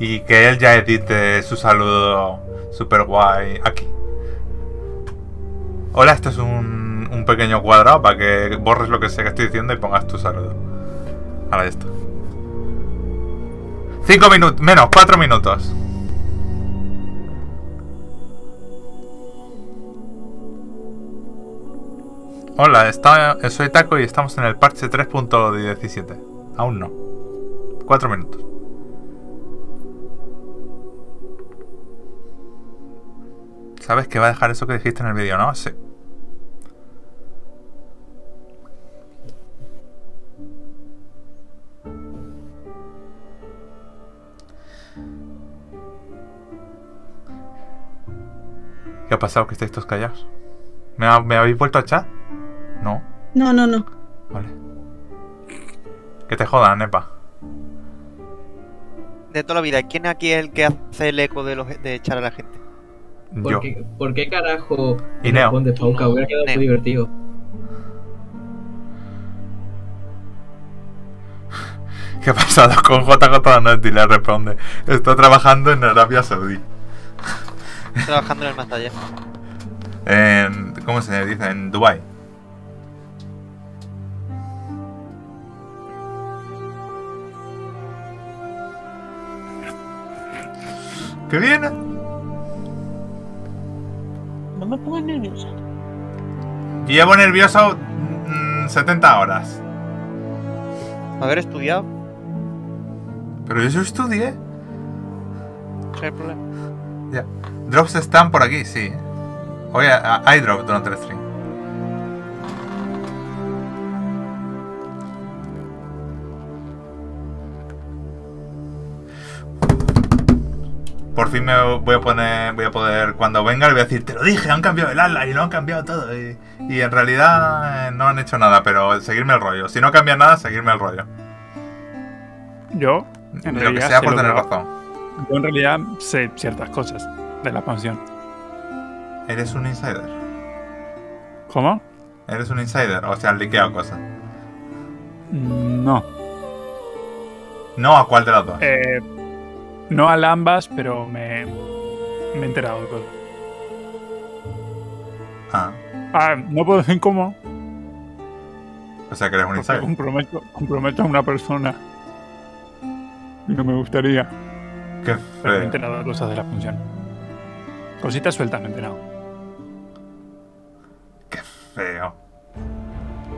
y que él ya edite su saludo super guay aquí. Hola, esto es un pequeño cuadrado para que borres lo que sea que estoy diciendo y pongas tu saludo. Ahora esto. 5 minutos, menos 4 minutos. Hola, soy Taco y estamos en el parche 3.17. Aún no. 4 minutos. ¿Sabes que va a dejar eso que dijiste en el vídeo, no? Sí. ¿Qué ha pasado que estáis todos callados? ¿Me habéis vuelto a chat? No. No. Vale. Que te jodan, Nepa. De toda la vida, ¿quién aquí es el que hace el eco de echar a la gente? Yo. ¿Por qué carajo Y Neo. respondes, Pauca? Hubiera quedado Neo. muy divertido. ¿Qué ha pasado con JJ y le responde? Está trabajando en Arabia Saudí. Trabajando en el más allá. ¿Cómo se dice? En Dubai. ¿Qué viene? No me pongas nerviosa. Llevo nervioso 70 horas. Haber estudiado, Pero yo estudié. no hay problema. Ya. Drops están por aquí, sí. Oye, hay drop durante el stream. Por fin me voy a poder, cuando venga le voy a decir, te lo dije, han cambiado el ala y lo han cambiado todo. Y en realidad no han hecho nada, pero seguirme el rollo. Si no cambia nada, seguirme el rollo. Yo, Lo que sea por tener razón. Yo en realidad sé ciertas cosas de la expansión. ¿Eres un insider? ¿Cómo? ¿Eres un insider? O sea, han liqueado cosas. No. No, ¿a cuál de las dos? No a ambas, pero me he enterado de cosas. No puedo decir cómo. O sea, que eres un insider. Comprometo a una persona. Y no me gustaría. Qué Pero me he feo. enterado de cosas de la función. Cositas sueltas me he enterado. Qué feo.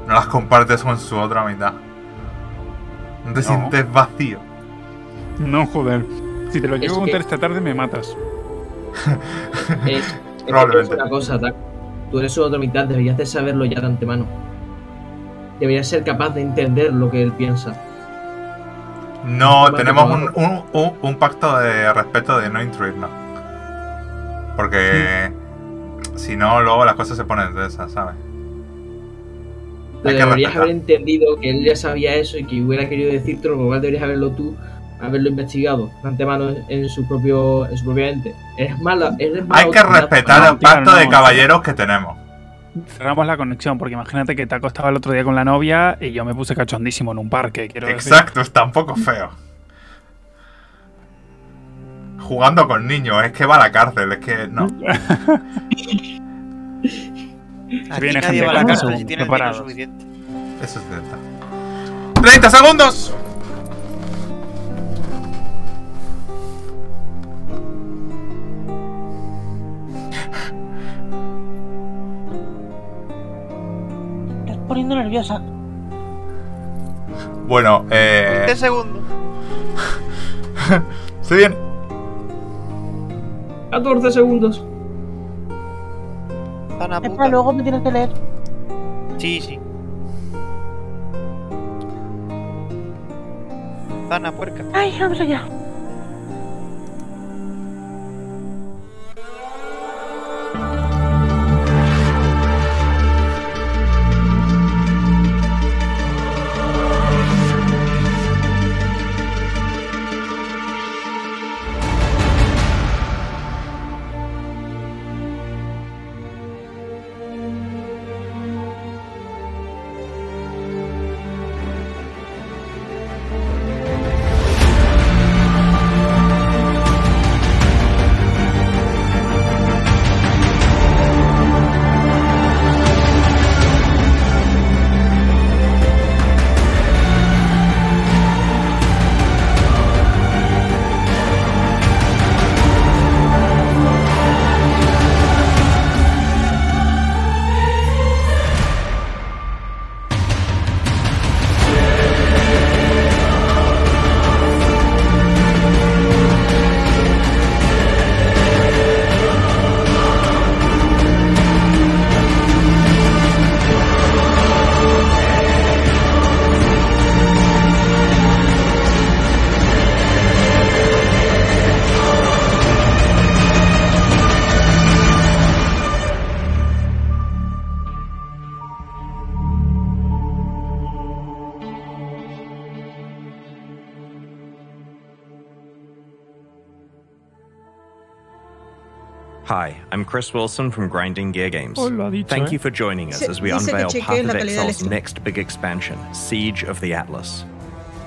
No las compartes con su otra mitad. No te sientes vacío. No, joder. Si te lo llevo a contar que- esta tarde me matas. Probablemente. Una cosa, Taco. Tú eres su otra mitad, deberías de saberlo ya de antemano. Deberías ser capaz de entender lo que él piensa. No, tenemos un pacto de respeto de no intruirnos. Porque si no, luego las cosas se ponen tensas, ¿sabes? Hay que Deberías respetar. haber entendido que él ya sabía eso y que hubiera querido decírtelo, por lo cual deberías haberlo investigado de antemano en su propia ente. Eres mala. Hay que respetar el pacto de caballeros que tenemos. Cerramos la conexión, porque imagínate que Taco estaba el otro día con la novia y yo me puse cachondísimo en un parque. Exacto, está un poco feo. Jugando con niños, es que va a la cárcel, es que no. Aquí Viene nadie gente va a la con cárcel eso, si tiene el dinero preparados. suficiente. Eso es cierto. ¡30 segundos! Me estás poniendo nerviosa. Bueno, 20 segundos. se viene. 14 segundos. Zana Espera, puta. luego me tienes que leer. Sí. Zana puerca. Ay, vamos allá. Hi, I'm Chris Wilson from Grinding Gear Games. Oh, lo ha dicho, Thank you for joining us as we Dice que unveil chequee Path la of calidad del Exile's stream. next big expansion, Siege of the Atlas.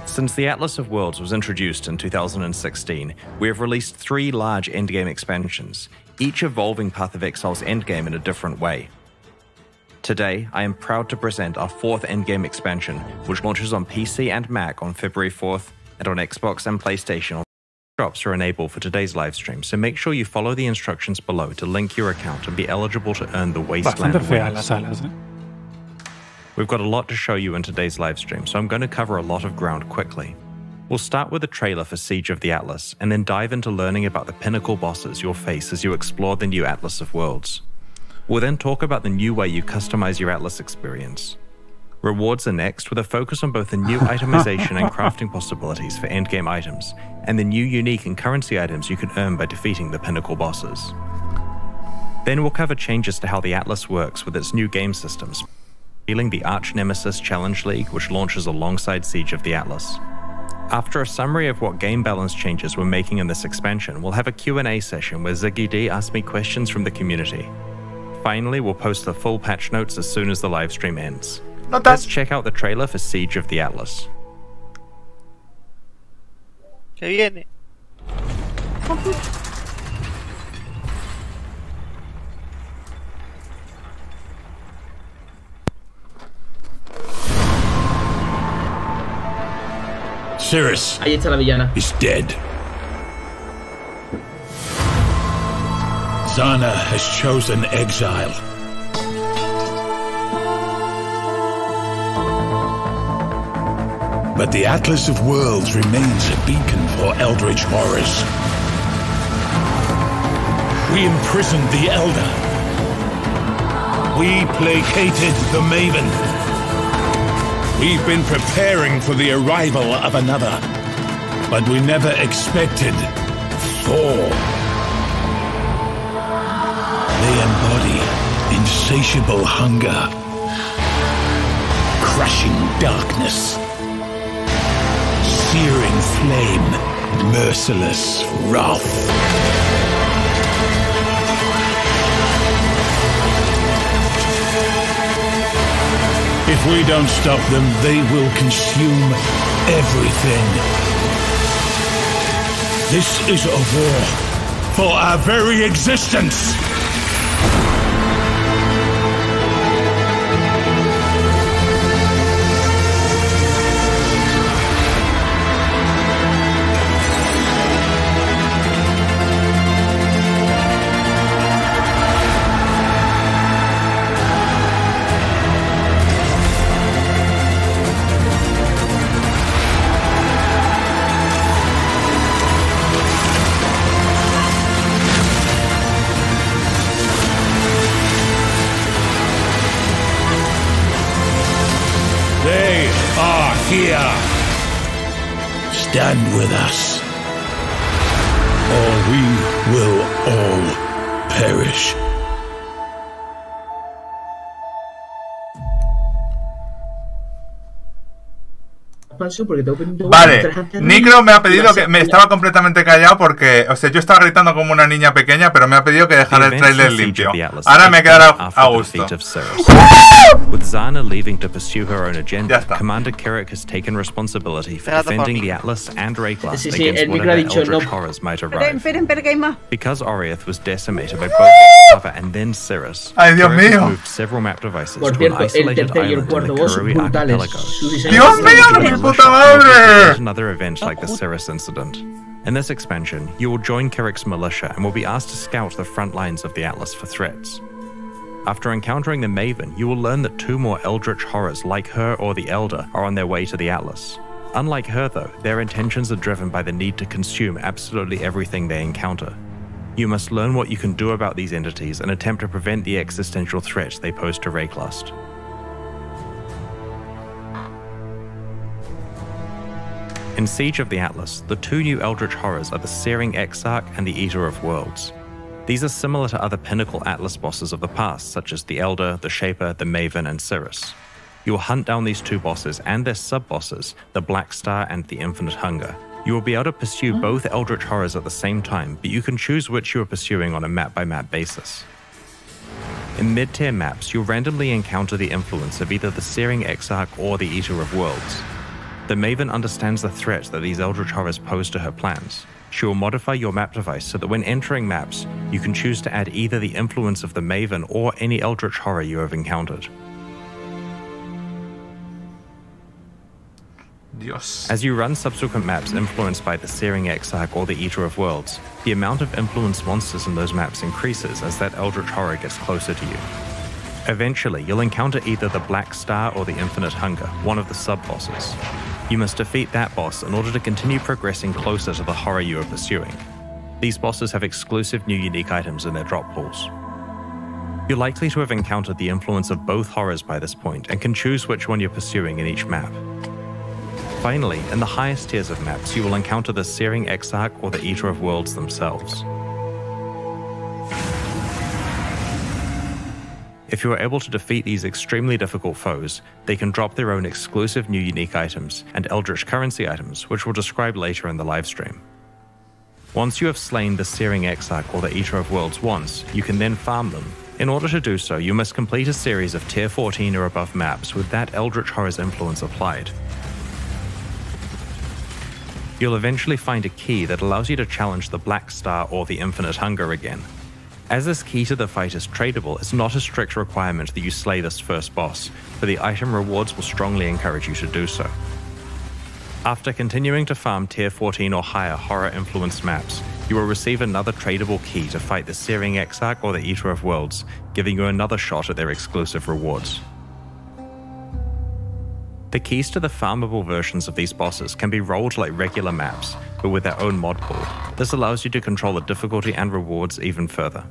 Since the Atlas of Worlds was introduced in 2016, we have released 3 large endgame expansions, each evolving Path of Exile's endgame in a different way. Today, I am proud to present our 4th endgame expansion, which launches on PC and Mac on February 4th, and on Xbox and PlayStation. Drops are enabled for today's live stream, so make sure you follow the instructions below to link your account and be eligible to earn the Wasteland Bastante feas winners. las alas, ¿eh? We've got a lot to show you in today's live stream, so I'm going to cover a lot of ground quickly. We'll start with a trailer for Siege of the Atlas, and then dive into learning about the pinnacle bosses you'll face as you explore the new Atlas of Worlds. We'll then talk about the new way you customize your Atlas experience. Rewards are next, with a focus on both the new itemization and crafting possibilities for endgame items, and the new unique and currency items you can earn by defeating the pinnacle bosses. Then we'll cover changes to how the Atlas works with its new game systems, revealing the Arch Nemesis Challenge League, which launches alongside Siege of the Atlas. After a summary of what game balance changes we're making in this expansion, we'll have a Q&A session where Ziggy D asks me questions from the community. Finally, we'll post the full patch notes as soon as the live stream ends. Let's check out the trailer for Siege of the Atlas. Se viene. Cirrus Ahí está la villana. is dead. Zana has chosen exile. But the Atlas of Worlds remains a beacon for eldritch horrors. We imprisoned the Elder. We placated the Maven. We've been preparing for the arrival of another, but we never expected Thor. They embody insatiable hunger, crushing darkness, searing flame, merciless wrath. If we don't stop them, they will consume everything. This is a war for our very existence. They are here. Stand with us, or we will all perish. Porque tengo pendiente Vale, mientras antes de- Nicro me ha pedido Iba a que ser- me estaba completamente callado porque, o sea, yo estaba gritando como una niña pequeña, pero me ha pedido que dejara el trailer limpio. Ahora me quedará a gusto. With Zana leaving to pursue her own Ya agenda, está. Commander Kirik has taken responsibility for Espera, defending papi. the Atlas and Rayclast Sí, sí, against el micro whatever ha dicho eldritch no. horrors might Esperen, arrive. esperen, que hay más. Because Oriath was decimated by both Lava and then Cirrus, Ay, Dios Kirik has mío. moved several map devices Por to an cierto, el isolated tercer y el island in cuarto the boss son Kurui brutales. archipelago. Su diseño ¡Dios es mío, brutal. mi puta madre! Another event like the Cirrus incident. In this expansion, you will join Kirik's militia and will be asked to scout the front lines of the Atlas for threats. After encountering the Maven, you will learn that 2 more eldritch horrors like her or the Elder are on their way to the Atlas. Unlike her though, their intentions are driven by the need to consume absolutely everything they encounter. You must learn what you can do about these entities and attempt to prevent the existential threat they pose to Rayclast. In Siege of the Atlas, the 2 new eldritch horrors are the Searing Exarch and the Eater of Worlds. These are similar to other pinnacle Atlas bosses of the past, such as the Elder, the Shaper, the Maven, and Cirrus. You will hunt down these 2 bosses and their sub-bosses, the Black Star and the Infinite Hunger. You will be able to pursue both eldritch horrors at the same time, but you can choose which you are pursuing on a map-by-map basis. In mid-tier maps, you'll randomly encounter the influence of either the Searing Exarch or the Eater of Worlds. The Maven understands the threat that these eldritch horrors pose to her plans. She will modify your map device so that when entering maps, you can choose to add either the influence of the Maven or any eldritch horror you have encountered. Dios. As you run subsequent maps influenced by the Searing Exarch or the Eater of Worlds, the amount of influenced monsters in those maps increases as that eldritch horror gets closer to you. Eventually, you'll encounter either the Black Star or the Infinite Hunger, one of the sub-bosses. You must defeat that boss in order to continue progressing closer to the horror you are pursuing. These bosses have exclusive new unique items in their drop pools. You're likely to have encountered the influence of both horrors by this point and can choose which one you're pursuing in each map. Finally, in the highest tiers of maps, you will encounter the Searing Exarch or the Eater of Worlds themselves. If you are able to defeat these extremely difficult foes, they can drop their own exclusive new unique items and eldritch currency items, which we'll describe later in the livestream. Once you have slain the Searing Exarch or the Eater of Worlds once, you can then farm them. In order to do so, you must complete a series of tier 14 or above maps with that eldritch horror's influence applied. You'll eventually find a key that allows you to challenge the Black Star or the Infinite Hunger again. As this key to the fight is tradable, it's not a strict requirement that you slay this first boss, but the item rewards will strongly encourage you to do so. After continuing to farm tier 14 or higher horror-influenced maps, you will receive another tradable key to fight the Searing Exarch or the Eater of Worlds, giving you another shot at their exclusive rewards. The keys to the farmable versions of these bosses can be rolled like regular maps, but with their own mod pool. This allows you to control the difficulty and rewards even further.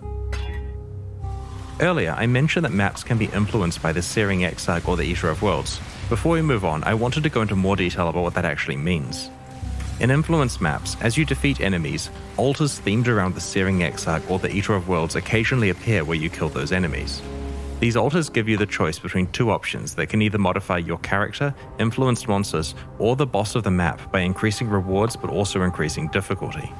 Earlier, I mentioned that maps can be influenced by the Searing Exarch or the Eater of Worlds. Before we move on, I wanted to go into more detail about what that actually means. In influenced maps, as you defeat enemies, altars themed around the Searing Exarch or the Eater of Worlds occasionally appear where you kill those enemies. These altars give you the choice between two options that can either modify your character, influenced monsters, or the boss of the map by increasing rewards but also increasing difficulty.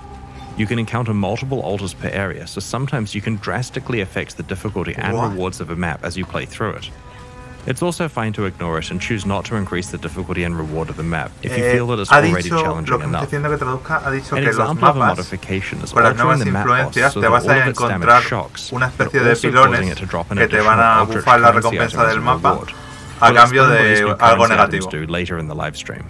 You can encounter multiple altars per area, so sometimes you can drastically affect the difficulty and rewards of a map as you play through it. It's also fine to ignore it and choose not to increase the difficulty and reward of the map if you feel that it's already challenging enough. An example of a modification is altering the map boss so that all of its damage shocks, but also causing it to drop an additional eldritch currency item as a reward. We'll explain what these new currency items do later in the livestream.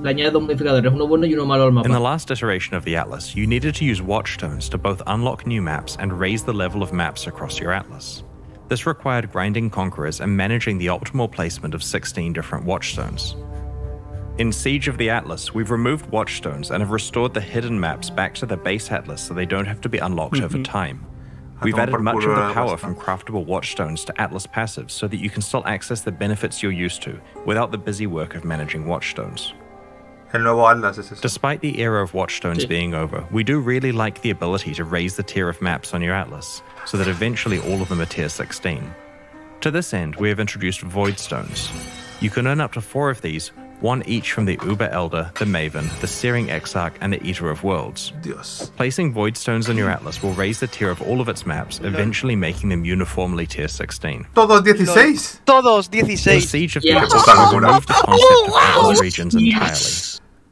Le añade dos modificadores, uno bueno y uno malo al mapa. In the last iteration of the Atlas, you needed to use watchstones to both unlock new maps and raise the level of maps across your Atlas. This required grinding conquerors and managing the optimal placement of 16 different watchstones. In Siege of the Atlas, we've removed watchstones and have restored the hidden maps back to the base Atlas so they don't have to be unlocked over time. We've added much of the power from craftable watchstones to Atlas passives so that you can still access the benefits you're used to without the busy work of managing watchstones. Despite the era of watchstones being over, we do really like the ability to raise the tier of maps on your Atlas, so that eventually all of them are tier 16. To this end, we have introduced Voidstones. You can earn up to 4 of these, one each from the Uber Elder, the Maven, the Searing Exarch, and the Eater of Worlds. Dios. Placing Voidstones on your Atlas will raise the tier of all of its maps, eventually making them uniformly tier 16. Todos 16? Todos The 16. Siege of the Atlas has removed the concept of Atlas regions entirely.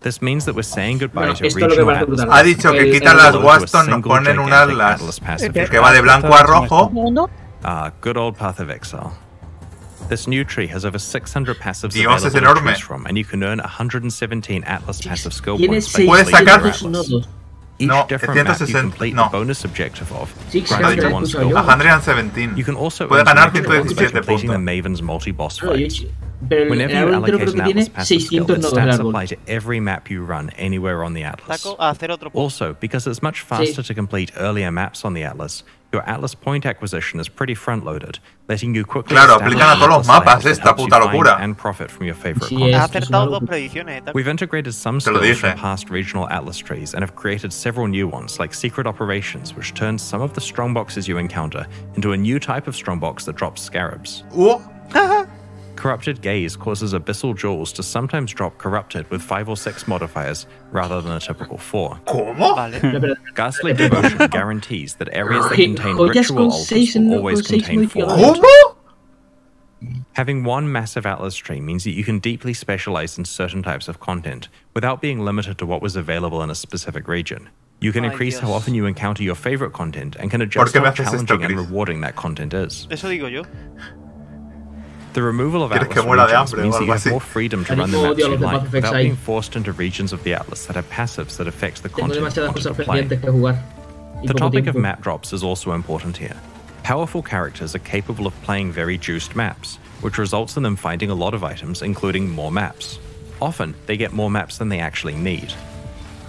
This means that we're saying goodbye to regional Atlas. Ha dicho que quita las Waston, nos ponen un Atlas que va de blanco a rojo. Ah, good old Path of Exile. This new tree has over 600 passives Dios, available to choose from, and you can earn 117 Atlas passive skill points by Puedes completing sacar your Atlas. Each No, different map you 160, complete no. the bonus objective of, Sí, granting sí, one sí, skill sí. point. 117. You can also Puede earn ganar some extra points by 117 completing the puntos. Maven's multi-boss Claro, fight. pero Whenever el you árbol allocate creo an que tiene Atlas passive skill, 600 its nodos el stats árbol. apply to every map you run anywhere on the Atlas. Taco a hacer otro punto. Also, because it's much faster to complete earlier maps on the Atlas, your Atlas point acquisition is pretty front-loaded, letting you quickly Claro, establish aplican a todos los Atlas mapas that esta helps you puta find locura. and profit from your favorite Sí, content. Ha es que es acertado una dos locura. predicciones. Taco. We've integrated some Te lo skills from dije. past regional Atlas trees and have created several new ones, like Secret Operations, which turns some of the strongboxes you encounter into a new type of strongbox that drops scarabs. Corrupted Gaze causes Abyssal Jewels to sometimes drop Corrupted with 5 or 6 modifiers rather than a typical 4. ¿Cómo? Vale. Ghastly Devotion guarantees that areas that contain Joyas ritual con altars 6 will no, always con 6 contain 4. modificadores. ¿Cómo? Having one massive Atlas tree means that you can deeply specialize in certain types of content without being limited to what was available in a specific region. You can Ay, increase how Dios. often you encounter your favorite content and can ¿Por adjust qué me how haces esto, challenging and Chris? rewarding that content is. Eso digo yo. The removal of ¿Quieres que Atlas muera de regions hambre o means that algo you have así? more freedom to run the Animo maps odio a you los de like Path of without Exile. being forced into regions of the Atlas that have passives that affect the Tengo content you demasiadas wanted cosas to play. pendientes que jugar. Y The poco topic of tiempo. map drops is also important here. Powerful characters are capable of playing very juiced maps, which results in them finding a lot of items, including more maps. Often, they get more maps than they actually need.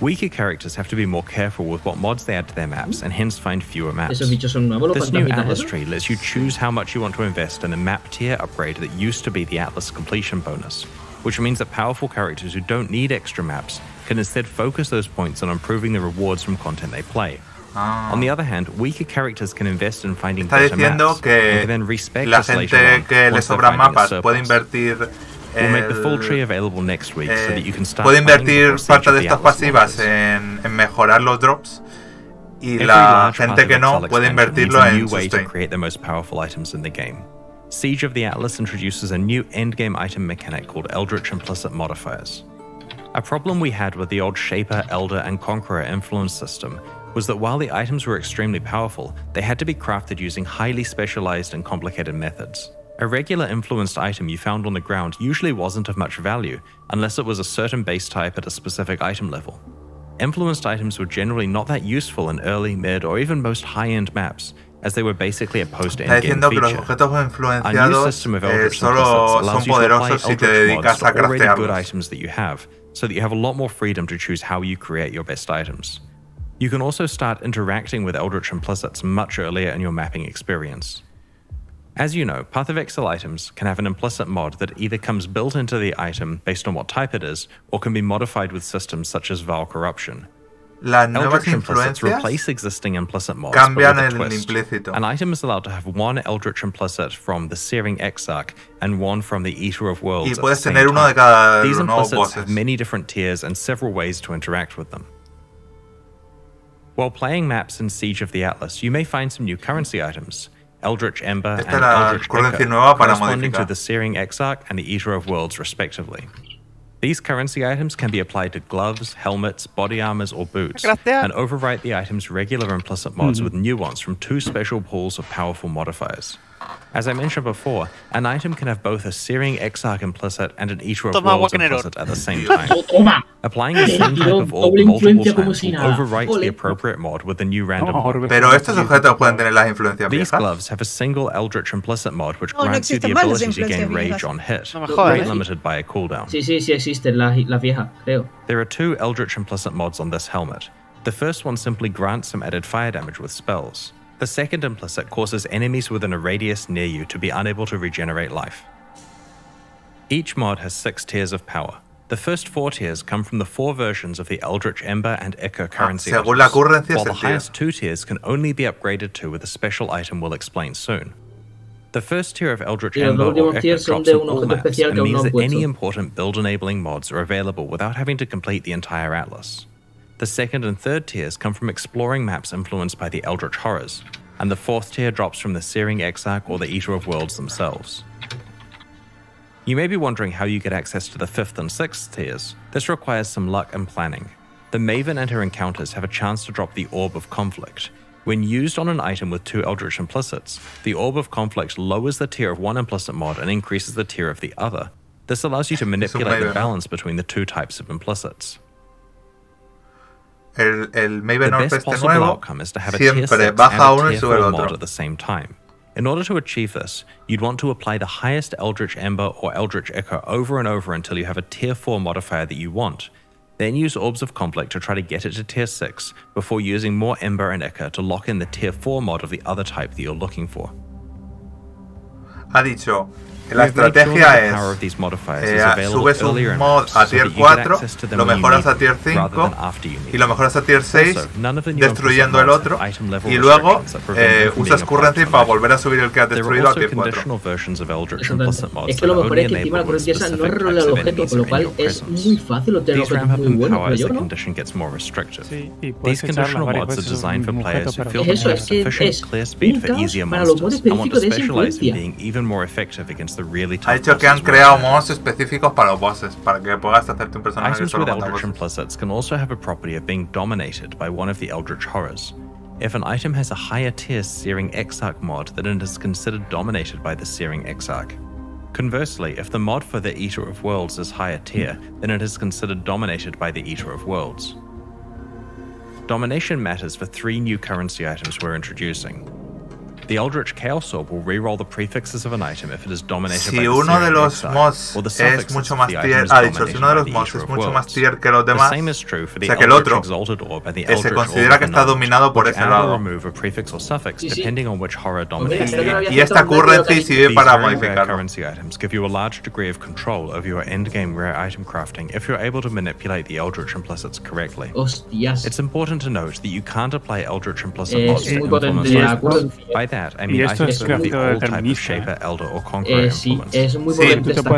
Weaker characters have to be more careful with what mods they add to their maps, and hence find fewer maps. Esos bichos son nuevos, los This new fantasmitas Atlas esos. tree lets you choose how much you want to invest in a map tier upgrade that used to be the Atlas completion bonus, which means that powerful characters who don't need extra maps can instead focus those points on improving the rewards from content they play. On the other hand, weaker characters can invest in finding Está better diciendo maps and que can then respec la this later gente on que le once they're sobran finding a mapas puede surplus. invertir We'll make the full tree el, available next week so that you can start puede planning invertir before Siege parte of de the estas Atlas pasivas launches. en mejorar los drops y Every la large gente part que of no Exile puede expansion needs invertirlo a en new way to sustain. create the most powerful items in the game. Siege of the Atlas introduces a new endgame item mechanic called Eldritch Implicit Modifiers. A problem we had with the old Shaper, Elder, and Conqueror influence system was that while the items were extremely powerful, they had to be crafted using highly specialized and complicated methods. A regular influenced item you found on the ground usually wasn't of much value unless it was a certain base type at a specific item level. Influenced items were generally not that useful in early, mid, or even most high-end maps, as they were basically a Está post-endgame diciendo que los feature. objetos Our new influenciados system of Eldritch solo Implicits son allows you to apply poderosos si te Eldritch mods dedicas to a already good craftearlos. items that you have, so that you have a lot more freedom to choose how you create your best items. You can also start interacting with Eldritch Implicits much earlier in your mapping experience. As you know, Path of Exile items can have an implicit mod that either comes built into the item based on what type it is, or can be modified with systems such as Vile Corruption. Las nuevas Eldritch Implicits influencias replace existing implicit mods, but cambian with a el twist. implícito. An item is allowed to have one Eldritch Implicit from the Searing Exarch and one from the Eater of Worlds Y at the puedes same tener uno de time. cada de These los nuevos implicits have bosses. many different tiers and several ways to interact with them. While playing maps in Siege of the Atlas, you may find some new currency items. Eldritch Ember Esta and era Eldritch currency Ichor, nueva para corresponding to modificar. the Searing Exarch and the Eater of Worlds respectively. These currency items can be applied to gloves, helmets, body armors, or boots, Gracias. and overwrite the item's regular implicit mods with new ones from two special pools of powerful modifiers. As I mentioned before, an item can have both a Searing Exarch implicit and an Eater of Toma, Worlds Guacanero. implicit at the same time. Toma. Applying the same type of orb Doble multiple influencia como times si will nada. overwrite Ole. the appropriate mod with the new random No, mod. Orb of Pero estos Conflict. objetos pueden tener las influencias These viejas. gloves have a single Eldritch Implicit mod which Oh, no grants you the existen más las ability to gain influencias rage viejas. on hit, No me jodas, rate ¿eh? limited by a cooldown. Sí, sí, sí existen las viejas, creo. There are two Eldritch Implicit mods on this helmet. The first one simply grants some added fire damage with spells. The second implicit causes enemies within a radius near you to be unable to regenerate life. Each mod has 6 tiers of power. The first 4 tiers come from the 4 versions of the Eldritch Ember and Ichor currency según la items, currency es while the el tier. highest 2 tiers can only be upgraded to with a special item we'll explain soon. The first tier of Eldritch Y los Ember últimos or Ichor tiers son drops de in un all objeto maps especial and que aún no means han that any puesto. important build-enabling mods are available without having to complete the entire atlas. The second and third tiers come from exploring maps influenced by the Eldritch Horrors, and the fourth tier drops from the Searing Exarch or the Eater of Worlds themselves. You may be wondering how you get access to the 5th and 6th tiers. This requires some luck and planning. The Maven and her encounters have a chance to drop the Orb of Conflict. When used on an item with 2 Eldritch Implicits, the Orb of Conflict lowers the tier of one implicit mod and increases the tier of the other. This allows you to manipulate the Maven. balance between the 2 types of implicits. El The Maven Orb best este possible nuevo outcome is to have a tier 6 siempre and baja a uno y tier sube 4 el mod otro. at the same time. In order to achieve this, you'd want to apply the highest Eldritch Ember or Eldritch Ichor over and over until you have a tier 4 modifier that you want. Then use Orbs of Conflict to try to get it to tier 6 before using more Ember and Ichor to lock in the tier 4 mod of the other type that you're looking for. ha dicho la estrategia es subes un mod a tier 4, lo mejoras a tier 5 y lo mejoras a tier 6 destruyendo el otro y luego usas currency para volver a subir el que has destruido a tier 4. Es que lo mejor es que encima la currency esa no rola el objeto, con lo cual es muy fácil obtener objetos muy buenos, pero yo no. Sí, y puedes echarla varias veces sobre el mismo objeto, pero es eso, es que es un caos para los mods específicos de esa influencia. Ha dicho que han creado mods específicos para los bosses, para que puedas hacerte un personaje Items solo with con eldritch bosses. implicits can also have a property of being dominated by one of the eldritch horrors. If an item has a higher tier Searing Exarch mod, then it is considered dominated by the Searing Exarch. Conversely, if the mod for the Eater of Worlds is higher tier, then it is considered dominated by the Eater of Worlds. Domination matters for 3 new currency items we're introducing. The Eldritch Chaos Orb will reroll the prefixes of an item if it is dominated by Si the uno de Searing los Exarch, mods or the es suffixes mucho if más the tier, item is ha dicho, si dominated uno de by los the mods Eater es of mucho más Worlds. tier que los The demás, same is true for the o sea que el Eldritch otro Exalted Orb and the se Eldritch considera Orb que of está Unknown, dominado por which ese add or lado. remove a prefix or suffix Sí, sí. depending on which horror Hombre, dominates creo que lo había Y esta aceptado un poco, currency sirve These para very rare modificarlo. currency items give you a large degree of control over your endgame rare item crafting if you're able to manipulate the Eldritch implicits correctly. Hostias. It's important to note that you can't apply Eldritch implicit mods Es to muy potente influence la items. currency. By that, I Y mean esto items es with the gráfico old type of determinista, Shaper, Elder, or Conqueror Sí, influence. es muy Sí, potente Tú te esta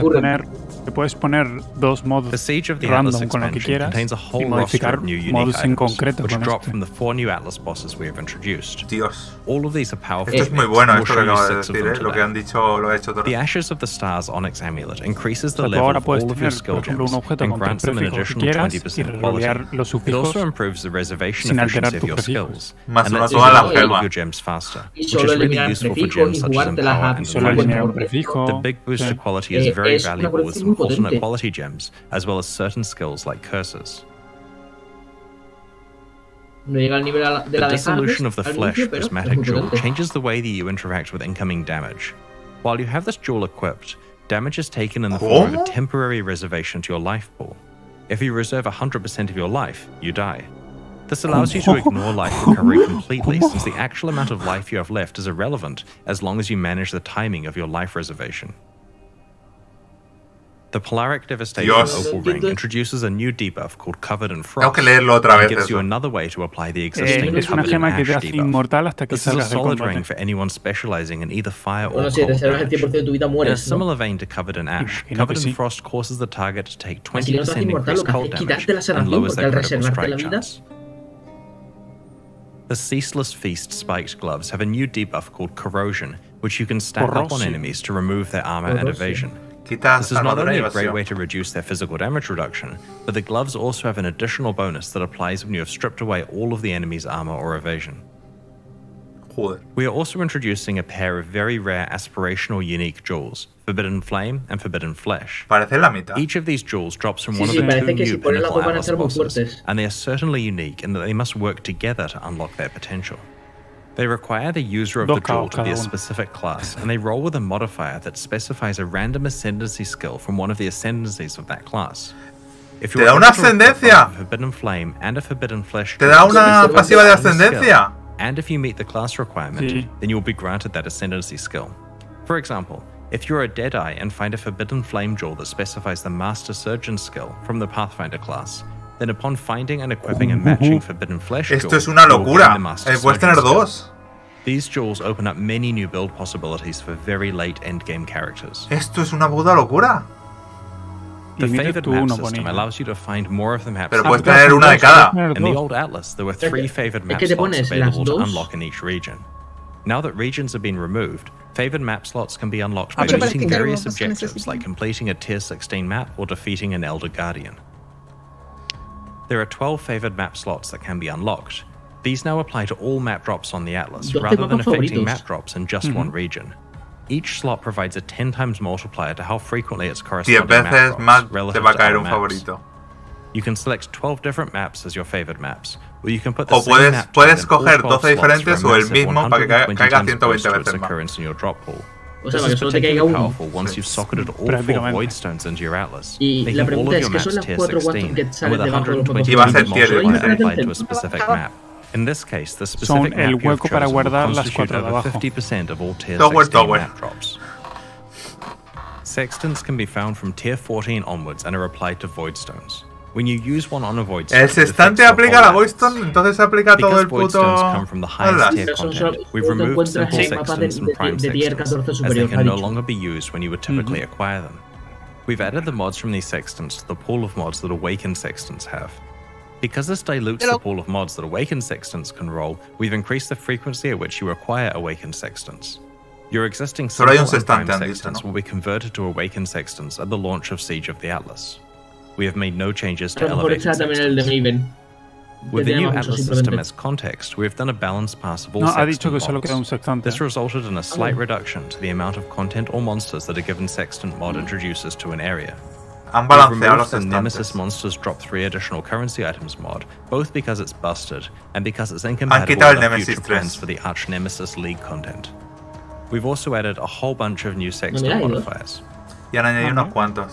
puedes currency. poner 2 mods The Siege of the Atlas random con lo que expansion quieras contains a y whole roster modificar of new unique mods en items, concreto which con drop este. from the 4 new Atlas bosses we have introduced. Dios. All of these are powerful Esto es muy techniques, bueno, and we'll esto show que you acabo de 6 of decir, them lo que today. han dicho, lo ha hecho todo. The Ashes of the Stars Onyx Amulet increases O the sea, tú level ahora of puedes all of your tener, skill por ejemplo, gems un objeto and con el grants them an prefijo que additional quieras y 20% quality. rolear los It sufijos also improves the reservation sin efficiency alterar of tu your prefijo. skills, Más and una lets you toda la roll all gema. of your gems faster, Y which solo is really eliminar useful for prefijos gems y such as jugarte las Empower apps. and solo Bueno, alinear un Enlightenment. prefijo. The big boost Sí. to quality is very Es una valuable with currency some muy alternate potente. quality gems, as well as certain skills like curses. No llega al nivel de The la de dissolution Harvest of the al flesh inicio, pero es prismatic muy jewel potente. changes the way that you interact with incoming damage. While you have this jewel equipped, damage is taken in the form of a temporary reservation to your life pool. If you reserve 100% of your life, you die. This allows you to ignore life recovery completely, since the actual amount of life you have left is irrelevant as long as you manage the timing of your life reservation. The Polaric Devastation Dios. Opal Ring introduces a new debuff called Covered in Tengo Frost. que leerlo otra and vez gives you eso. another way to apply the existing Es una Covered in gema que te Ash hace debuff. inmortal hasta que This is a salgas del solid combate. ring for anyone specializing in either fire or Bueno, si cold reservas el damage. 100% de tu vida In a mueres, ¿no? similar vein to Covered in Ash, Imagino Covered que in sí. Frost causes the target to take Así que no te 20% hace inmortal, lo increased que hace cold es damage quitarte la and sanación, lowers porque their al critical reservarte la strike vida, chance. The Ceaseless Feast spiked gloves have a new debuff called Corrosion, which you can stack up on Corrosión. enemies to remove their armor and Corrosión. evasion. Quita This is not armadura y only a great evasión. way to reduce their physical damage reduction, but the gloves also have an additional bonus that applies when you have stripped away all of the enemy's armor or evasion. Joder. We are also introducing a pair of very rare aspirational unique jewels, Forbidden Flame and Forbidden Flesh. Parece la mitad. Each of these jewels drops from Sí, one sí, of the parece two que si new pones las pinnacle dos van a Atlas ser muy bosses, fuertes. and they are certainly unique in that they must work together to unlock their potential. They require the user of the jewel to be a specific class, and they roll with a modifier that specifies a random ascendancy skill from one of the ascendancies of that class. If Te you da are una able to equip ascendencia. both a Forbidden Flame and a Forbidden Flesh Te da jewel una with pasiva de one skill, ascendencia. and if you meet the class requirement, Sí. then you will be granted that ascendancy skill. For example, if you're a Deadeye and find a Forbidden Flame jewel that specifies the Master Surgeon skill from the Pathfinder class, then upon finding and equipping a matching Forbidden Flesh jewel, Esto es una you will gain locura. the Master Puedes Surgeon tener skill. dos. These jewels open up many new build possibilities for very late endgame characters. Esto es una puta locura. Y The mira favored tú map uno system ponía. allows you to find more of the maps. Pero Ah, puedes claro, tener son una de dos, cada. puedes tener In the dos. old Atlas, there were 3 favored map que te slots pones available las to dos. unlock in each region. Now that regions have been removed, favored map slots can be unlocked Ah, by pero meeting es que various tengo más que objectives necesitan. like completing a tier 16 map or defeating an Elder Guardian. There are 12 favored map slots that can be unlocked. These now apply to all map drops on the Atlas, 12 rather than mapas affecting favoritos. map drops in just one region. Each slot provides a 10 times multiplier to how frequently its 10 corresponding map veces drops más te relative va a to caer other un maps. favorito. You can select 12 different maps as your favored maps, or you can put the O same puedes map type in all coger 12 12 slots diferentes for a o el massive mismo para que 120 caiga times 120 boost to its veces más. occurrence in your drop pool. O sea, This para que is solo te caiga particularly uno. powerful once you've socketed all 4 Prácticamente. void stones into your Atlas, Y making la all pregunta of es, your ¿qué son maps las tier 4 16, Watson que and salen with debajo de los 120 Y va a ser times tier multiplier 16. applied to a specific map. In this case, the Son specific el map you have hueco para chosen will guardar las constitute 4 de over abajo. 50% of all tier Tower, 16 tower. map drops. Sextants can be found from tier 14 onwards and are applied to void stones. When you use one on a void stone, El sextante aplica la void stone, entonces se aplica todo el void puto... stones come from the highest tier Son content, solo- we've solo removed encuentras simple en mapas sextants and prime de tier sextants, 14 as they superior, can ha no dicho. longer be used when you would typically acquire them. We've added the mods from these sextants to the pool of mods that awakened sextants have. Because this dilutes the pool of mods that awakened sextants can roll, we've increased the frequency at which you acquire awakened sextants. Your existing Solo hay un simple and prime sextante, han dicho, sextants ¿no? will be converted to awakened sextants at the launch of Siege of the Atlas. We have made no changes A to lo mejor elevated está también el de sextants. Maven. With que the new tenemos mucho Atlas system simplemente. as context, we have done a balanced pass of all No, ha sextant dicho que solo mods. queda un sextante. This resulted in a slight reduction to the amount of content or monsters that a given sextant mod introduces to an area. Han We've balanceado removed los the Nemesis sextantes. Monsters Drop 3 additional currency items mod, both because it's busted and because it's Han incompatible quitado with el our Nemesis future plans 3. for the Arch Nemesis League content. We've also added a whole bunch of new sextant mira, hay dos. modifiers. Y han añadido unos cuantos.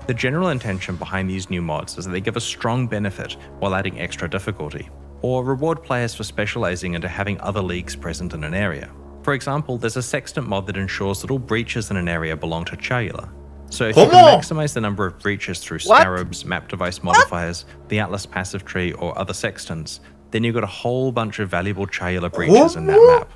The general intention behind these new mods is that they give a strong benefit while adding extra difficulty, or reward players for specializing into having other leagues present in an area. For example, there's a sextant mod that ensures that all breaches in an area belong to Chayula. So if you can ¿Cómo? maximize the number of breaches through What? scarabs, map device modifiers, the Atlas passive tree, or other sextants, then you've got a whole bunch of valuable Chayula breaches in that map.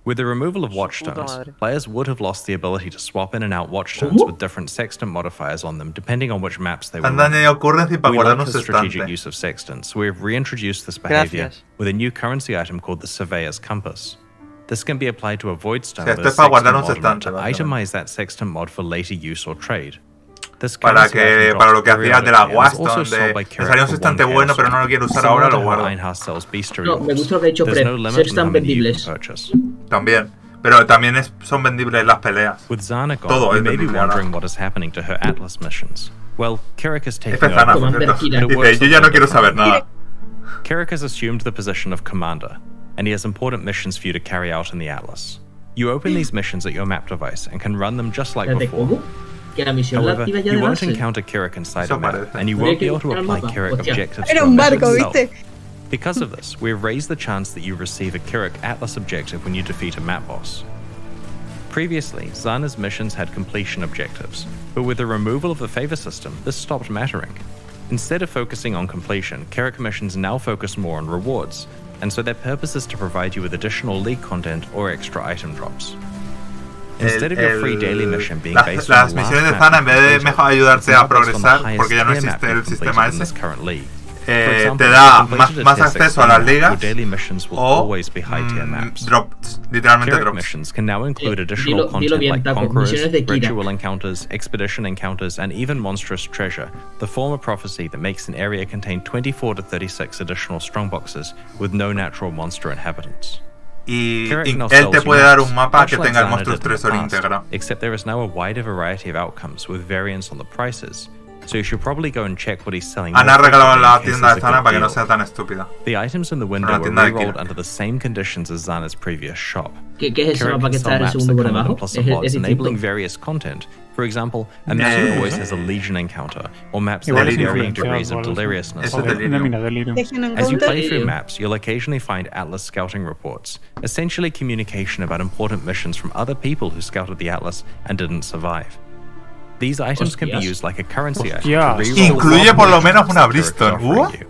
With the removal of watchstones, madre. players would have lost the ability to swap in and out watchstones with different sextant modifiers on them, depending on which maps they were Han running. añadido currency para We guardar like un the strategic sextante. use of sextants, so we have reintroduced this behavior Gracias. with a new currency item called the Surveyor's Compass. This can be applied to a void stone O sea, with esto a es para guardar sextant un mod sextante, to básicamente. itemize that sextant mod for later use or trade. This Para currency item que drops para lo que hacías de la periodically and is also Waston, sold de by me Kirik salía un for sextante 1 bueno, chaos pero no lo stone. quiero usar Similar ahora, to lo how guardo. Einhaus sells bestiary No, me orbs. gusta lo que ha dicho There's Fred. no limit on how Sextant many you can vendibles. purchase. También. Pero también son vendibles las peleas. With Zana gone, Todo you es may be vendible ahora. wondering what is happening to her Atlas missions. Well, Kirik is taking F Zana, over. por cierto. Commander Kira. Dice, yo ya no quiero saber nada. Kirik has assumed the position of commander, and he has important missions for you to carry out in the Atlas. You open these missions at your map device and can run them just like Espérate, before. ¿cómo? Que la misión la However, activa ya you de won't base. encounter Kirik inside Eso a map, parece. and you Habría won't que be able to buscar el apply mapa. Kirik Hostia. objectives Era to un a mission barco, itself. ¿viste? Because of this, we have raised the chance that you receive a Kirik Atlas objective when you defeat a map boss. Previously, Zana's missions had completion objectives, but with the removal of the favor system, this stopped mattering. Instead of focusing on completion, Kirik missions now focus more on rewards, and so their purpose is to provide you with additional league content or extra item drops. Instead of your free daily mission being based on Las the last misiones de map Zana, you en vez de completed, mejor it's ayudarte now a based on the progresar, highest porque ya no tier map existe you've el sistema completed in ese, this current league. For te example, da if you completed a más tier acceso 16 a las map, ligas your daily missions will o always be high tier maps. drops, literalmente Kirik drops. missions can now include Eh, additional dilo content bien, like Taco. conquerors, Misiones de Kira. ritual encounters, expedition encounters, and even monstrous treasure, the former prophecy that makes an area contain 24 to 36 additional strongboxes with no natural monster inhabitants. Y Kirik now él te sells puede dar un maps, mapa much que like tenga el Zana monstruos did in the tresor past, íntegra. except there is now a wider variety of outcomes with variance on the prices, so you should probably go and check what he's selling. Han more regalado frequently la in case tienda de there's a Zana good para que no deal. sea tan estúpida. The items in the window la are tienda de re-rolled Kira. under the same conditions as Zana's previous shop. ¿Qué es ese Kirik mapa que can está sell en el maps segundo that por come with debajo? a plus Es of mods, distinto. enabling various content. For example, a map that always has a legion encounter, or maps that Igual have es varying influenciado degrees of por eso. deliriousness. Eso es Joder, delirio. mira, delirio. Legion As you Encounter. play through maps, you'll occasionally find Atlas scouting reports, essentially communication about important missions from other people who scouted the Atlas and didn't survive. These items can be Hostias. used like a currency item. Hostias. to reroll Incluye the por lo missions menos una that Kirik is Bristol. offering you.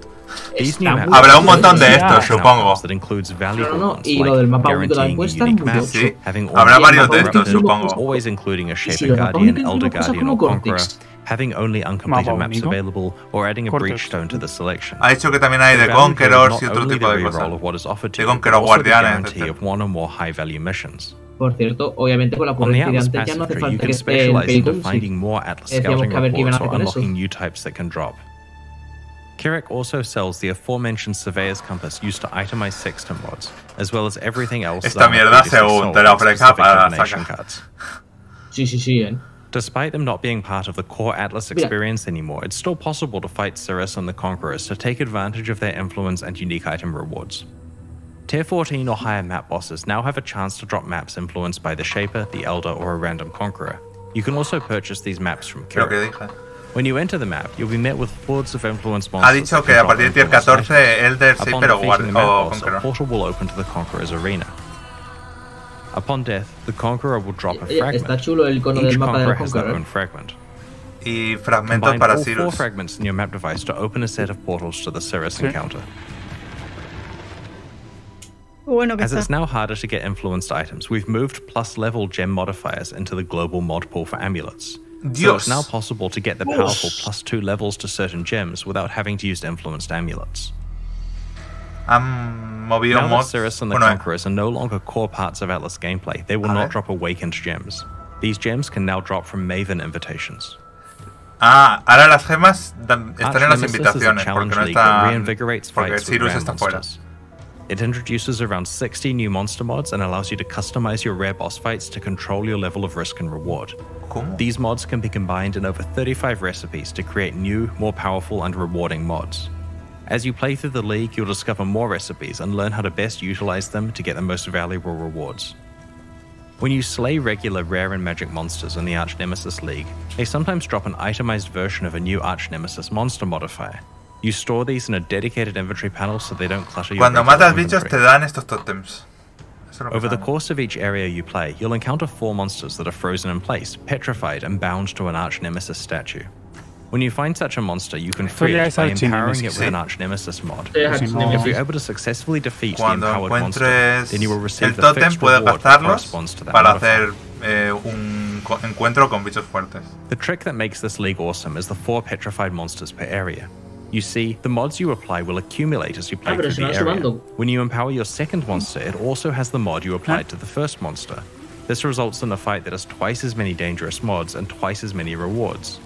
These new Está maps muy Habrá un bueno. montón de Ya. estos, supongo. that includes valuable No, ones, y lo like del mapa único de la guaranteeing a encuesta, unique mucho. map, Sí, having habrá only varios de uncorrupted estos, supongo. always including a si Shaper los mapas Guardian, únicos Elder son cosas Guardian, como or Conqueror, Cortex. having only uncompleted Mapa maps único. available, or adding a Cortex. breach stone to the selection. Ha dicho que también hay de The value here is Conquerors not y otro only tipo the de reroll cosas. of what is offered to De you, but Conqueror, also the Guardianes, guarantee etc. of one or more high-value missions. Por cierto, obviamente con la On the currencia de Atlas antes ya passive no hace tree, you falta can que esté en specialize into Pelican. finding more Atlas Decíamos scouting que a ver qué iban a reports hacer or con eso. unlocking new types that can drop. Kirik also sells the aforementioned Surveyor's Compass used to itemize sextant mods, as well as everything else Esta Zana mierda previously según sold te la in ofrezca specific para divination sacar. cards. Sí. Despite them not being part of the core Atlas experience anymore, it's still possible to fight Cirrus and the Conquerors to take advantage of their influence and unique item rewards. Tier 14 or higher map bosses now have a chance to drop maps influenced by the Shaper, the Elder, or a random Conqueror. You can also purchase these maps from Lo que Kirik. dije. When you enter the map, you'll be met with hordes of influence Ha monsters. dicho that que can a drop partir de tier influence 14 items. Elder sí, Upon pero defeating the map o boss, a Conqueror. portal will open to the Conqueror's arena. Upon death, the Conqueror will drop a Oye, está fragment. chulo el icono Each del mapa Conqueror del has their Conqueror. own fragment. Y fragmentos Combine para all 4 Cyrus. fragments in your map device to open a set of portals to the Cirrus Sí. encounter. Bueno que As está. it's now harder to get influenced items, we've moved plus level gem modifiers into the global mod pool for amulets. So Dios. it's now possible to get the powerful plus 2 levels to certain gems without having to use influenced amulets. Han movido Now that mods. Cirrus and the Bueno, Conquerors are no longer core parts of Atlas gameplay, they will A not ver. drop awakened gems. These gems can now drop from Maven invitations. ahora las gemas están en Arch las Nemesis is a invitaciones, porque challenge no league that están. reinvigorates Porque fights with Cyrus rare está fuera. monsters. It introduces around 60 new monster mods and allows you to customize your rare boss fights to control your level of risk and reward. ¿Cómo? These mods can be combined in over 35 recipes to create new, more powerful and rewarding mods. As you play through the league, you'll discover more recipes and learn how to best utilize them to get the most valuable rewards. When you slay regular rare and magic monsters in the Arch Nemesis League, they sometimes drop an itemized version of a new Arch Nemesis monster modifier. You store these in a dedicated inventory panel so they don't clutter your Cuando regular matas bichos inventory. te dan estos tótems. Eso es lo que Over the saben. course of each area you play, you'll encounter 4 monsters that are frozen in place, petrified, and bound to an Arch Nemesis statue. When you find such a monster, you can free ya it es by Arch empowering it Nemesis, with sí. an Arch Nemesis mod. Sí, Si Arch no- If Nemesis. you're able to successfully defeat the Cuando empowered monster, encuentres then you will receive el the tótem, fixed puedes reward that gastarlos corresponds to that para modifier. hacer un encuentro con bichos fuertes. The trick that makes this league awesome is the 4 petrified monsters per area. You see, the mods you apply will accumulate as you play pero through se the van area. sumando. When you empower your second monster, it also has the mod you applied to the first monster. This results in a fight that has twice as many dangerous mods and twice as many rewards.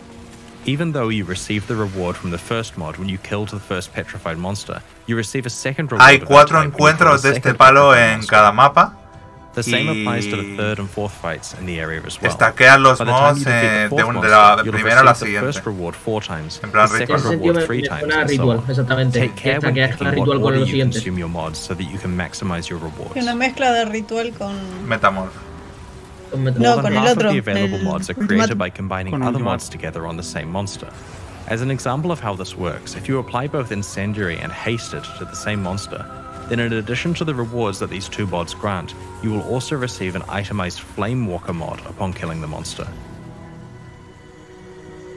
Even though you receive the reward from the first mod when you killed the first petrified monster, you receive a second reward Hay of that 4 type when you kill encuentros the de este second palo petrified en monster. cada mapa. The same y applies to the third and fourth fights in the area as well. Estaquean los By the time mods you defeat the de, fourth de monster, la you'll primera a la receive the siguiente. first reward 4 times, En plan the ritual. second En ese sentido reward me 3 times, suena a and so ritual, on. exactamente. Take care when Estaqueas picking cada what ritual con order los you siguientes. consume your mods so that you can maximize your rewards. Una mezcla de ritual con. Metamorph. Con Metal- No, More con than el half otro, of the available el mods are Ultimate- created by combining Con other Ultimate. mods together on the same monster. As an example of how this works, if you apply both Incendiary and Hasted to the same monster, then in addition to the rewards that these 2 mods grant, you will also receive an itemized Flamewalker mod upon killing the monster.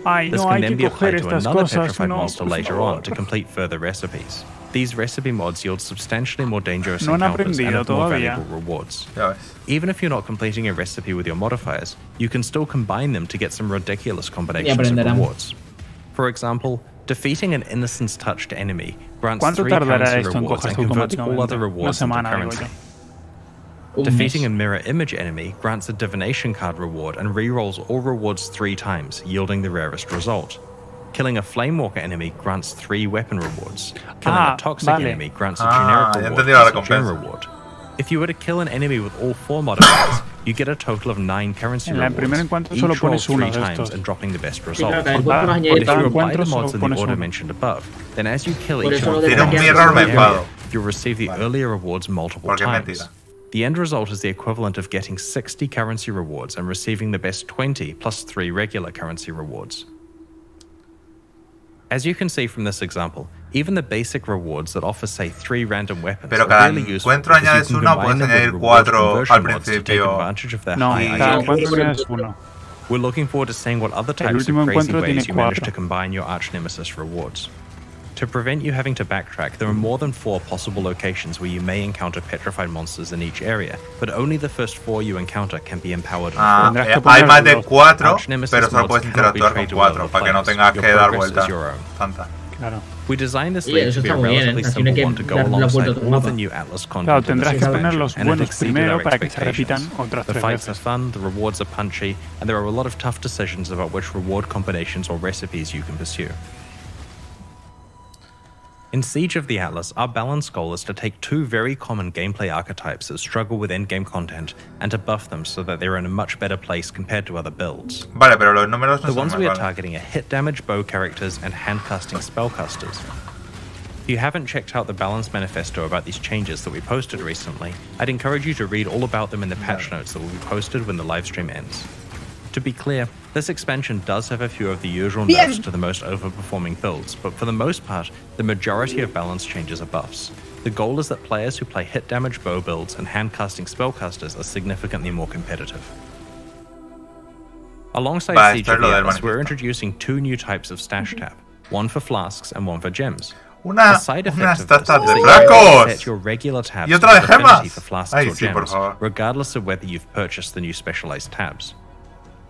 Ay, This no, can hay then que be coger applied to estas another cosas. petrified No, monster por later favor. on to complete further recipes. These recipe mods yield substantially more dangerous No han encounters and aprendido have more todavía. valuable rewards. Ya ves. Even if you're not completing a recipe with your modifiers, you can still combine them to get some ridiculous combinations of aprenderán. rewards. For example, defeating an innocence-touched enemy grants ¿Cuánto 3 tardará currency esto en rewards and cogerse converts all automáticamente? other Una rewards into semana, digo currency. yo. Un Defeating mes. a mirror image enemy grants a divination card reward and rerolls all rewards 3 times, yielding the rarest result. Killing a Flamewalker enemy grants 3 weapon rewards. Killing a toxic vale. enemy grants a Ah, generic ya reward entendí la plus a gem recompensa. reward. If you were to kill an enemy with all 4 modifiers, you get a total of 9 currency En el rewards, primer encuentro each solo rolled pones uno 3 de times estos. and dropping the best Sí, result. claro, cada Por encuentro vas But añadiendo if you cada uno. apply the encuentro mods solo in the pones order uno. mentioned above, then as you kill Por each eso of lo the de Tiene un hackear mirror es area, mepado. you'll receive the earlier rewards multiple Porque es times. mentira. The end result is the equivalent of getting 60 currency rewards and receiving the best 20 plus 3 regular currency rewards. As you can see from this example, even the basic rewards that offer, say, 3 random weapons Pero are cada really useful encuentro because you añades can una, combine puedes them with añadir reward 4 conversion al mods to take principio. advantage of their No, high cada IQ. encuentro tienes uno. We're looking forward to seeing what other types último of crazy encuentro ways tiene you manage 4. to combine your arch nemesis rewards. To prevent you having to backtrack, there are more than 4 possible locations where you may encounter petrified monsters in each area, but only the first 4 you encounter can be empowered and Ah, Tendrás que hay poner más de los 4, Arch Nemesis pero solo mods puedes cannot be interactuar con traded with 4 other para que no players. tengas Your que dar progress vueltas is your own. tantas. Claro. We designed this Sí, league eso to be a está muy bien, relatively así simple no hay one que to go dar la alongside vuelta a todo all el the mapa. new Atlas content Claro, in this tendrás que poner expansion, los and it buenos exceeded primero our para que se expectations. repitan otras The 3 fights are veces. fun, the rewards are punchy, and there are a lot of tough decisions about which reward combinations or recipes you can pursue. In Siege of the Atlas, our balanced goal is to take 2 very common gameplay archetypes that struggle with endgame content and to buff them so that they're in a much better place compared to other builds. Vale, pero los números no The son ones más, we are vale. targeting are hit damage bow characters and handcasting spellcasters. If you haven't checked out the balance manifesto about these changes that we posted recently, I'd encourage you to read all about them in the patch notes that will be posted when the livestream ends. To be clear, this expansion does have a few of the usual nerfs to the most overperforming builds, but for the most part, the majority of balance changes are buffs. The goal is that players who play hit damage bow builds and hand-casting spellcasters are significantly more competitive. Alongside Siege of the Atlas, we're introducing 2 new types of stash tab, one for flasks and one for gems. The side effect of this is that you can set your regular tabs with affinity for flasks or gems, regardless of whether you've purchased the new specialized tabs.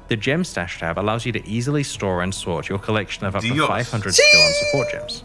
The Gem Stash tab allows you to easily store and sort your collection of up to 500 skill and support gems.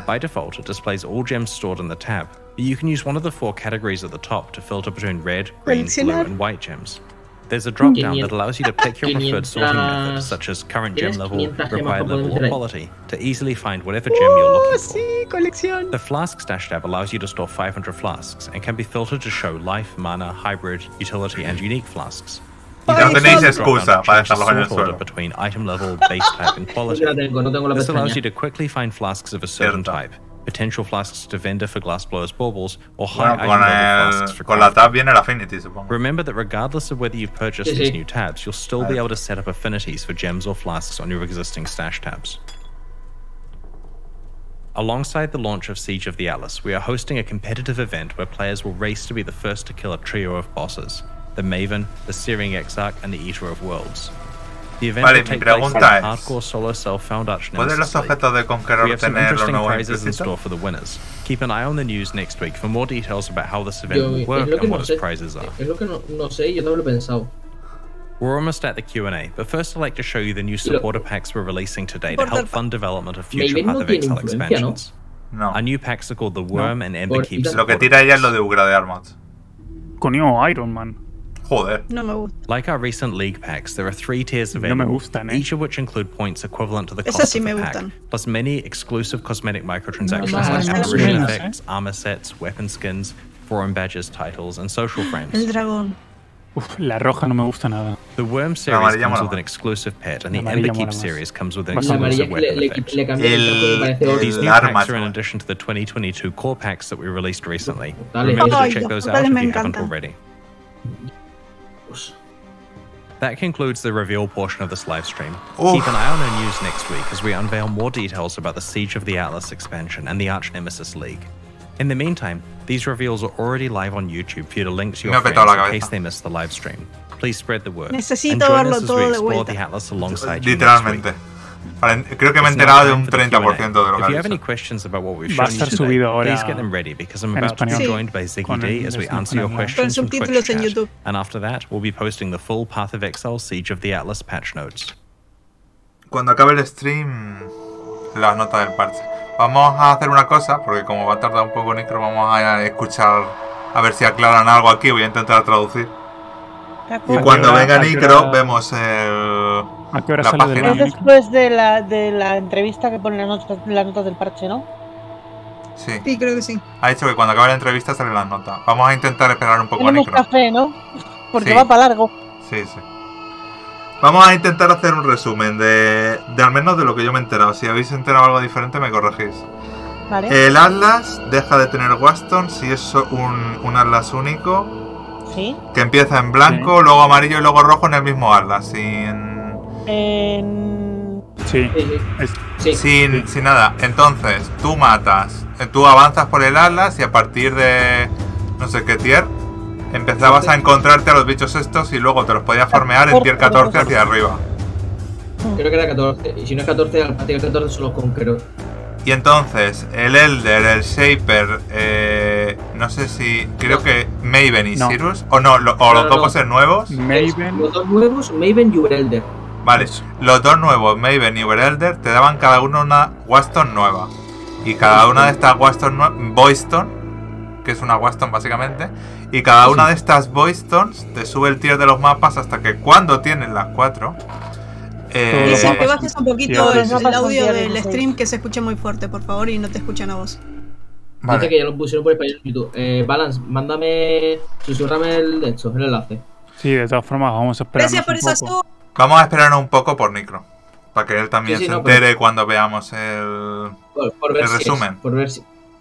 By default, it displays all gems stored in the tab, but you can use one of the 4 categories at the top to filter between red, green, blue, and white gems. There's a drop-down that allows you to pick your preferred sorting method, such as current gem level, required level, or quality, to easily find whatever gem you're looking for. The Flask Stash tab allows you to store 500 flasks, and can be filtered to show life, mana, hybrid, utility, and unique flasks. No tenéis excusa para dejarlos en el suelo. Between item level, base type, and quality. This allows you to quickly find flasks of a certain type, potential flasks to vendor for glassblowers baubles, or high item level flasks for con la tab viene el affinity, supongo. Remember that regardless of whether you've purchased these new tabs, you'll still be able to set up affinities for gems or flasks on your existing stash tabs. Alongside the launch of Siege of the Atlas, we are hosting a competitive event where players will race to be the first to kill a trio of bosses: the Maven, the Searing Exarch, and the Eater of Worlds. The event will take place in a hardcore solo self-found arch nemesis league. We have some interesting prizes in store for the winners. Keep an eye on the news next week for more details about how this event will work and what its prizes are. Es lo que no sé, yo no lo he pensado. We're almost at the Q&A, but first I'd like to show you the new supporter packs we're releasing today to help fund development of future Path of Exile expansions. No. Our new packs are called the Worm and Ember Keep. Lo que tira ella es lo de Ugra de Armas. Coño, Iron Man. Joder. No me gusta. Like our recent League packs, there are 3 tiers available, No me gustan, each of which include points equivalent to the Esas cost sí of me the pack, gustan. plus many exclusive cosmetic microtransactions No, like no, apparition no, effects, armor sets, weapon skins, forum badges, titles, and social frames. El dragón. Uf, la roja no me gusta nada. The Worm series comes mola with an más. exclusive pet, and the La Ember amarilla Keep mola más. series comes with an La La amarilla exclusive es que weapon effect. le cambié el casco y parece oro. These new armas, packs are in ¿no? addition to the 2022 core packs that we released recently. Dale. Remember to Ay, check los those out portales if me you haven't encantan. already. That concludes the reveal portion of this live stream. Keep an eye on our news next week as we unveil more details about the Siege of the Atlas expansion and the Arch Nemesis League. In the meantime, these reveals are already live on YouTube for you to link to your friends in case they miss the live stream. Please spread the word. Necesito and join verlo us as todo we de explore vuelta. the Atlas alongside you next week. Literalmente. Vale, creo que me he It's now enterado de time un for the 30% de lo Q&A. If que you ha have any dicho. questions about what we've Va a shown you estar today, subido ahora please get them ready because I'm en about to be español. joined by Ziggy Con D as we el- answer your con questions from subtítulos Twitch en chat. YouTube. And after that, we'll be posting the full Path of Exile Siege of the Atlas patch notes. Cuando acabe el stream, las notas del parche. Vamos a hacer una cosa, porque como va a tardar un poco Nicro, vamos a escuchar a ver si aclaran algo aquí. Voy a intentar traducir. De Y acuerdo. cuando venga ¿A qué Nicro, hora- vemos ¿A qué hora la sale del página. Es baño? después de la entrevista que ponen las notas del parche, ¿no? Sí, Sí, creo que sí. ha dicho que cuando acabe la entrevista salen las notas. Vamos a intentar esperar un poco a Tenemos Nicro. café, ¿no? Porque Sí. va para largo. Sí, sí. Vamos a intentar hacer un resumen de al menos de lo que yo me he enterado. Si habéis enterado algo diferente, me corregís. Vale. El Atlas deja de tener Waston si es un Atlas único, Sí. que empieza en blanco, luego amarillo y luego rojo en el mismo Atlas, sin Sí. Sí. sin nada. Entonces, tú matas, tú avanzas por el Atlas y a partir de no sé qué tier empezabas a encontrarte a los bichos estos y luego te los podías farmear en tier 14 hacia arriba. Creo que era 14. Y si no es 14, al partir del 14 son los Conquerors. Y entonces, el Elder, el Shaper, no sé si... Creo que Maven y No. Sirus, o no, los dos bosses nuevos. Maven. Los dos nuevos, Maven y Uberelder. Vale, los dos nuevos, Maven y Uberelder, te daban cada uno una Waston nueva. Y cada una de estas Waston nuevas... Boyston, que es una Waston básicamente. Y cada una de estas Boystons te sube el tier de los mapas hasta que cuando tienes las 4... Dicen que bajes un poquito Sí, sí, el sí. audio del Sí. stream, que se escuche muy fuerte, por favor, y no te escuchan a vos. Vale. Dice que ya lo pusieron por español en YouTube. Balance, mándame, susurrame el enlace. Sí, de todas formas, vamos a esperar. Gracias por esa sub. Vamos a esperarnos un poco por Nicro. Para que él también Sí, sí, se no, entere cuando veamos el... Por ver El si resumen. Es,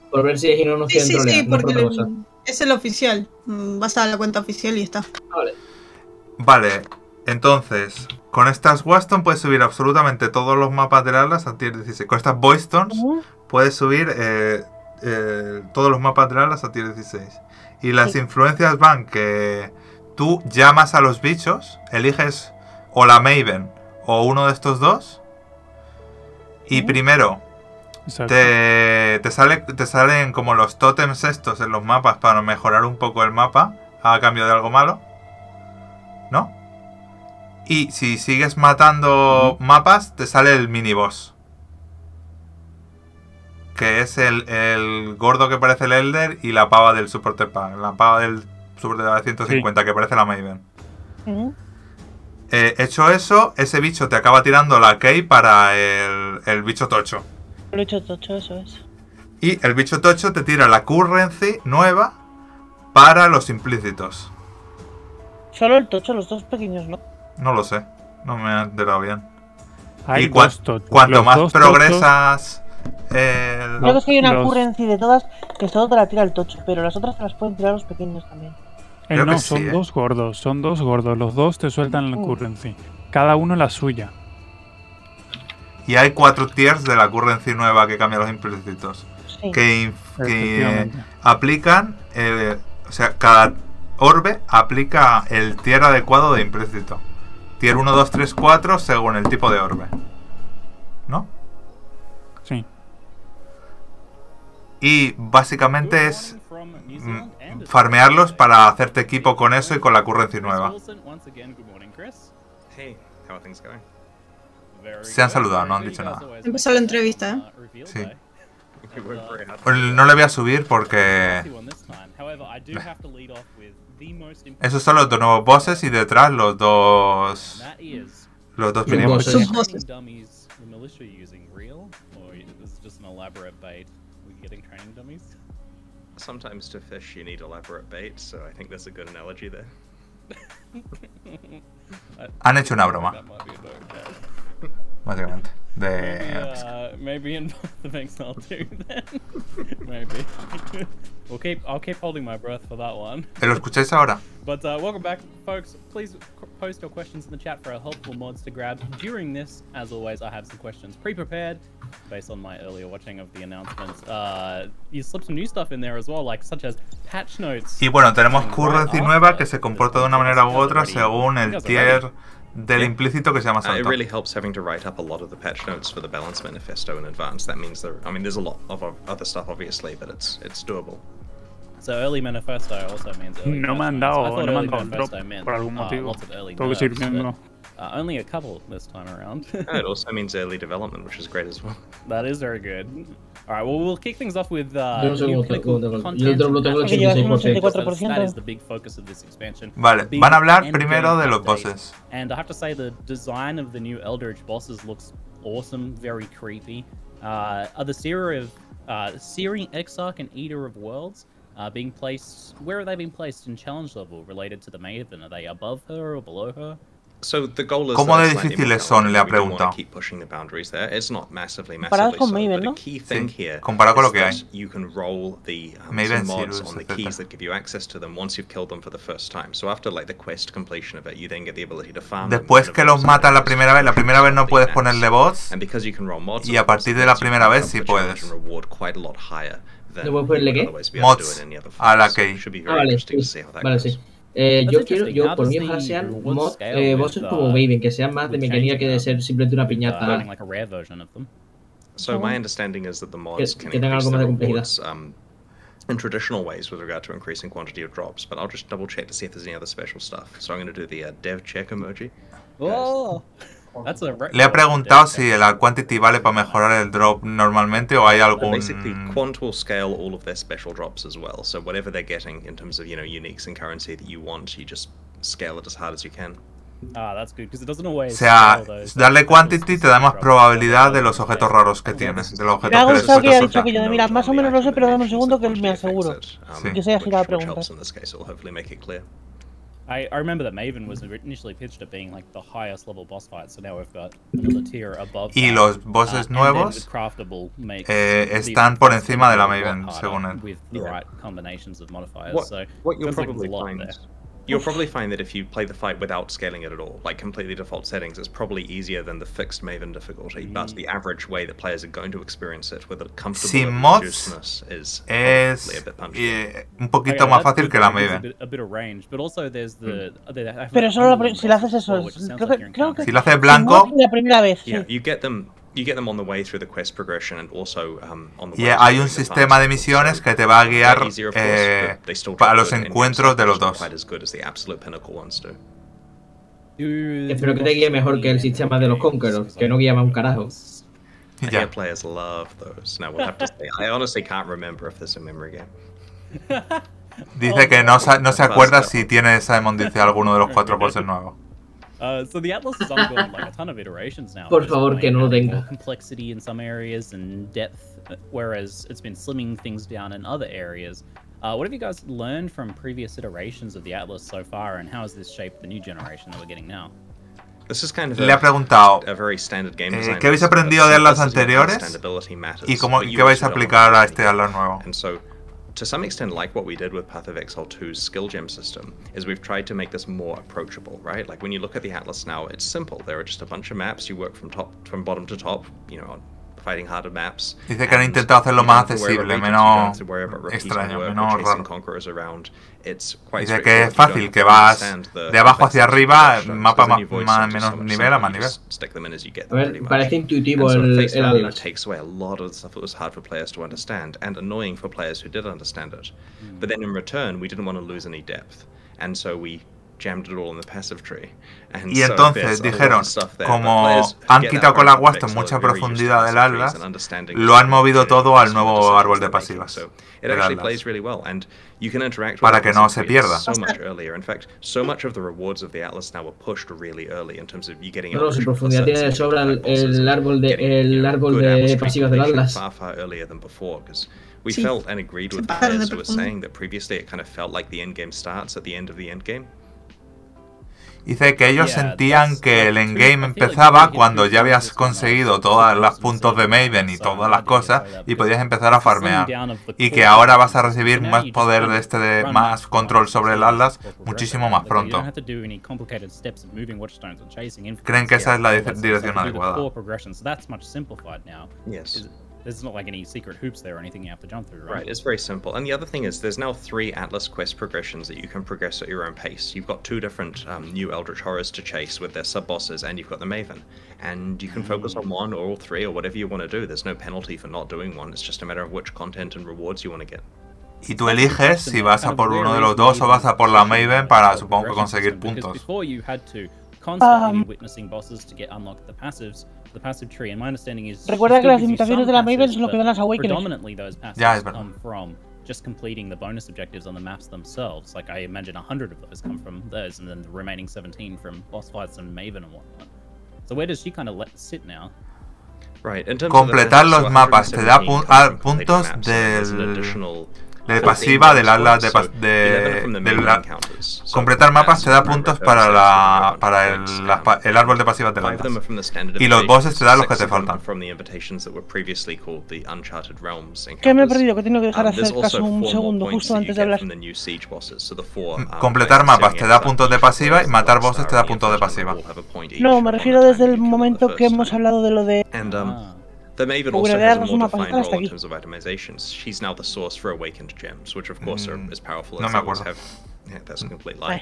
por ver si es y no nos Sí, quieren sí, trolear. sí, no por porque otra cosa. es el oficial. Vas a la cuenta oficial y está. Vale. Vale, entonces, con estas Waston puedes subir absolutamente todos los mapas del Atlas a tier 16. Con estas Boystons puedes subir todos los mapas del Atlas a tier 16. Y las influencias van que tú llamas a los bichos, eliges o la Maven o uno de estos dos. Y primero te salen como los tótems estos en los mapas para mejorar un poco el mapa a cambio de algo malo, ¿no? Y si sigues matando mapas, te sale el miniboss, que es el gordo que parece el Elder y la pava del Supporter Pack, la pava del Supporter de 150 que parece la Maven. Hecho eso, ese bicho te acaba tirando la key para el bicho tocho. El bicho tocho, eso es. Y el bicho tocho te tira la currency nueva para los implícitos. Solo el tocho, los dos pequeños, ¿no? No lo sé, no me he enterado bien. Hay y cuanto más progresas... Creo que es que hay una currency de todas que solo te la tira el tocho, pero las otras te las pueden tirar los pequeños también. No, son dos gordos, los dos te sueltan la currency, cada uno la suya. Y hay 4 tiers de la currency nueva que cambia los implícitos. Sí. Que aplican, o sea, cada orbe aplica el tier adecuado de implícito. Tier 1, 2, 3, 4 según el tipo de orbe, ¿no? Sí. Y básicamente es farmearlos para hacerte equipo con eso y con la currency nueva. Se han saludado, no han dicho nada. Empezó la entrevista, Sí. No le voy a subir porque... Esos son los dos nuevos bosses y detrás los dos... Los dos minibosses. Sometimes to fish you need elaborate bait, so I think there's a good analogy there. Han hecho una broma. Básicamente. Maybe in both the things I'll do then. Maybe. I'll keep holding my breath for that one. ¿Lo escucháis ahora? But welcome back, folks. Please post your questions in the chat for our helpful mods to grab. During this, as always, I have some questions pre-prepared based on my earlier watching of the announcements. You slipped some new stuff in there as well, like such as patch notes. Y bueno, tenemos currency nueva que se comporta de una manera u otra según el tier del implícito que se llama santo. It really helps having to write up a lot of the patch notes for the balance manifesto in advance. That means there's a lot of other stuff obviously, but it's doable. So early manifesto also means early No me han dado un drop meant, por algún motivo. lots of early Tengo que nerfs, seguir viendo. but, only a couple this time around. It also means early development, which is great as well. That is very good. Alright, well, we'll kick things off with Yo no sé new cómo clinical tengo. content. Yo lo tengo el Que llevas un 86%. That is the big focus of this expansion. Vale, Big van a hablar endgame primero de los update. bosses. And I have to say the design of the new Eldritch bosses looks awesome, very creepy. Are the Seering Exarch and Eater of Worlds being placed? Where are they being placed in challenge level related to the Maven? Are they above her or below her? So the goal is ¿Cómo de slightly difíciles more son? Le ha challenging. We don't wanna preguntado. keep pushing the boundaries there. It's not massively Comparados con so, Maven, but ¿no? a key thing Sí, here comparado con lo is que hay. that you can roll the Maven, mods Sirius, on the etc. keys that give you access to them once you've killed them for the first time. So after like the quest completion of it, you then get the ability to farm them Después in que a los matas la primera vez no puedes ponerle bots. And because you can roll mods, Y a partir de la primera vez sí puedes. and reward quite a lot higher than ¿No puedes ponerle you would qué? otherwise be able to do Mods in any other a la form. So key. it should be very Vale, interesting to sí. see how that Vale, goes. sí. Yo por mí ojalá sean mods como Maven, que sean más de mecánica que de ser simplemente una piñata. Like a rare version of them. So my understanding is that the mods can que tengan increase algo the más de complejidad. rewards in traditional ways with regard to increasing quantity of drops, but I'll just double check to see if there's any other special stuff. So I'm going to do the dev check emoji. Oh, that's a Le he preguntado si la quantity vale para mejorar el drop normalmente o hay algún... Basically, Quant will scale all of their special drops as well. So whatever they're getting in terms of, uniques and currency that you want, you just scale it as hard as you can. that's good because it doesn't always. O sea, darle quantity te da más probabilidad de los objetos raros que tienes, de los objetos Me ha que les gustado que haya dicho suelta. aquello de, mira, más o menos lo sé, pero dame un segundo que me aseguro. Sí. Que se haya girado a Which preguntar. helps in this case, it'll hopefully make it clear. I remember that Maven was initially pitched at being like the highest level boss fight, so now we've got another tier above. Y that. los bosses And nuevos then the craftable makes están the por encima de la a lot Maven, harder según él. with the right combinations of modifiers. What so you'll feels like there's probably a lot find there. You'll probably find that if you play the fight without scaling it at all, like completely default settings, it's probably easier than the fixed Maven difficulty. But the average way that players are going to experience it with a comfortable Sin mods is un poquito más fácil que la Maven. Pero solo si lo haces eso, creo que si lo haces blanco, la primera vez. Yeah, you get them on the way through the quest progression and also on the way. Hay un sistema de misiones que te va a guiar para los encuentros de los dos. Espero que te guíe mejor que el sistema de los Conquerors, que no guía más un carajo. Yeah, players love those. Now we'll have to say, I honestly can't remember if there's a memory game. Dice que no se acuerda si tiene esa demondicia alguno de los 4 bosses nuevos. So the Atlas is undergoing like a ton of iterations now. Por favor, que no lo tenga. Complexity in some areas and depth, whereas it's been slimming things down in other areas. What have you guys learned from previous iterations of the Atlas so far, and how has this shaped the new generation that we're getting now? This is kind of Le ha preguntado ¿qué habéis aprendido de Atlas anteriores y qué vais a aplicar a este Atlas nuevo? To some extent, like what we did with Path of Exile 2's skill gem system, is we've tried to make this more approachable, right? Like when you look at the Atlas now, it's simple. There are just a bunch of maps. You work from bottom to top, you know, fighting harder maps. Dice que han intentado hacerlo más accesible, menos extraño, menos raro. Dice que es fácil, que vas de abajo hacia arriba, mapa menos nivel a más nivel. A ver, parece intuitivo el Atlas. Takes away a lot of the stuff that was hard for players to understand and annoying for players who did understand it. But then in return, we didn't want to lose any depth, and so we jammed it all in the passive tree. Y entonces dijeron, como han quitado con la Guasta mucha profundidad del Atlas, lo han movido todo al nuevo árbol de pasivas. Para que no se pierda. No, su profundidad tiene de sobra el árbol de pasivas del Atlas. We felt and agreed with players who were saying that previously it kind of felt like the endgame starts at the end of the endgame. Dice que ellos sentían que el endgame empezaba cuando ya habías conseguido todos los puntos de Maven y todas las cosas y podías empezar a farmear. Y que ahora vas a recibir más poder más control sobre el Atlas muchísimo más pronto. Creen que esa es la dirección adecuada. There's not like any secret hoops there or anything you have to jump through, right? Right, it's very simple. And the other thing is there's now 3 Atlas quest progressions that you can progress at your own pace. You've got 2 different new Eldritch Horrors to chase with their sub-bosses, and you've got the Maven. And you can focus on one or all 3 or whatever you want to do. There's no penalty for not doing one. It's just a matter of which content and rewards you want to get. Y tú eliges si vas a por uno de los dos o vas a por la Maven para, supongo, conseguir puntos. Constantly witnessing bosses to get unlocked the passive tree, and my understanding is recuerda que las limitaciones de la Maven son lo que dan las Awakenings. Predominantly those passives come from just completing the bonus objectives on the maps themselves. Like I imagine 100 of those come from those, and then the remaining 17 from boss fights and Maven and whatnot. So where does she kind of sit now? Right. Completar los mapas te da puntos de pasiva del Atlas completar mapas te da puntos para el árbol de pasivas del Atlas. Y los bosses te dan los que te faltan. ¿Qué me he perdido? Que tengo que dejar hacer caso un segundo justo antes de hablar. Completar mapas te da puntos de pasiva y matar bosses te da puntos de pasiva. No, me refiero desde el momento que hemos hablado de lo de... The Maven also has a more defined role in terms of itemizations. She's now the source for awakened gems, which of course are as powerful as they always have. Yeah, that's a complete lie.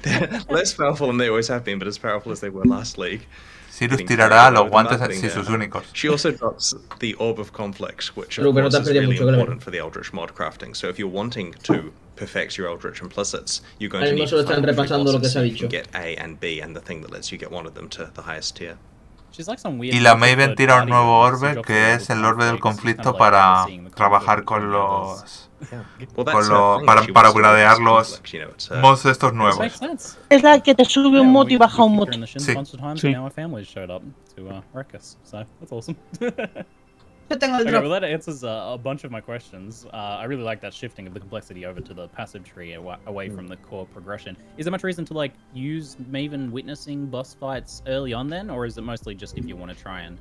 They're less powerful than they always have been, but as powerful as they were last league. Sirius tirará los guantes y sus únicos. She also drops the Orb of Conflict, which of course is really important for the Eldritch mod crafting. So if you're wanting to perfect your Eldritch implicits, you're going to need to find 3 bosses so you can get A and B, and the thing that lets you get one of them to the highest tier. Y la Maven tira un nuevo orbe, que es el orbe del conflicto para trabajar con los... para upgradear los mods estos nuevos. Es la que te sube un mod y baja un mod. Sí. Yo tengo el drop. Well, that answers a bunch of my questions. I really like that shifting of the complexity over to the passive tree away from the core progression. Is there much reason to like use Maven witnessing boss fights early on then, or is it mostly just if you want to try and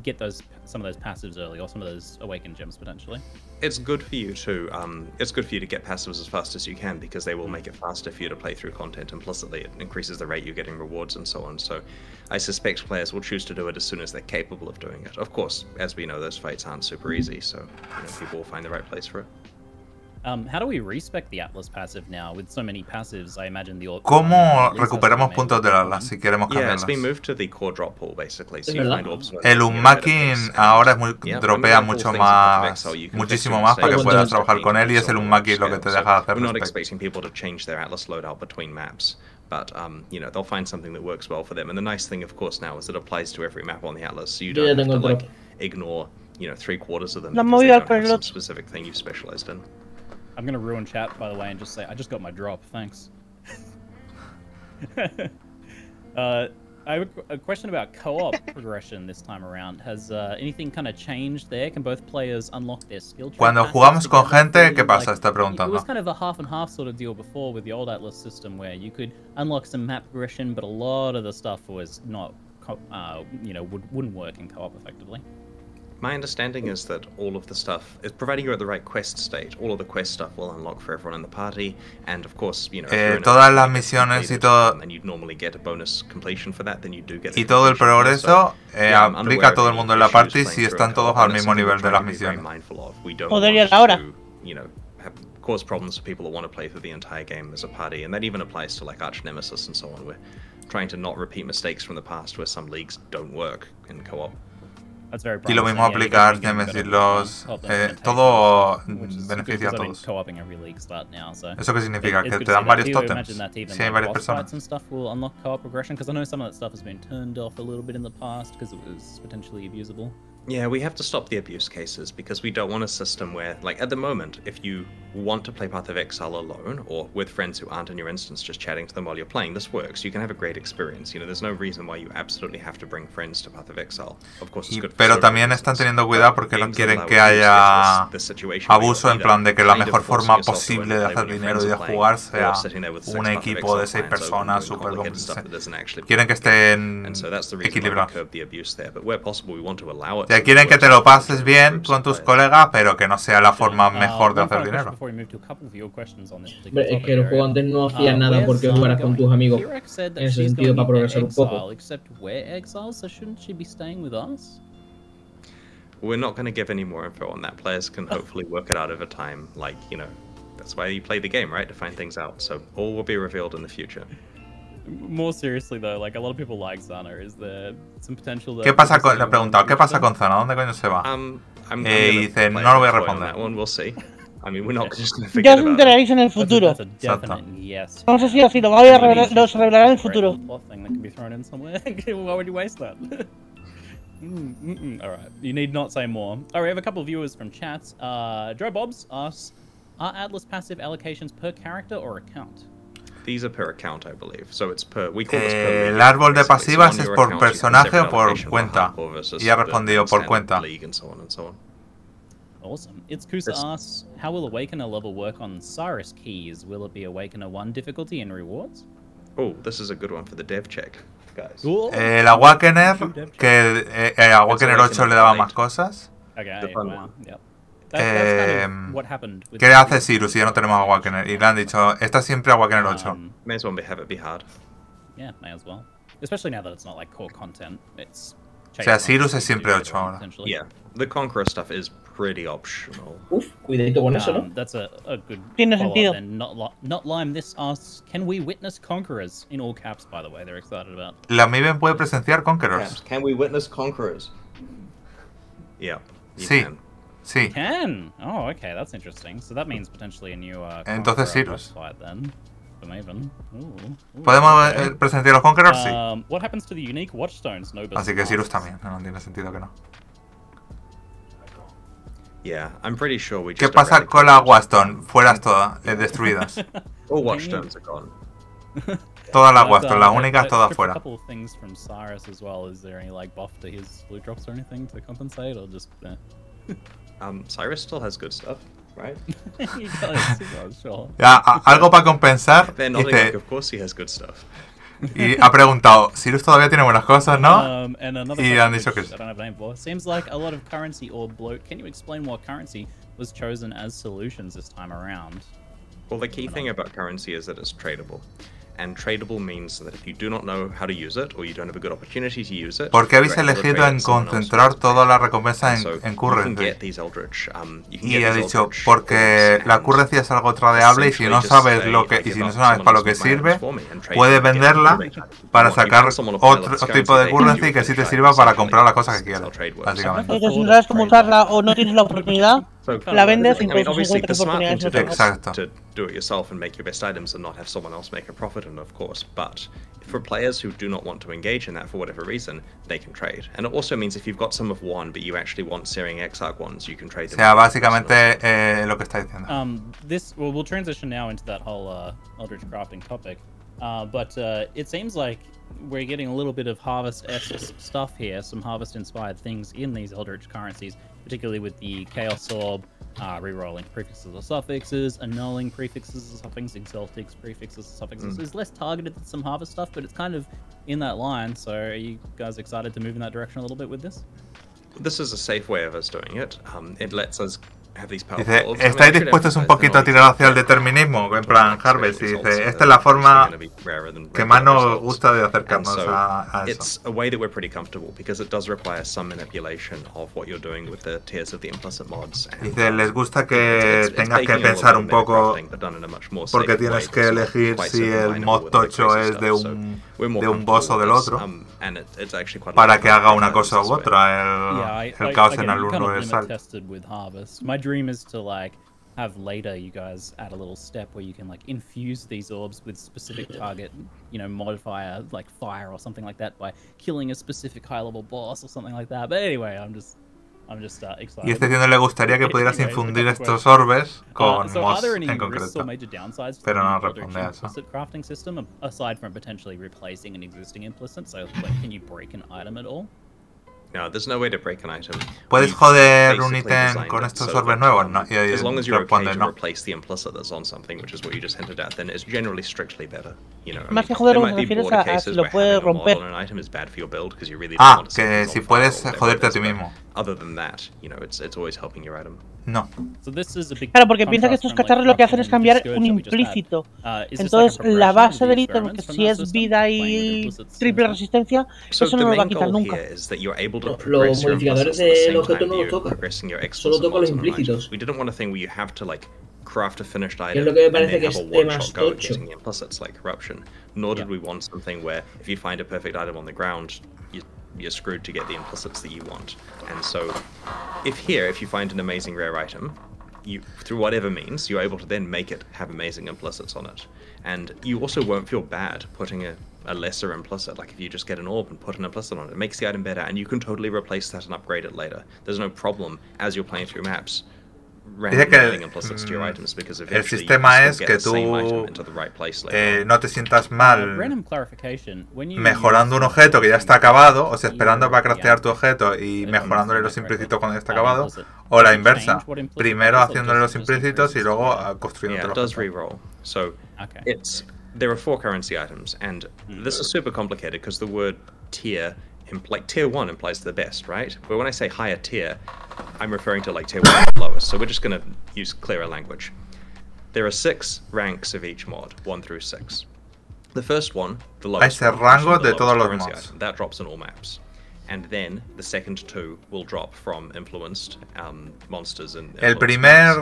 get some of those passives early, or some of those awakened gems potentially. It's good for you to get passives as fast as you can, because they will make it faster for you to play through content implicitly. It increases the rate you're getting rewards and so on. So I suspect players will choose to do it as soon as they're capable of doing it. Of course, as we know, those fights aren't super easy, so people will find the right place for it. How do we respec the Atlas passive now? With so many passives, I imagine the Orb. ¿Cómo recuperamos puntos del Atlas si queremos cambiarlas? Yeah, it's been moved to the core drop pool basically. So you find orbs. El Unmaking ahora dropea mucho más, muchísimo más para que puedas trabajar con él, y es el Unmaking lo que te deja hacer. We're not expecting people to change their Atlas loadout between maps, but they'll find something that works well for them. And the nice thing, of course, now is it applies to every map on the Atlas, so you don't have to like ignore 3/4 of them because they don't have some specific thing you've specialized in. I'm gonna ruin chat, by the way, and just say I just got my drop. Thanks. I have a question about co-op progression this time around. Has anything kind of changed there? Can both players unlock their skill tree? Cuando jugamos con gente, ¿qué pasa? Está preguntando. It was kind of a half and half sort of deal before with the old Atlas system, where you could unlock some map progression, but a lot of the stuff was not, wouldn't work in co-op effectively. My understanding is that all of the stuff, providing you're at the right quest state, all of the quest stuff will unlock for everyone in the party, and of course, todas las misiones y todo, and you'd normally get a bonus completion for that, then you do get. Y todo el progreso aplica a todo el mundo en la party si están todos al mismo nivel de las misiones. Podría ahora. Cause problems for people that want to play through the entire game as a party, and that even applies to like Arch Nemesis and so on. We're trying to not repeat mistakes from the past where some leagues don't work in co-op. Y lo mismo aplica a Nemesis, todo beneficia a todos. ¿Eso qué significa? ¿Que te dan varios totems? Si hay varias personas. Yeah, we have to stop the abuse cases because we don't want a system where, like, at the moment, if you want to play Path of Exile alone or with friends who aren't in your instance, just chatting to them while you're playing, this works. You can have a great experience. There's no reason why you absolutely have to bring friends to Path of Exile. Of course, it's good. Pero también están teniendo cuidado porque no quieren que haya abuso, en plan de que la mejor forma posible de hacer dinero y de jugar sea un equipo de 6 personas super competente. Quieren que estén equilibrados. O sea, quieren que te lo pases bien con tus colegas, pero que no sea la forma mejor de hacer dinero. Es que el juego antes no hacía nada porque jugaras con tus amigos en ese sentido para progresar un poco. We're not going to give any more info on that. Players can hopefully work it out over time. Like, that's why you play the game, right? To find things out. So all will be revealed in the future. More seriously though, like a lot of people like Zana. Is there some potential? ¿Qué pasa con? Le he preguntado, ¿qué pasa con Zana? ¿Dónde coño se va? Y dice, no lo voy a responder. We'll see. I mean, we're not just going to forget about it. Ya os enteraréis en el futuro. Yes. No sé si así lo los revelará en el futuro. Why would you waste that? Alright, you need not say more. Alright, we have a couple of viewers from chats. Joe Bobs asks, are Atlas passive allocations per character or account? These are per account, I believe. So it's per. We call this per. El árbol de pasivas es por personaje o por cuenta. Y ha respondido por cuenta. Awesome. Itzkusa asks, how will Awakener level work on Cyrus keys? Will it be Awakener 1 difficulty and rewards? Oh, this is a good one for the dev check, guys. El Awakener, que Awakener 8 le daba más cosas. Okay, wow, yep. ¿Qué hace Cyrus si ya no tenemos Awakener? Y le han dicho, está siempre Awakener 8. May as well have it be hard. Yeah, may as well. Especially now that it's not like core content. It's o sea, Cyrus es siempre 8 ahora. Yeah, the Conqueror stuff is pretty optional. Uf, cuidadito con eso, ¿no? That's a good Tiene sentido. Not Lime this asks, can we witness Conquerors? In all caps, by the way, they're excited about. La Maven puede presenciar Conquerors. Can we witness Conquerors? Yeah, you can. Sí. Can. Oh, okay, that's interesting. So that means potentially a new entonces Cyrus fight then. For Maven. ¿Podemos presenciar los Conquerors? Sí. What happens to the unique watchstones? No. Así que Cyrus también. No tiene sentido que no. Yeah, I'm pretty sure we just. ¿Qué pasa con la Watchstone? Fueras todas, destruidas. All watchstones are gone. Todas las Watchstones, las únicas todas fuera. A couple of things from Cyrus as well. Is there any like buff to his blue drops or anything to compensate, or just? Cyrus still has good stuff, right? He does, sure. Algo para compensar. They're nodding like, of course he has good stuff. Y ha preguntado, Sirius todavía tiene buenas cosas, ¿no? Y han dicho que sí. Seems like a lot of currency orb bloat. Can you explain what currency was chosen as solutions this time around? Well, the key thing about currency is that it's tradable. And tradable means that if you do not know how to use it, or you don't have a good opportunity to use it, ¿por qué habéis elegido en concentrar toda la recompensa en currency? Y he dicho, porque la currency es algo tradeable y si no sabes si no sabes para lo que sirve, puedes venderla para sacar otro tipo de currency que sí te sirva para comprar las cosas que quieras, básicamente. Si no sabes cómo usarla o no tienes la oportunidad, la vendes y obviously encuentras oportunidades. Exacto. to do it yourself and make your best items and not have someone else make a profit on it, of course. But for players who do not want to engage in that for whatever reason, they can trade. And it also means if you've got some of one, but you actually want Searing Exarch ones, you can trade them. O sea, básicamente lo que está diciendo. We'll transition now into that whole Eldritch crafting topic. But it seems like we're getting a little bit of harvest-esque stuff here, some harvest-inspired things in these Eldritch currencies, particularly with the Chaos Orb, rerolling prefixes or suffixes, annulling prefixes or suffixes, exaltics prefixes or suffixes. It's less targeted than some harvest stuff, but it's kind of in that line. So are you guys excited to move in that direction a little bit with this? This is a safe way of us doing it. It lets us Dice, ¿estáis dispuestos un poquito a tirar hacia el determinismo? En plan, Harvest, y dice, esta es la forma que más nos gusta de acercarnos a eso. It's a way that we're pretty comfortable because it does require some manipulation of what you're doing with the tiers of the implicit mods. Dice, les gusta que tengas que pensar un poco porque tienes que elegir si el mod tocho es de un boss o del otro para que haga una cosa u otra, el caos en el universal. My dream is to have later you guys add a little step where you can infuse these orbs with specific target, modifier like fire or something like that by killing a specific high level boss or something like that. But anyway, I'm just excited. Y diciendo le gustaría que pudieras infundir estos orbes con mods en concreto, pero no responde a eso. Crafting system aside from potentially replacing an existing implicit, so can you break an item at all? No, there's no way to break an item. ¿Puedes joder un ítem con estos orbes nuevos? No. As long as you're okay to replace the implicit that's on something, which is what you just hinted at, then it's generally strictly better. Más que joder, me refieres a si lo puedes romper. Que si puedes joderte a ti mismo. Other than that, it's always helping your item. No. Claro, porque piensa que estos cacharros lo que hacen es cambiar un implícito. Entonces, la base del ítem, que si es vida y triple resistencia, eso no lo va a quitar nunca. Los modificadores del objeto no los tocan. Solo toca los implícitos. Craft a finished item, es lo que me parece que es más tocho. Nor did we want something where if you find a perfect item on the ground, you're screwed to get the implicits that you want. And so, if you find an amazing rare item, through whatever means, you're able to then make it have amazing implicits on it. And you also won't feel bad putting a lesser implicit. Like if you just get an orb and put an implicit on it, it makes the item better, and you can totally replace that and upgrade it later. There's no problem as you're playing through maps. Dice que el sistema es que tú no te sientas mal mejorando un objeto que ya está acabado, o sea, esperando para craftear tu objeto y mejorándole los implícitos cuando ya está acabado, o la inversa, primero haciéndole los implícitos y luego construyendo los objetos. There are 4 currency items, and this is super complicated because the word tier, like tier 1 implies the best, right? But when I say higher tier, I'm referring to tier 1 and lowest, so we're just going to use clearer language. There are 6 ranks of each mod, 1 through 6. The first one, the lowest one, rango de todos los mods. That drops in all maps. And then the second 2 will drop from influenced monsters and el primer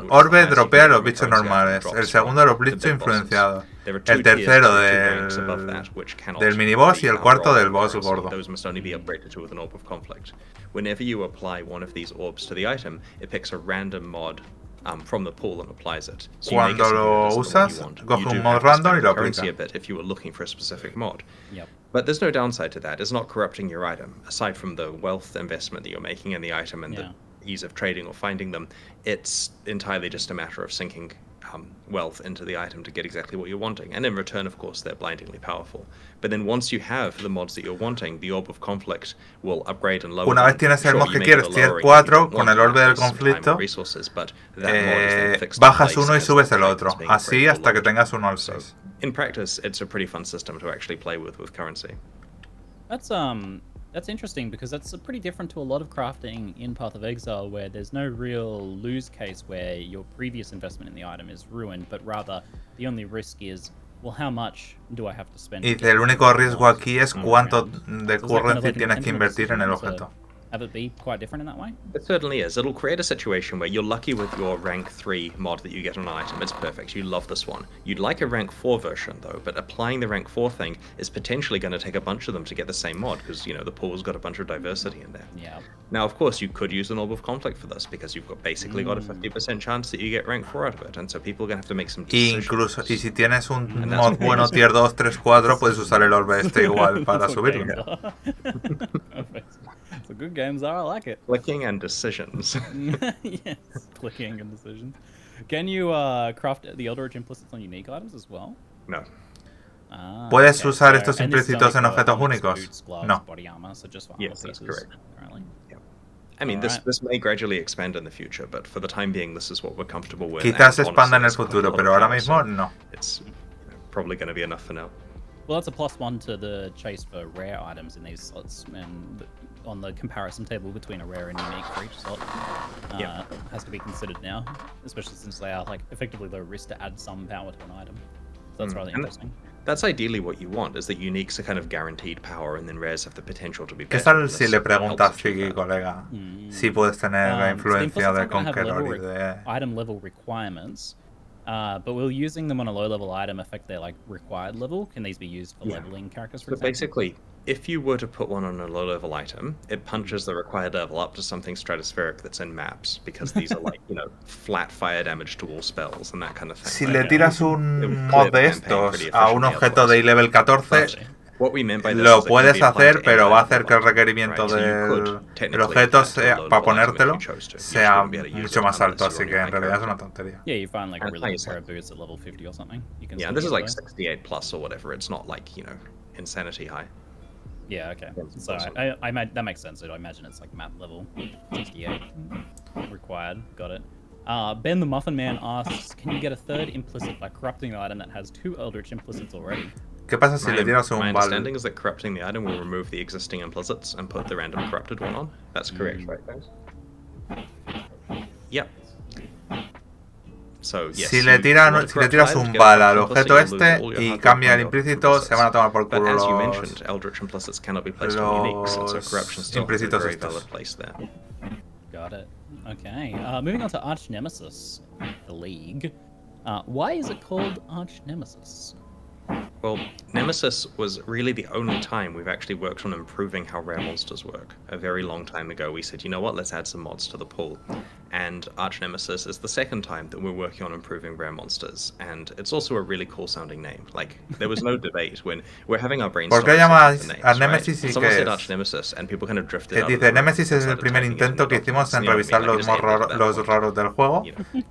orbe dropea los bichos normales, el segundo los bichos influenciados, el tercero del miniboss y el cuarto del boss gordo. Those must only be upgraded to with an Orb of Conflict. Whenever you apply one of these orbs to the item, it picks a random mod from the pool and applies it. So cuando lo usas, coge un mod random y lo aplica. If you were looking for a specific mod. But there's no downside to that. It's not corrupting your item. Aside from the wealth investment that you're making in the item and the ease of trading or finding them, it's entirely just a matter of sinking wealth into the item to get exactly what you're wanting. And in return, of course, they're blindingly powerful. But then once you have the mods that you're wanting, the Orb of Conflict will upgrade and lower. Una vez tienes el mod que quieres, tier 4, con el Orbe del Conflicto, bajas uno y subes el otro. Así hasta que tengas uno al 6. in practice, it's a pretty fun system to actually play with currency. That's interesting because that's pretty different to a lot of crafting in Path of Exile, where there's no real lose case where your previous investment in the item is ruined, but rather the only risk is, well, how much do I have to spend? Y el único riesgo aquí es cuánto de currency tienes que invertir en el objeto. Have it be quite different in that way? It certainly is. It'll create a situation where you're lucky with your rank 3 mod that you get on an item. It's perfect. You love this one. You'd like a rank 4 version though, but applying the rank 4 thing is potentially going to take a bunch of them to get the same mod because, you know, the pool's got a bunch of diversity in there. Yeah. Now, of course, you could use an Orb of Conflict for this because you've got basically got a 50% chance that you get rank 4 out of it, and so people are going to have to make some decisions. Incluso, y si tienes un mod bueno tier 2, 3, 4, puedes usar el orbe este igual para subirlo. So good games are, I like it. Clicking and decisions. Yes, clicking and decisions. Can you craft the Eldritch implicits on unique items as well? No. ¿Puedes usar estos implícitos en objetos únicos? No. Yes, that's correct. Yeah. I mean, this may gradually expand in the future, but for the time being, this is what we're comfortable with. Quizás expanda en el futuro, pero ahora mismo no. It's probably going to be enough for now. Well, that's a +1 to the chase for rare items in these slots, and on the comparison table between a rare and unique for each slot has to be considered now, especially since they are like effectively low risk to add some power to an item. So that's really interesting. That's ideally what you want, is that uniques are kind of guaranteed power, and then rares have the potential to be better. ¿Qué tal si le preguntas, Figgy, colega, si puedes tener la influencia de Conqueror y de... item level requirements, but will using them on a low level item affect their like required level? Can these be used for leveling characters, for example? Basically, if you were to put one on a low level item, it punches the required level up to something stratospheric that's in maps, because these are like, you know, flat fire damage to all spells and that kind of thing. Si le tiras un mod de estos a un objeto de level 14, lo puedes hacer, pero va a hacer que el requerimiento del objeto para ponértelo sea mucho más alto, así que en realidad es una tontería. Yeah, you find like a really rare boost at level 50 or something. Yeah, and this is like 68 plus or whatever. It's not like, you know, insanity high. Yeah, okay. So that makes sense. I imagine it's like map level 68 required. Got it. Ben the Muffin Man asks, can you get a third implicit by corrupting the item that has 2 Eldritch implicits already? ¿Qué pasa si le tiras un My understanding is that corrupting the item will remove the existing implicits and put the random corrupted one on. That's correct, right, guys? Yep. So, yes, si le tiras un bal al objeto este y cambia el implícito, se van a tomar por culo los implícitos estos. Got it. Okay. Moving on to Arch Nemesis, the League. Why is it called Arch Nemesis? Well, Nemesis was really the only time we've actually worked on improving how rare monsters work. A very long time ago, we said, you know what, let's add some mods to the pool. And Arch Nemesis is the second time that we're working on improving rare monsters. And it's also a really cool sounding name. Like, there was no debate when we're having our brainstorm. ¿Por qué llamas a Nemesis y Someone qué said es? Arch Nemesis, and people kind of drifted out. Dice, Nemesis es el primer intento que hicimos en revisar los raros del juego.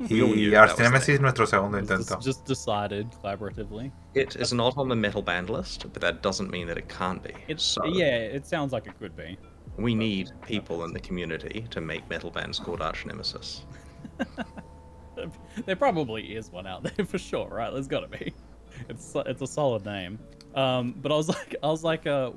Y Arch Nemesis nuestro segundo intento. Just decided collaboratively. It is not on the metal band list, but that doesn't mean that it can't be. Yeah, it sounds like it could be. We need people in the community to make metal bands called Arch Nemesis. There probably is one out there for sure, right? There's got to be. It's a solid name. But I was like, so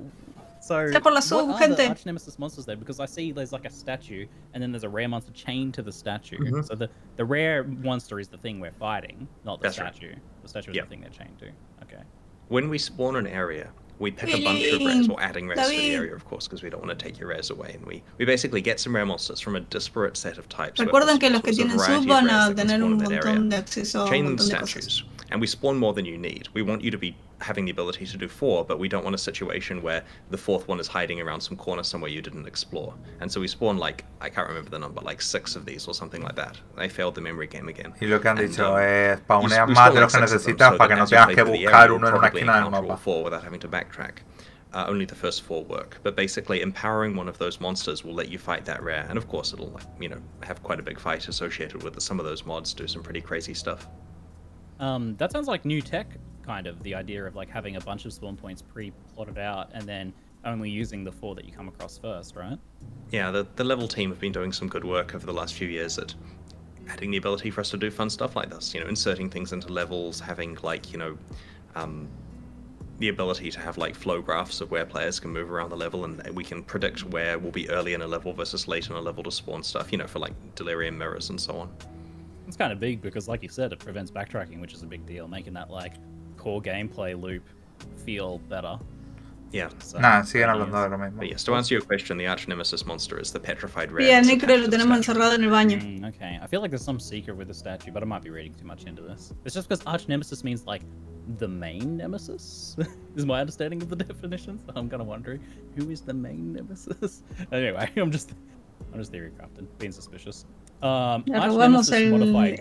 what are the Arch Nemesis monsters there? Because I see there's like a statue, and then there's a rare monster chained to the statue. Mm-hmm. So the rare monster is the thing we're fighting, not the statue. Right. The statue is the thing they're chained to. Okay. When we spawn an area, we pick a bunch of rares, or adding rares to the area, of course, because we don't want to take your rares away. And we basically get some rare monsters from a disparate set of types. Recuerden que los que tienen sub van a tener un montón de acceso a un montón de cosas. And we spawn more than you need. We want you to be having the ability to do 4, but we don't want a situation where the 4th one is hiding around some corner somewhere you didn't explore. And so we spawn like, I can't remember the number, like 6 of these or something like that. I failed the memory game again. Y lo que han dicho es spawnear más de los que necesitas para que no tengas que buscar uno en una esquina del mapa. 4 without having to backtrack. Only the first 4 work, but basically empowering one of those monsters will let you fight that rare, and of course it'll, you know, have quite a big fight associated with it. Some of those mods do some pretty crazy stuff. That sounds like new tech, kind of, the idea of like having a bunch of spawn points pre-plotted out and then only using the 4 that you come across first, right? Yeah, the level team have been doing some good work over the last few years at adding the ability for us to do fun stuff like this, you know, inserting things into levels, having like, you know, the ability to have like flow graphs of where players can move around the level, and we can predict where we'll be early in a level versus late in a level to spawn stuff, you know, for like delirium mirrors and so on. It's kind of big because, like you said, it prevents backtracking, which is a big deal, making that like core gameplay loop feel better. Yeah. So, siguen hablando de lo mismo. But yes, to answer your question, the arch nemesis monster is the petrified red. Bien, creo lo tenemos encerrado en el baño. Okay, I feel like there's some secret with the statue, but I might be reading too much into this. It's just because arch nemesis means like the main nemesis, is my understanding of the definition. So I'm kind of wondering who is the main nemesis. Anyway, I'm just theory crafting, being suspicious. Arch nemesis modified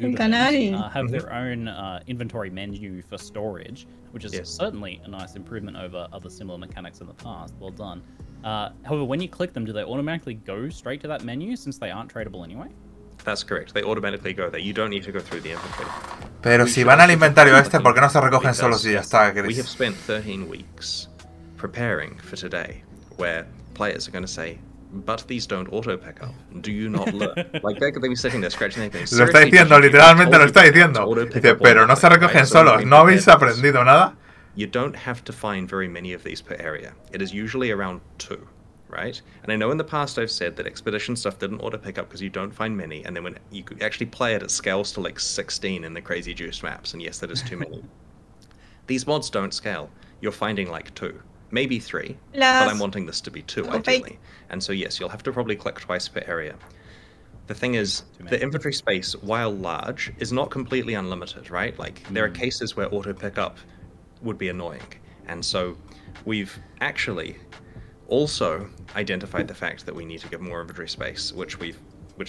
have their own inventory menu for storage, which is certainly a nice improvement over other similar mechanics in the past. Well done. However, when you click them, do they automatically go straight to that menu since they aren't tradable anyway? That's correct. They automatically go there. You don't need to go through the inventory. Pero si van al inventario este, ¿por qué no se recogen solos y ya está, Chris? We have spent 13 weeks preparing for today, where players are going to say, but these don't auto pick up. Do you not learn? Like they'll be sitting there scratching their face. Lo está diciendo, literalmente lo está diciendo. Dice, pero no se recogen solos. ¿No habéis aprendido nada? You don't have to find very many of these per area. It is usually around 2. Right? And I know in the past I've said that expedition stuff didn't auto pick up because you don't find many, and then when you could actually play it scales to like 16 in the crazy juice maps, and yes, that is too many. These mods don't scale. You're finding like 2, maybe 3, but I'm wanting this to be 2 ideally. And so yes, you'll have to probably click twice per area. The thing is, the inventory space, while large, is not completely unlimited, right? Like there are cases where auto pickup would be annoying, and so we've actually also identified the fact that we need to give more inventory space, which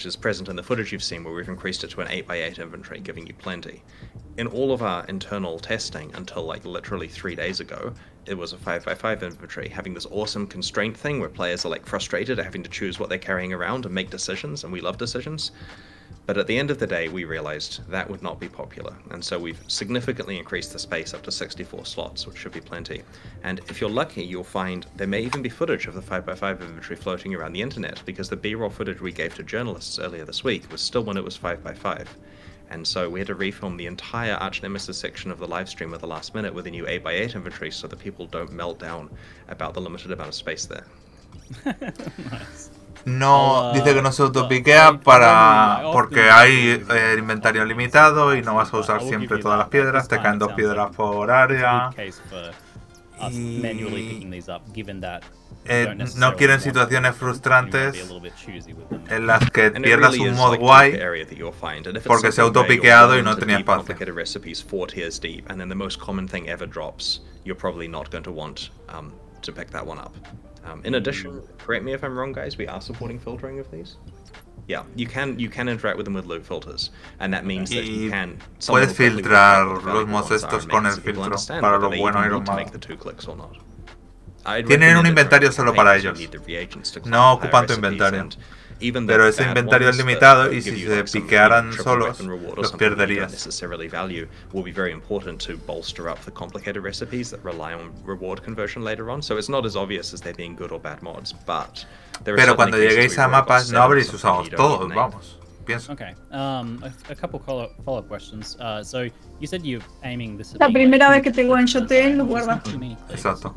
is present in the footage you've seen, where we've increased it to an 8x8 inventory, giving you plenty. In all of our internal testing until like literally 3 days ago, it was a 5x5 inventory, having this awesome constraint thing where players are like frustrated at having to choose what they're carrying around and make decisions, and we love decisions. But at the end of the day, we realized that would not be popular, and so we've significantly increased the space up to 64 slots, which should be plenty. And if you're lucky, you'll find there may even be footage of the 5x5 inventory floating around the internet, because the B-roll footage we gave to journalists earlier this week was still when it was 5x5. And so we had to refilm the entire Arch Nemesis section of the live stream at the last minute with a new 8x8 inventory so that people don't melt down about the limited amount of space there. Nice. No, dice que no se autopiquea porque hay inventario limitado y no vas a usar siempre todas las piedras, te caen 2 piedras por área. No quieren situaciones frustrantes en las que pierdas un mod guay porque se ha autopiqueado y no tenía espacio. To pick that one up. In addition, correct me if I'm wrong, guys, we are supporting filtering of these. Yeah, you can interact with them with loop filters, and that means that you can. Puedes filtrar los mods estos con el filtro para los buenos y los malos. Tienen un inventario solo para ellos. No ocupan tu inventario. Pero ese inventario es limitado y si se piquearan solos, los perderías. Will be very important to bolster up the complicated recipes that rely on reward conversion later on. So it's not as obvious as they're being good or bad mods, but pero cuando lleguéis a mapas no habréis usado todos, vamos. Pienso. Okay. A couple follow-up questions. So you said you're aiming this. La primera vez que te one-shoté lo guardas. Exacto.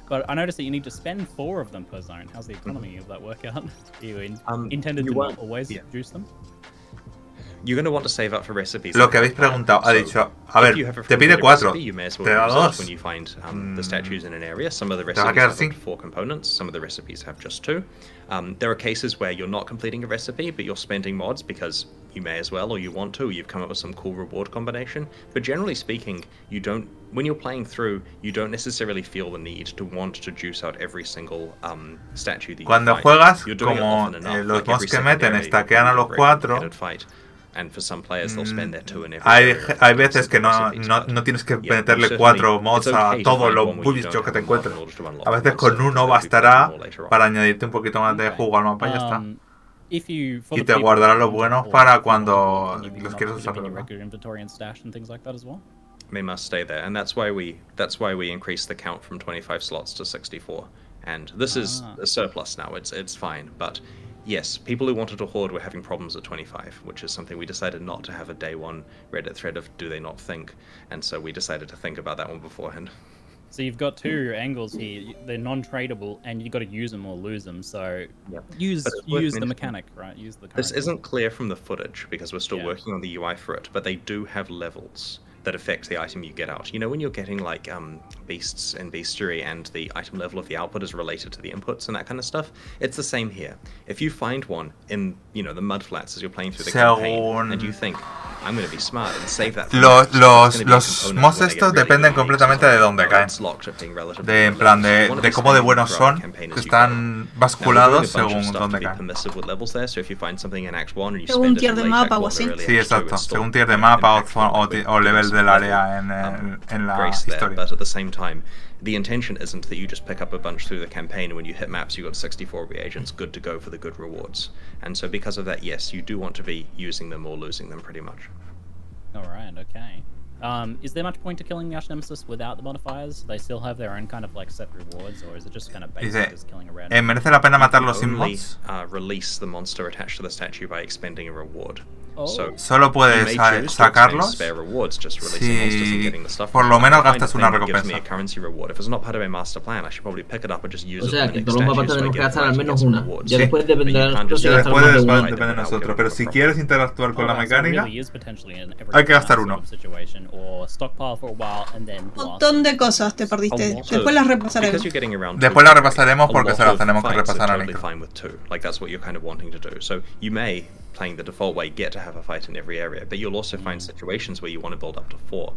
But I noticed that you need to spend 4 of them per zone. How's the economy of that work out? Are you intended to not always juice them? You're going to want to save up for recipes. Lo que habéis preguntado, ha dicho, a ver, te pide 4, te da 2. When you find the statues in an area, some of the recipes have 4 components, some of the recipes have just 2. There are cases where you're not completing a recipe, but you're spending mods because you may as well, or you want to, you've come up with some cool reward combination. But generally speaking, you don't, when you're playing through, you don't necessarily feel the need to want to juice out every single statue that you Cuando find. juegas, You're doing como it often enough, los like mods every que second meten area, stackean a los 4. And for some players, they'll spend their 2 in every Hay veces que no tienes que meterle 4 mods a todos los bichos que te encuentres. A veces con uno bastará para añadirte un poquito más de jugo al mapa y ya está. Y te guardará los buenos para cuando los quieres usar. They must stay there, and that's why we increased the count from 25 slots to 64. And this is a surplus now. It's fine, but yes, people who wanted to hoard were having problems at 25, which is something we decided not to have a day one Reddit thread of do they not think, and so we decided to think about that one beforehand. So you've got two angles here. They're non-tradable, and you've got to use them or lose them. So use the mechanic, right? Use the. This isn't clear from the footage because we're still working on the UI for it, but they do have levels that affect the item you get out. You know, when you're getting like beasts and bestiary and the item level of the output is related to the inputs and that kind of stuff, it's the same here. If you find one in, you know, the mudflats as you're playing through the campaign and you think, I'm going to be smart and save that. Los mods estos dependen completamente de dónde caen. En plan, de cómo de buenos son, que están basculados según dónde caen. Según tier de mapa o así. Sí, exacto. Según tier de mapa o level del área en la historia. But at the same time, the intention isn't that you just pick up a bunch through the campaign and when you hit maps you got 64 reagents good to go for the good rewards. And so because of that, yes, you do want to be using them or losing them pretty much. Alright, okay. Is there much point to killing the Arch Nemesis without the modifiers? Do they still have their own kind of like set rewards, or is it just kind of basic as killing a random? ¿Merece la pena matarlos sin mods? Release the monster attached to the statue by expending a reward. Solo puedes sacarlos si por lo menos gastas una recompensa. O sea, que todos los mapas tenemos que gastar al menos una. Ya después depende de nosotros. Pero si quieres interactuar con la mecánica, hay que gastar uno. Un montón de cosas te perdiste. Después las repasaremos. Después las repasaremos porque se las tenemos que repasar a Nico. Playing the default way, get to have a fight in every area, but you'll also find situations where you want to build up to 4.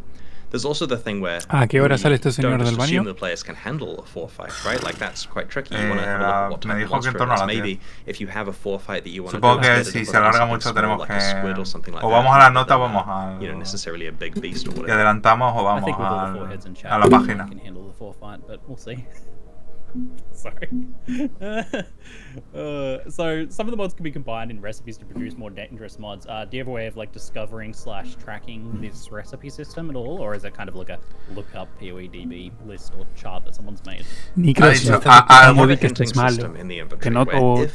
There's also the thing where ¿a qué hora sale este señor del baño? The players can handle a 4 fight, right? Like that's quite tricky. You want to have a look at what type of monster it is. Maybe if you have a 4 fight that you want to do, supongo que si se alarga mucho tenemos que o vamos a la nota o vamos a you know, necessarily a big beast or whatever. Y adelantamos o vamos a la página. Sorry. So some of the mods can be combined in recipes to produce more dangerous mods. Do you have a way of like discovering / tracking this recipe system at all, or is it kind of like a lookup POEDB list or chart that someone's made? Nico, si algo de que estés malo, te noto,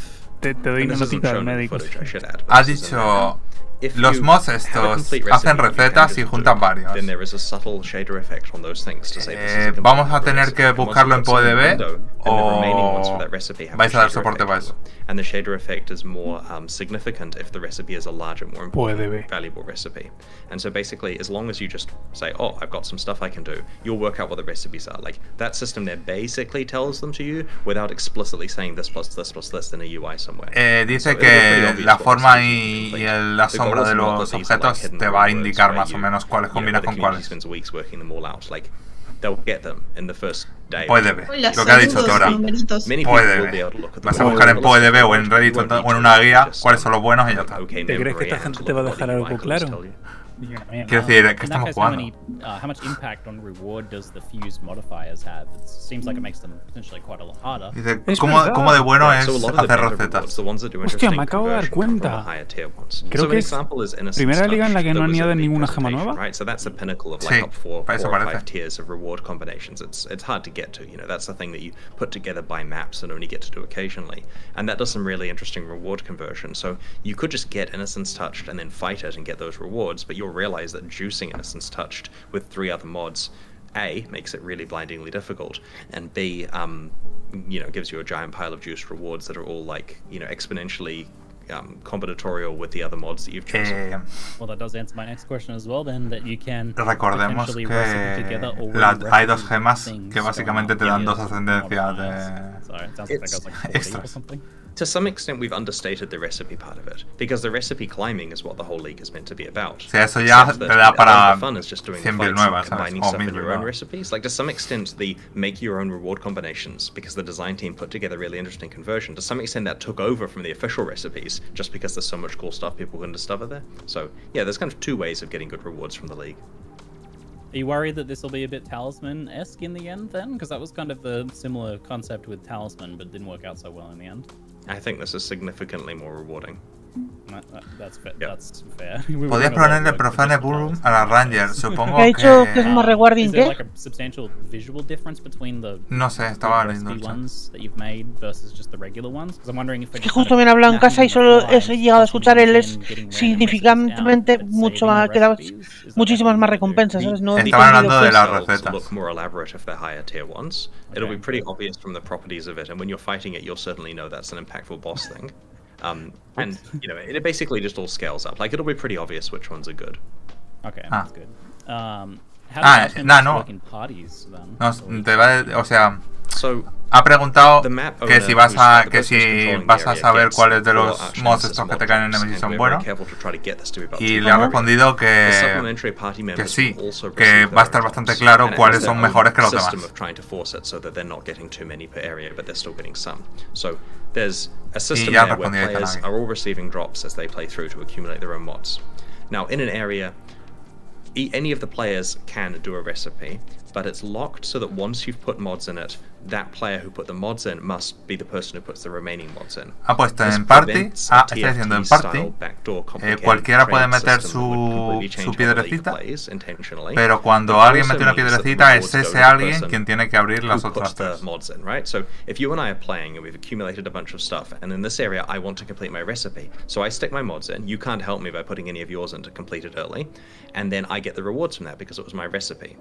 te doy una notita del médico. Ha dicho los mods estos hacen recetas y juntan varios. Vamos a tener que buscarlo en POEDB o vais a dar soporte para eso. And the shader effect is more significant if the recipe is a larger, more important, valuable recipe. And so basically, as long as you just say, oh, I've got some stuff I can do, you'll work out what the recipes are. Like, that system there basically tells them to you without explicitly saying this plus this plus this in a UI somewhere. Dice que la forma y la sombra de los objetos te va a indicar más o menos cuáles combinas con cuáles. They'll get them in the first day. POEDB, lo que ha dicho Tora. POEDB. Vas a buscar en POEDB o en Reddit o en una guía cuáles son los buenos y ya está. ¿Te crees que esta gente te va a dejar algo claro? Quiero decir, que estamos jugando. How much impact on reward does the fuse modifiers have? It seems like it makes them potentially quite a lot harder. Dice, ¿cómo de bueno es hacer recetas? Hostia, me acabo de dar cuenta. Creo que es primera liga en la que no añaden ninguna gema nueva. Sí, para eso parece. Tiers of reward combinations. It's hard to get to, you know, that's the thing that you put together by maps and only get to do occasionally. And that does some really interesting reward conversion. So you could just get Innocence Touched and then fight it and get those rewards, but you'll realize that juicing Innocence Touched with 3 other mods, A, makes it really blindingly difficult, and B, you know, gives you a giant pile of juiced rewards that are all like, you know, exponentially combinatorial with the other mods that you've chosen. Well, that does answer my next question as well, then, that you can recordemos que hay 2 gemas que básicamente te dan 2 ascendencias extras. To some extent, we've understated the recipe part of it, because the recipe climbing is what the whole league is meant to be about. Sí, eso ya te da para fun is just doing 100 nuevas, combining stuff in your own recipes. Like, to some extent, the make your own reward combinations, because the design team put together really interesting conversion, to some extent that took over from the official recipes, just because there's so much cool stuff people can discover there. So, yeah, there's kind of 2 ways of getting good rewards from the league. Are you worried that this will be a bit Talisman-esque in the end, then? Because that was kind of the similar concept with Talisman, but didn't work out so well in the end. I think this is significantly more rewarding. Podías ponerle Profane Boom a la Ranger, supongo que... ¿Ha dicho que es más rewarding que? No sé, estaba leyendo el chat. Es que justo me han hablado en casa y solo he llegado a escuchar el es significantemente mucho más, que da muchísimas más recompensas, ¿sabes? No estaban hablando de las recetas. It'll be pretty obvious from the properties of it, and when you're fighting it, you'll certainly know that's an impactful boss thing. And you know, it basically just all scales up. Like it'll be pretty obvious which ones are good. Okay, that's good. How no. work in parties, then? No, te va, o sea, ha preguntado que si vas a saber cuáles de los mods estos que te caen en Nemesis son buenos, y le ha respondido que sí, que va a estar bastante claro cuáles son mejores que los demás. There's a system there where players are all receiving drops as they play through to accumulate their own mods. Now, in an area, any of the players can do a recipe, but it's locked so that once you've put mods in it, that player who put the mods in must be the person who puts the remaining mods in. Ha puesto en party, está diciendo en party, cualquiera puede meter su piedrecita, pero cuando alguien mete una piedrecita es ese alguien quien tiene que abrir las otras tres. Right? So if you and I are playing and we've accumulated a bunch of stuff, and in this area I want to complete my recipe, so I stick my mods in, you can't help me by putting any of yours in to complete it early, and then I get the rewards from that because it was my recipe.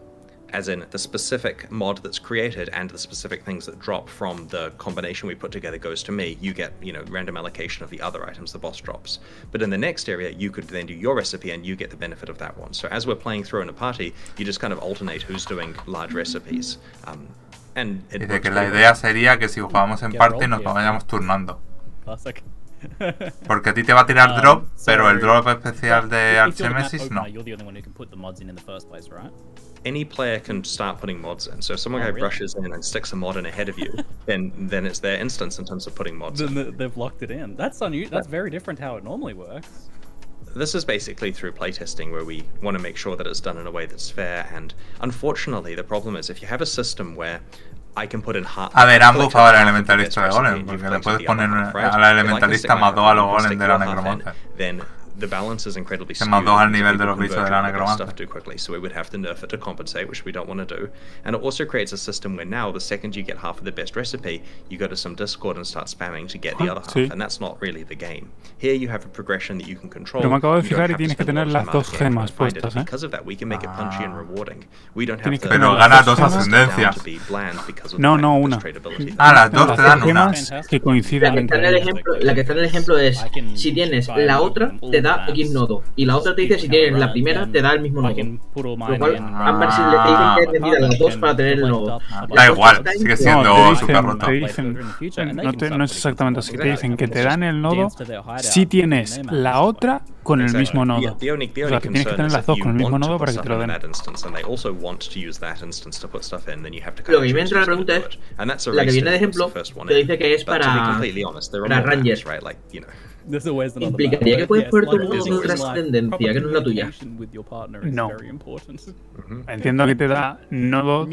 As in, the specific mod that's created and the specific things that drop from the combination we put together goes to me. You get, you know, random allocation of the other items the boss drops. But in the next area, you could then do your recipe and you get the benefit of that one. So as we're playing through in a party, you just kind of alternate who's doing large recipes. Dice que la idea sería que si jugamos en party nos vayamos turnando. Porque a ti te va a tirar drop, pero el drop especial de Archnemesis no. Any player can start putting mods in. So if someone rushes in and sticks a mod in ahead of you, then it's their instance in terms of putting mods in. They've locked it in. That's unusual. That's very different how it normally works. This is basically through playtesting where we want to make sure that it's done in a way that's fair, and unfortunately the problem is if you have a system where I can put in half... A ver, han bufado al elementalista de golem, porque le puedes poner a la elementalista más 2 a los golem de la necromancia. The balance is incredibly skewed. Más 2 al nivel de los bichos de la necromancia. Too quickly, so we would have to nerf it to compensate, which we don't want to do. And it also creates a system where now, the second you get half of the best recipe, you go to some Discord and start spamming to get the other half, and that's not really the game. Here you have a progression that you can control. Pero me acabo de fijar y tienes que tener las 2 gemas puestas, ¿eh? Because of that, we can make it punchy and rewarding. We don't have to. Pero gana 2 ascendencias. No, una. Las 2 te dan una. Que coinciden entre la que está en el ejemplo es si tienes la otra te da X nodo y la otra te dice si tienes la primera te da el mismo nodo. Lo cual ambas te dicen que necesitas las 2 para tener el nodo. Da igual, sigue siendo súper roto. No es exactamente así. Te dicen que te dan el nodo si tienes la otra con el mismo nodo. O sea, que tienes que tener las 2 con el mismo nodo para que te lo den. Lo que me entra la pregunta es, la que viene de ejemplo te dice que es para Rangers. ¿Implicaría que puedes poner tu nodo de otra ascendencia que no es la tuya? No. Entiendo que te da nodo...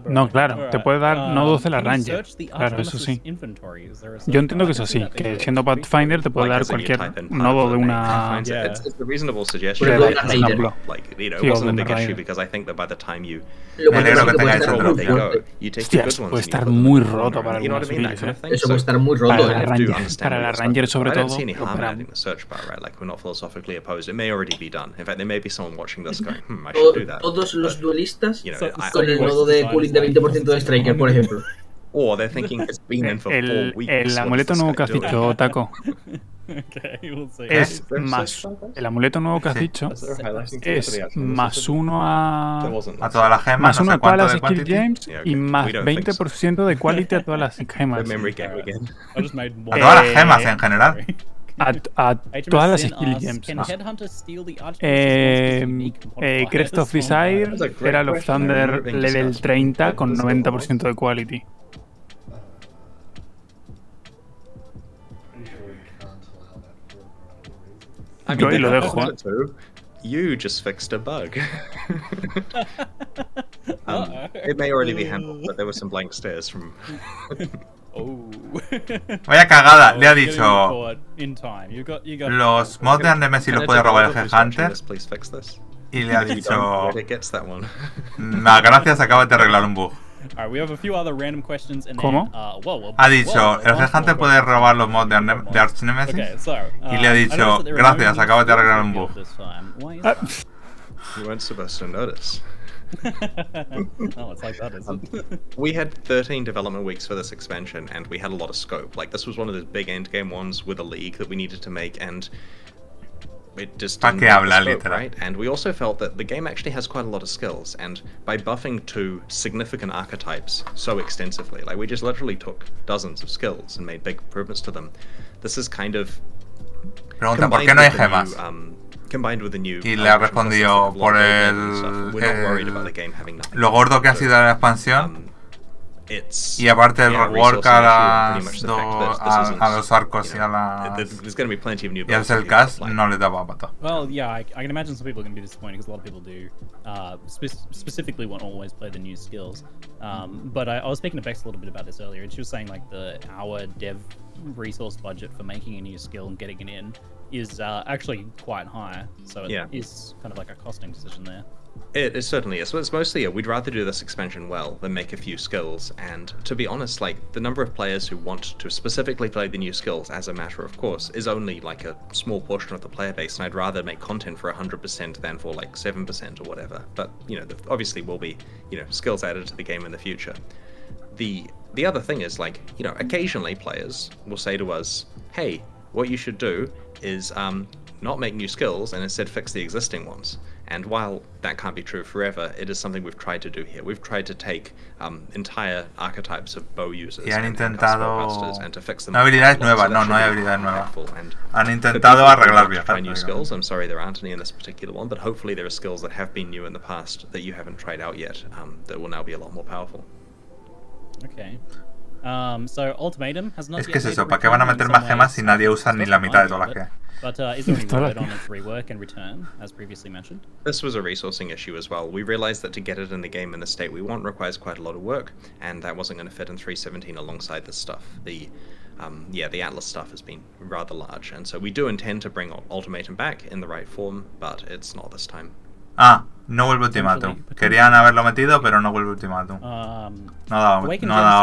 No, claro, te puede dar nodos de la Ranger. Claro, eso sí. Yo entiendo que eso sí, que siendo Pathfinder te puede dar cualquier nodo de una... Me alegro que tengáis ese drop. Hostias, puede estar muy roto para algunos vídeos, ¿eh? Eso puede estar muy roto. Para la Ranger sobre todo. Todos los duelistas con el nodo de cooling de 20% de Striker, por ejemplo. El amuleto nuevo que has dicho, Taco, es más. El amuleto nuevo que has dicho es más 1 a todas las gemas, más 1 a todas las skill gems y más 20% de quality a todas las gemas. A todas las gemas en general. A todas las skill gems. Crest of Desire era el of Thunder level 30 con 90% de quality. Yo ahí lo dejo. You just fixed a bug. It may already be handled, but there were some blank stares from... Vaya cagada, le ha dicho los mods de Además si los puede robar el Headhunter. Y le ha dicho gracias, acabas de arreglar un bug. ¿Cómo? Ha dicho, el Headhunter puede robar los mods de Arch Nemesis. Y le ha dicho, gracias, acabas de arreglar un bug. You weren't supposed to notice. Oh, it's like that, isn't it? We had 13 development weeks for this expansion, and we had a lot of scope. Like, this was one of those big endgame ones with a league that we needed to make, and it just didn't have the scope, right? And we also felt that the game actually has quite a lot of skills, and by buffing 2 significant archetypes so extensively, like we just literally took dozens of skills and made big improvements to them. This is kind of Pregunta, ¿por qué no hay gemas? Y le ha respondido por lo gordo que ha sido la expansión y aparte el rework a los arcos y al Cellcast no le daba pato. Well, yeah, I can imagine some people can be disappointed because a lot of people do specifically want to always play the new skills. But I was speaking to Bex a little bit about this earlier, and she was saying like our dev resource budget for making a new skill and getting it in is actually quite high, so it is kind of like a costing decision there. It certainly is. So it's mostly, we'd rather do this expansion well than make a few skills, and to be honest, like, the number of players who want to specifically play the new skills as a matter of course is only like a small portion of the player base, and I'd rather make content for 100% than for like 7% or whatever. But, you know, obviously will be, you know, skills added to the game in the future. The other thing is, like, you know, occasionally players will say to us, hey, what you should do is not make new skills and instead fix the existing ones. And while that can't be true forever, it is something we've tried to do here. We've tried to take entire archetypes of bow users and spellcasters and to fix them. No habilidades nuevas, no hay habilidades nuevas. Han intentado arreglar bien. Try new skills. I'm sorry there aren't any in this particular one, but hopefully there are skills that have been new in the past that you haven't tried out yet that will now be a lot more powerful. Okay. So Ultimatum has not es que es eso, ¿para qué van a meter más gemas si nadie usa ni la mitad de todas las que hay? But is there any word on its rework and return, as previously mentioned? This was a resourcing issue as well. We realized that to get it in the game in the state we want requires quite a lot of work, and that wasn't going to fit in 3.17 alongside this stuff. The Atlas stuff has been rather large, and so we do intend to bring Ultimatum back in the right form, but it's not this time. No vuelve Ultimatum. Querían haberlo metido, pero no vuelve Ultimatum. No ha dado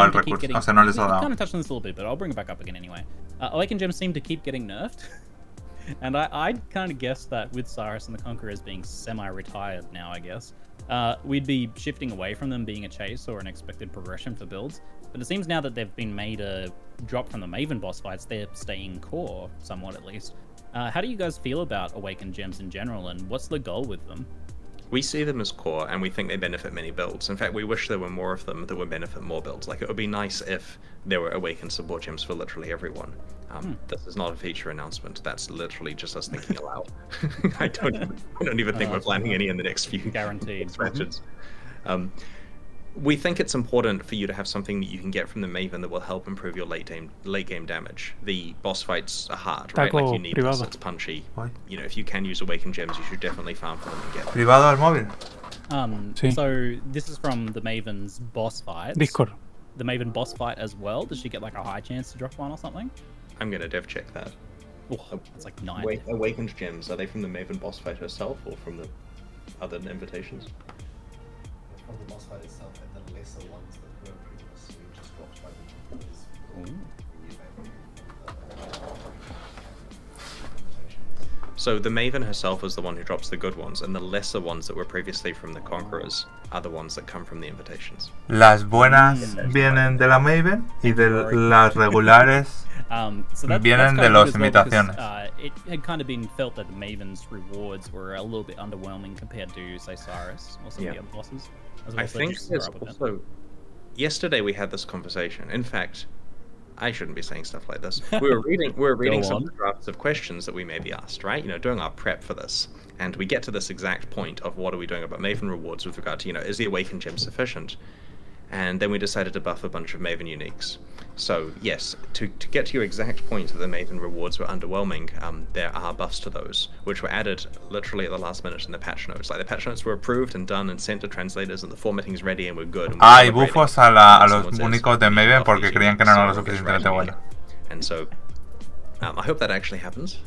el recurso. O sea, no les ha dado. I kind of touched on this a little bit, but I'll bring it back up again anyway. Awakened Gems seem to keep getting nerfed. And I kind of guessed that with Cyrus and the Conquerors being semi-retired now, I guess, we'd be shifting away from them being a chase or an expected progression for builds. But it seems now that they've been made a drop from the Maven boss fights, they're staying core, somewhat at least. How do you guys feel about Awakened Gems in general, and what's the goal with them? We see them as core, and we think they benefit many builds. In fact, we wish there were more of them that would benefit more builds. Like, it would be nice if there were Awakened support gems for literally everyone. This is not a feature announcement. That's literally just us thinking aloud. I don't even think we're planning any in the next few guaranteed expansions. We think it's important for you to have something that you can get from the Maven that will help improve your late game damage. The boss fights are hard, right? Like, you need this, it's punchy. You know, if you can use Awakened Gems, you should definitely farm for them and get them. Privado al móvil. So this is from the Maven's boss fight. Discord. The Maven boss fight as well. Does she get like a high chance to drop one or something? I'm gonna dev check that. Oh, it's like 9. Awakened Gems, are they from the Maven boss fight herself or from the other invitations? From the boss fight itself, and the lesser ones that were previously just dropped by the invitations. So the Maven herself is the one who drops the good ones, and the lesser ones that were previously from the Conquerors are the ones that come from the invitations. Las buenas vienen de la Maven y de las regulares vienen de las invitaciones. It had kind of been felt that the Maven's rewards were a little bit underwhelming compared to, say, Cyrus or some of the other bosses. I think there's also... Yesterday we had this conversation. In fact, I shouldn't be saying stuff like this. We were reading some of the drafts of questions that we may be asked, right? You know, doing our prep for this. And we get to this exact point of what are we doing about Maven rewards with regard to, you know, is the Awakened Gem sufficient? and then we decided to buff a bunch of Maven uniques. So yes, to get to your exact point that the Maven rewards were underwhelming, there are buffs to those, which were added literally at the last minute in the patch notes. Like the patch notes were approved and done and sent to translators, and the formatting is ready and we're good. Y buffos a los únicos de Maven porque creían que no era lo suficientemente bueno. And so, I hope that actually happens.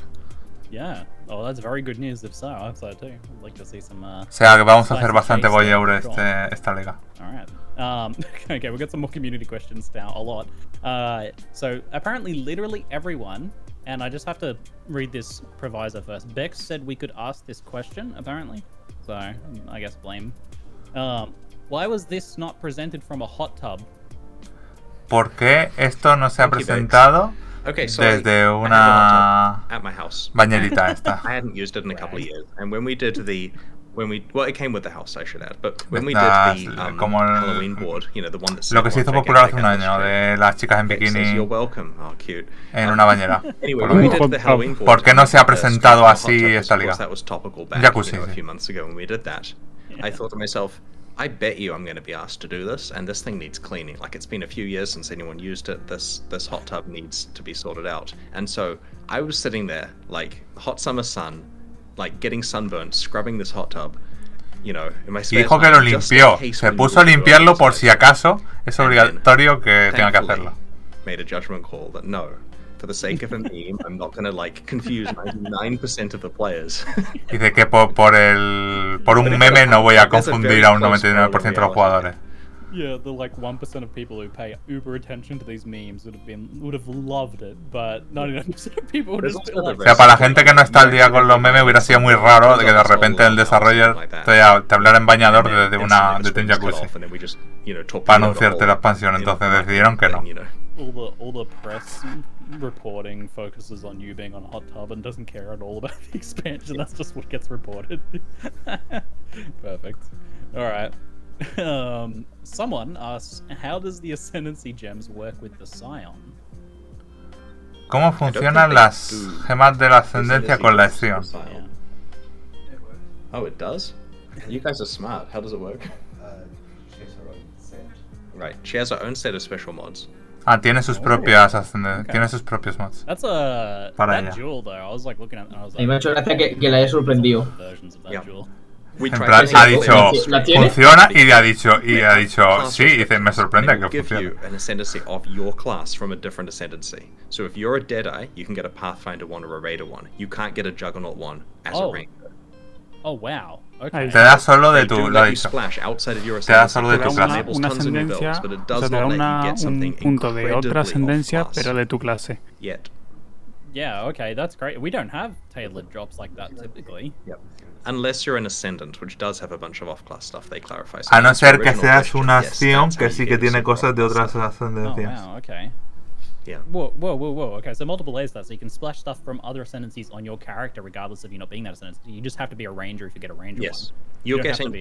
Yeah. Oh, that's very good news if so. I hope so too. I'd like to see some. O sea que vamos a hacer bastante voyeur esta liga. All right. Okay, we've got some more community questions now, a lot. So apparently literally everyone, and I just have to read this proviso first. Bex said we could ask this question, apparently. So I guess blame. Why was this not presented from a hot tub? ¿Por qué esto no se ha presentado desde una bañerita esta? I hadn't used it in a couple of years, and when we did well, it came with the house, I should add, but when we did the Halloween board, you know, the one that's lo que se hizo popular hace un año, de las chicas en bikini en una bañera. Anyway, when we did the Halloween board, ¿por qué no se ha presentado así esta liga? That was topical back, Jacuzzi, a few months ago when we did that. I thought to myself, I bet you I'm going to be asked to do this, and this thing needs cleaning. Like, it's been a few years since anyone used it. This hot tub needs to be sorted out. And so I was sitting there, like, hot summer sun, like getting sunburnt, scrubbing this hot tub, you know, in my spare time. Dijo que lo limpió. Se puso a limpiarlo por si acaso es obligatorio que tenga que hacerlo. Made a judgment call that no, for the sake of a meme, I'm not gonna like confuse 99% of the players. Dice que por un meme no voy a confundir a un 99% de los jugadores. Yeah, the like 1% of people who pay uber attention to these memes would have loved it, but 99% of people would have been like... O sea, para la gente que no está al día con los memes hubiera sido muy raro de que de repente el desarrollo te hablara en bañador desde un jacuzzi para anunciarte la expansión, entonces decidieron que no. All the press reporting focuses on you being on a hot tub and doesn't care at all about the expansion. That's just what gets reported. Perfect. All right. Someone asks, how does the Ascendancy gems work with the Scion? ¿Cómo funcionan las gemas de la ascendencia con la acción? Oh, it does? You guys are smart. How does it work? She has her own set. Right, she has her own set of special mods. Ah, tiene sus propias tiene sus propios mods. That's that jewel though. I was like looking at it and I was like, me ha hecho gracia que la haya sorprendido. En plan, ha dicho, funciona y ha dicho, sí, y dice, me sorprende que funcione. An ascendancy of your class from a different ascendancy. So if you're a Deadeye, you can get a Pathfinder one or a Raider one. You can't get a Juggernaut one as a Ranger. Oh wow. Okay. Te da solo de tu, lo ha dicho. Te da solo de tu clase. Una ascendencia, o sea, te da un punto de otra ascendencia, pero de tu clase. Yeah, okay, that's great. We don't have tailored drops like that typically. Yep. Unless you're an Ascendant, which does have a bunch of off-class stuff, they clarify. A no ser que seas una acción que sí que tiene cosas de otras ascendencias. Oh, wow, okay. Yeah. Whoa. Okay, so multiple layers to that. So you can splash stuff from other ascendancies on your character, regardless of you not being that ascendancy. You just have to be a ranger if you get a ranger one. You're getting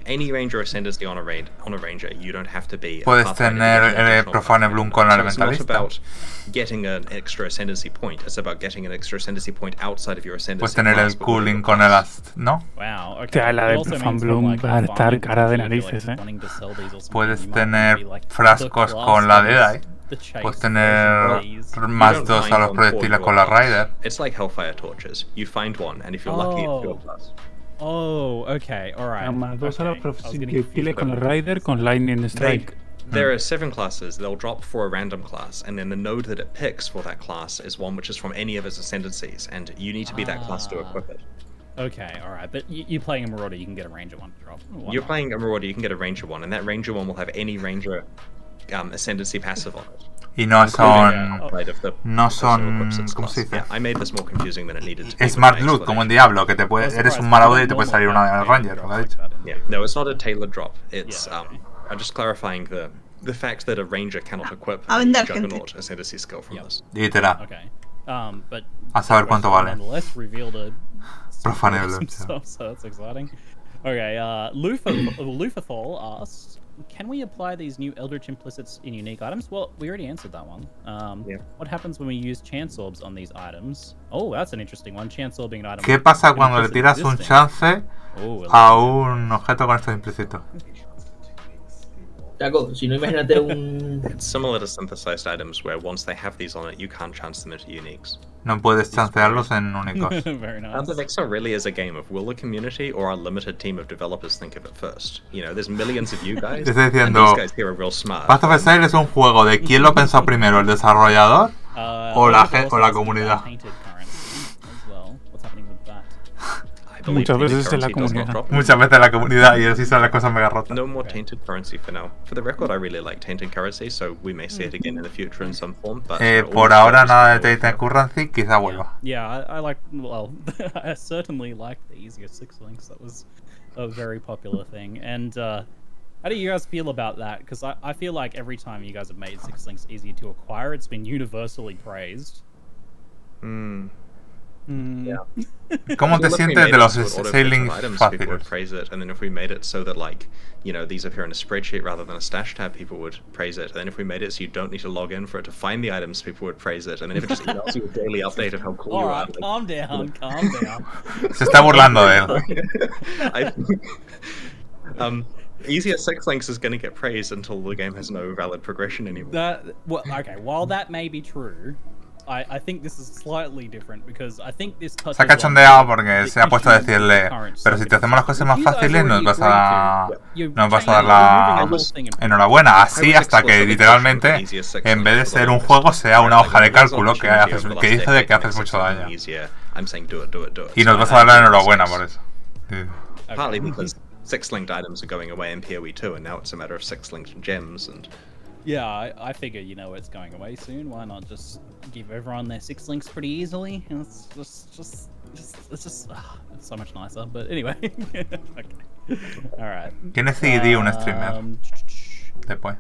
any ranger ascendancy on a ranger. You don't have to be. Puedes tener el Profane Bloom con el Elementalista. It's not about elementalista. getting an extra ascendancy point. It's about getting an extra ascendancy point outside of your ascendancy. Puedes tener el cooling con el ¿no? Wow, okay. Tía, la de Profane Bloom va a estar cara de narices, Puedes tener frascos con la Deadeye. Puedes tener más 2 a los proyectiles con la Rider. It's like Hellfire torches. You find one, and if you're lucky, it's your plus. Oh, okay, alright. Más 2 a los proyectiles con la Rider con Lightning Strike. There are 7 classes. They'll drop for a random class, and then the node that it picks for that class is one which is from any of its ascendancies, and you need to be that class to equip it. Okay, alright, but you playing a Marauder, you can get a Ranger one to drop. You're playing a Marauder, you can get a Ranger one, and that Ranger one will have any Ranger ascendancy passive on it. Y no son, ¿cómo se dice? I made this more confusing than it needed to be. Smart loot, como en Diablo, que eres un Marauder y te puede salir una Ranger, lo que ha dicho. Yeah, no, it's not a tailored drop. It's I'm just clarifying the fact that a Ranger cannot equip a Juggernaut ascendancy skill from this. Literal. Okay. But a saber cuánto vale. Nonetheless, revealed a Profane Bloom. So that's exciting. Okay, Luthafall asks, can we apply these new Eldritch implicits in unique items? Well, we already answered that one. What happens when we use Chance Orbs on these items? Oh, that's an interesting one. Chance Orb being an item. ¿Qué pasa cuando le tiras un chance a un objeto con estos implícitos? Chaco, si no, imagínate un... It's similar to synthesized items where once they have these on it, you can't chance them into uniques. No puedes chancearlos en únicos. Very nice. The Exile really is a game of will the community or our limited team of developers think of it first. You know, there's millions of you guys, Estoy and diciendo, these guys here are real smart. Path of Exile es un juego de quién lo pensó primero, el desarrollador o la comunidad. Muchas veces es la comunidad. Muchas veces la comunidad y así son las cosas mega rotas. No more tainted currency for now. For the record, I really like tainted currency, so we may see it again in the future in some form. But Por ahora nada de tainted currency, quizá vuelva. Yeah, I like. Well, I certainly like the easier 6 links. That was a very popular thing. And how do you guys feel about that? Because I feel like every time you guys have made 6 links easier to acquire, it's been universally praised. Yeah. ¿Cómo te sientes de los 6 links people would fáciles? praise it, and then if we made it so that, like, you know, these appear in a spreadsheet rather than a stash tab, people would praise it. And then if we made it so you don't need to log in for it to find the items, people would praise it. And then if it just emails you a daily update of how cool you are. Alright, calm down, calm down. Se está burlando de él. Easier 6 links is going to get praised until the game has no valid progression anymore. Okay, while that may be true, I think this is slightly different because I think this touches Se ha cachondeado porque se ha puesto a decirle, pero si te hacemos las cosas más fáciles nos vas a dar la enhorabuena, así hasta que literalmente en vez de ser un juego sea una hoja de cálculo que dice de que haces mucho daño. Y nos vas a dar la enhorabuena por eso. Partly because 6-linked items are going away in PoE 2, and now it's a matter of 6-linked gems and. Yeah, I figure, you know, it's going away soon. Why not just give everyone their 6 links pretty easily? And it's just it's so much nicer. But anyway, okay. All right. ¿Quién es CD un streamer? Después.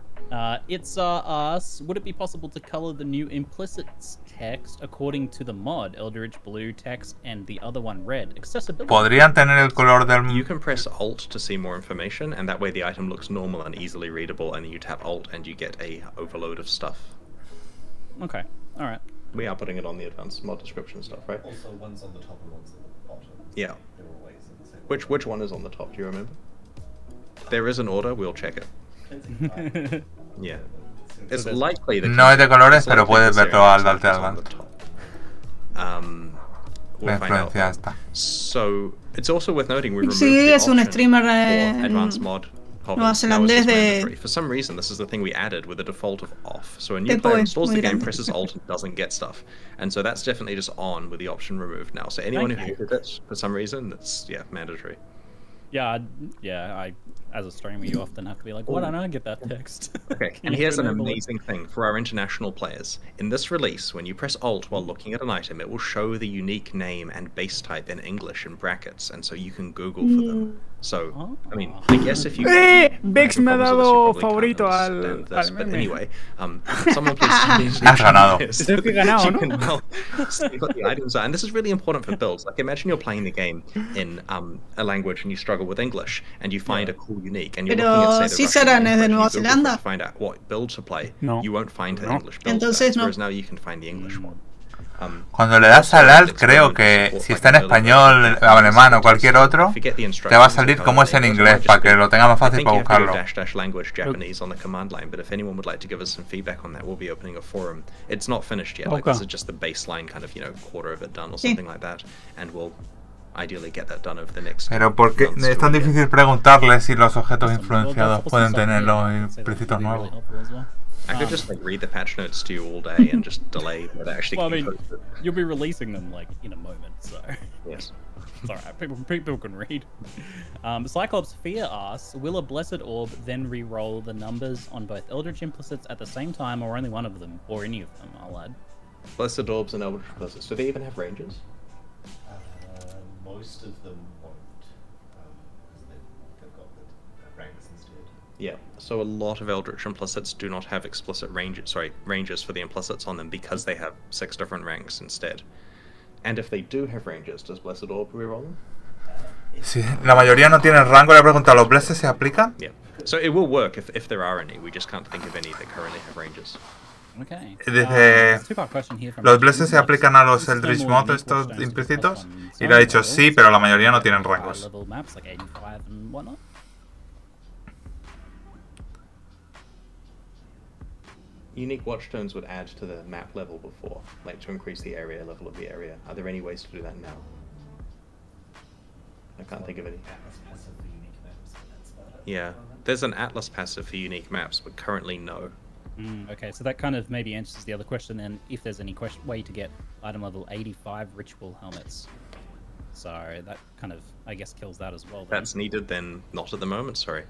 It's us. Would it be possible to color the new implicit text according to the mod, Eldritch blue text and the other one red? Accessibility. Podrían tener el color del. You can press Alt to see more information, and that way the item looks normal and easily readable. And you tap Alt, and you get a overload of stuff. Okay. All right. We are putting it on the advanced mod description stuff, right? Also, one's on the top and one's on the bottom. Yeah. They're always in the same. Which one is on the top? Do you remember? There is an order. We'll check it. Yeah. It's likely that no es de colores, pero puedes verlo al darte al we'll find out. Está. So it's also worth noting we removed Sí, the es un option streamer for advanced mod. neozelandés de. For some reason, this is the thing we added with the default of off. So a new player installs the game, presses Alt, and doesn't get stuff. And so that's definitely just on with the option removed now. So anyone who hated it for some reason, it's mandatory. Yeah, I as a streamer, you often have to be like, why don't I get that text? Okay, and here's an amazing thing for our international players. In this release, when you press Alt while looking at an item, it will show the unique name and base type in English in brackets, and so you can Google for them. So, I mean, I guess if you... Vex me ha dado favorito al But meme. anyway, someone please... Has ganado. Creo que he ganado, You ¿no? can now see what the items are, and this is really important for builds. Like, imagine you're playing the game in a language and you struggle with English, and you find a cool unique, and you're Pero looking at, say, sí the Russian serán es de language, Nueva and you Google for it Zelanda. to find out what build to play. No. You won't find the No. English build Entonces stats, no. whereas now you can find the English one. Cuando le das al Alt, creo que si está en español, alemán o cualquier otro, te va a salir como es en inglés, para que lo tenga más fácil para buscarlo. // Japanese on the command line, but if anyone would like to give us some feedback on that, we'll be opening a forum. It's not finished yet, like this is just the baseline kind of, you know, quarter of it done or something like that, and we'll ideally get that done over the next. Pero porque es tan difícil preguntarle si los objetos influenciados pueden tener los implícitos nuevos. I could just like read the patch notes to you all day and just delay, but actually. Well, I mean, you'll be releasing them like in a moment, so. Yes. It's alright, people can read. Cyclops Fear asks, will a Blessed Orb then re-roll the numbers on both Eldritch Implicits at the same time, or only one of them, or any of them, I'll add? Blessed Orbs and Eldritch Implicits, do they even have ranges? Most of them won't, because they've got the ranks instead. Yeah, so a lot of Eldritch Implicits do not have explicit ranges for the implicits on them because they have 6 different ranks instead. And if they do have ranges, does Blessed Orb reroll them? Sí, la mayoría no tienen rango. Le he preguntado, ¿los blesses se aplican? Yeah, so it will work if there are any. We just can't think of any that currently have ranges. Okay. Dice, ¿los blesses se aplican a los Eldritch Mod estos implícitos? Y le ha dicho sí, pero la mayoría no tienen rangos. unique watch tones would add to the map level before, like to increase the area level of the area. Are there any ways to do that now? I can't think of any. Yeah, there's an Atlas passive for unique maps, but currently no. Okay, so that kind of maybe answers the other question then, if there's any way to get item level 85 ritual helmets. So that kind of, I guess, kills that as well. Then. That's needed then, not at the moment, sorry.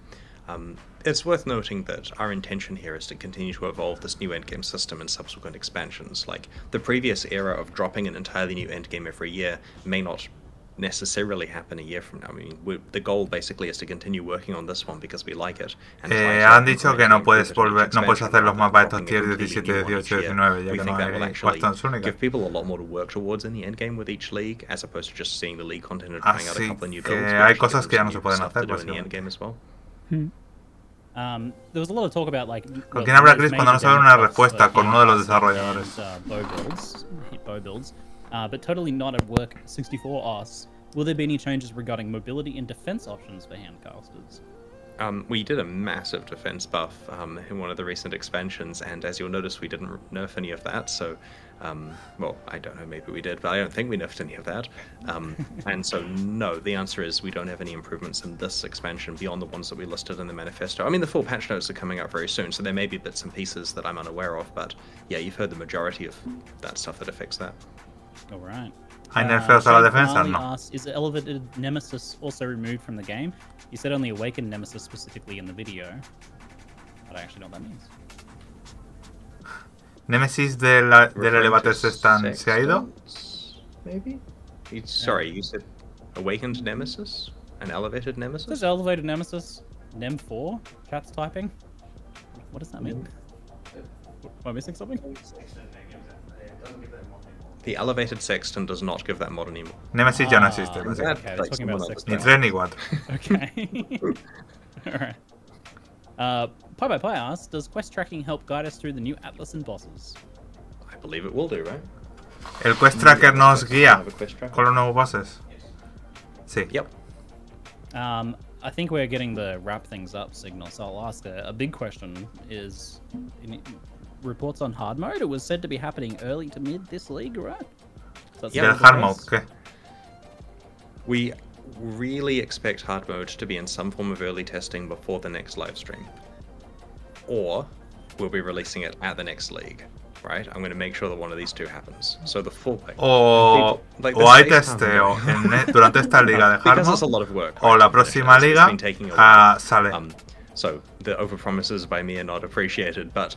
It's worth noting that our intention here is to continue to evolve this new endgame system in subsequent expansions. Like, the previous era of dropping an entirely new endgame every year may not necessarily happen a year from now. I mean, the goal basically is to continue working on this one because we like it. Han dicho que no puedes hacer los mapas estos tier 17, 18, 19, ya que no hay bastantes únicas. Give people a lot more to work towards in the endgame with each league, as opposed to just seeing the league content and trying out a couple of new builds. Hay cosas que ya no se pueden hacer, in the endgame as well. There was a lot of talk about like. ¿Con quién habla Chris cuando no sabe una respuesta con uno de los desarrolladores? Bow builds. But totally not at work. 64 asks, will there be any changes regarding mobility and defense options for handcasters? We did a massive defense buff in one of the recent expansions, and as you'll notice, we didn't nerf any of that. So, well, I don't know, maybe we did, but I don't think we nerfed any of that. And so, no, the answer is we don't have any improvements in this expansion beyond the ones that we listed in the manifesto. I mean, the full patch notes are coming out very soon, so there may be bits and pieces that I'm unaware of, but yeah, you've heard the majority of that stuff that affects that. All right. ¿Hay nerfeos a la defensa? No. Asks, is Elevated Nemesis also removed from the game? You said only Awakened Nemesis specifically in the video. I don't actually know what that means. ¿Nemesis del Elevated Sextant se ha ido? Maybe? Sorry, you said Awakened Nemesis? An Elevated Nemesis? This is Elevated Nemesis. Nem 4? Chat's typing? What does that mean? Am I missing something? The Elevated Sextant does not give that mod anymore. Nemesis ya no existe. Okay, like talking about ni 3 ni 4. Okay. Alright. Pie by Pie asks, does quest tracking help guide us through the new Atlas and bosses? I believe it will do, right? ¿El quest tracker nos guía con los nuevos bosses? Sí. Yep. I think we're getting the wrap things up signal, so I'll ask a big question is... reports on hard mode. It was said to be happening early to mid this league, right? Yeah, hard mode, okay. We really expect hard mode to be in some form of early testing before the next live stream. Or we'll be releasing it at the next league, right? I'm going to make sure that one of these two happens. So the full play. O hay testeo durante esta liga de hard mode, o la próxima liga sale. So the overpromises by me are not appreciated, but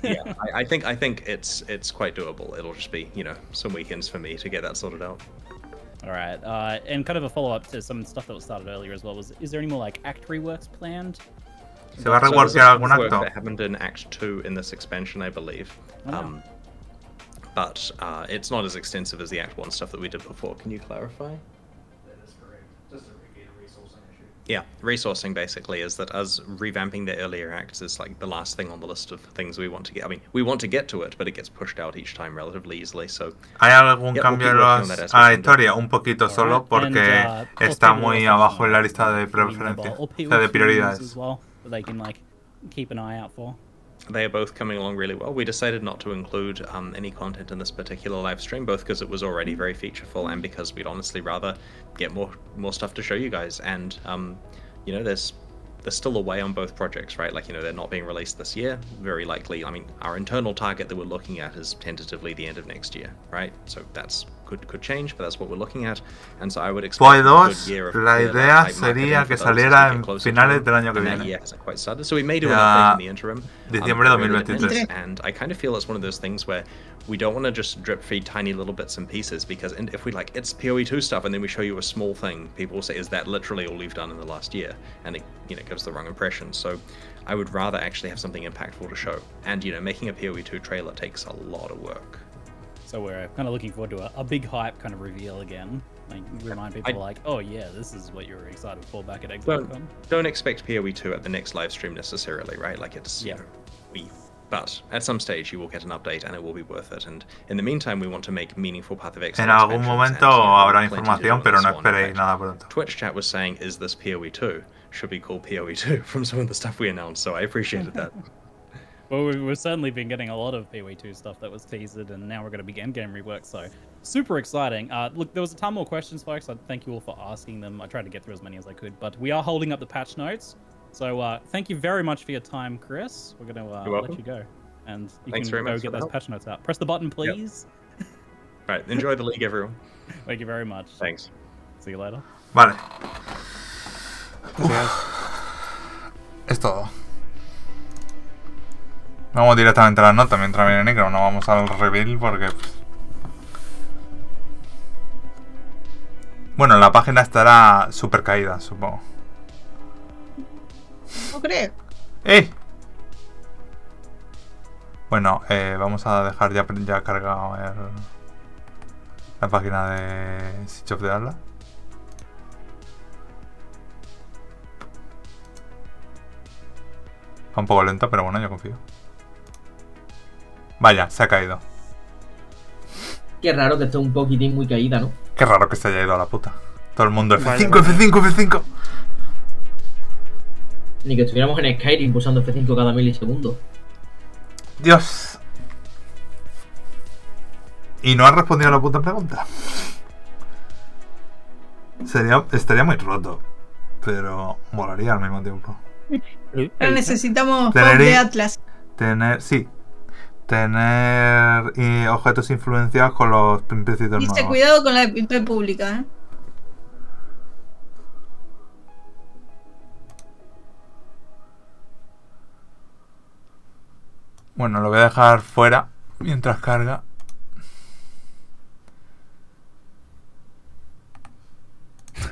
yeah, I think it's quite doable. It'll just be, you know, some weekends for me to get that sorted out. All right, and kind of a follow-up to some stuff that was started earlier as well. Is there any more like act reworks planned? Se va a reworkear algún acto. That happened in Act 2 in this expansion, I believe. Oh. But it's not as extensive as the Act 1 stuff that we did before. Can you clarify? That is correct. Just a resourcing issue. Yeah, resourcing basically is that us revamping the earlier acts is like the last thing on the list of things we want to get. I mean, we want to get to it, but it gets pushed out each time relatively easily. So, ¿hay algún cambio en la historia? Un poquito solo, porque está muy abajo en la lista de preferencias, de prioridades. They can like keep an eye out for. They are both coming along really well. We decided not to include any content in this particular live stream, both because it was already very featureful and because we'd honestly rather get more stuff to show you guys. And you know, there's still a way on both projects, right? Like, you know, they're not being released this year. Very likely, I mean, our internal target that we're looking at is tentatively the end of next year, right? So that's could change, but that's what we're looking at. And so I would expect a good year of la idea sería que saliera en finales del año que viene. Yeah, hasn't quite started. So we may do an update in the interim. Diciembre 2023. And I kind of feel it's one of those things where we don't want to just drip feed tiny little bits and pieces, because if we like, it's PoE2 stuff, and then we show you a small thing, people will say, is that literally all you've done in the last year? And it, you know, gives the wrong impression. So I would rather actually have something impactful to show. And, you know, making a PoE2 trailer takes a lot of work. So we're kind of looking forward to a big hype kind of reveal again. Like, remind people like, oh yeah, this is what you were excited for back at Exile. Don't expect PoE2 at the next live stream necessarily, right? Like, it's, yeah. You know, but at some stage you will get an update and it will be worth it. And in the meantime, we want to make meaningful Path of Exile. En algún momento habrá información, pero no esperéis nada pronto. Twitch chat was saying, is this PoE2? Should be called PoE2 from some of the stuff we announced, so I appreciated that. Well, we've certainly been getting a lot of PW2 stuff that was teased, and now we're going to begin game rework, so super exciting. Look, there was a ton more questions, folks. I thank you all for asking them. I tried to get through as many as I could, but we are holding up the patch notes. So thank you very much for your time, Chris. We're going to let you go, and you can go get those patch notes out. Press the button, please. Yep. Right, enjoy the league, everyone. Thank you very much. Thanks. See you later. Vale. Es todo. Vamos directamente a las notas mientras viene Necro. No vamos al reveal porque... Bueno, la página estará súper caída, supongo. No creo. ¡Eh! Bueno, vamos a dejar ya cargado la página de Siege of the Atlas. Va un poco lento, pero bueno, yo confío. Vaya, se ha caído. Qué raro que esté un poquitín muy caída, ¿no? Qué raro que se haya ido a la puta. Todo el mundo F5, F5, F5. Ni que estuviéramos en Skyrim pulsando F5 cada milisegundo. Dios. Y no has respondido a la puta pregunta. Estaría muy roto, pero molaría al mismo tiempo. Pero necesitamos pop de Atlas. Tener objetos influenciados con los implícitos nuevos. Dice cuidado con la IP pública, ¿eh? Bueno, lo voy a dejar fuera mientras carga.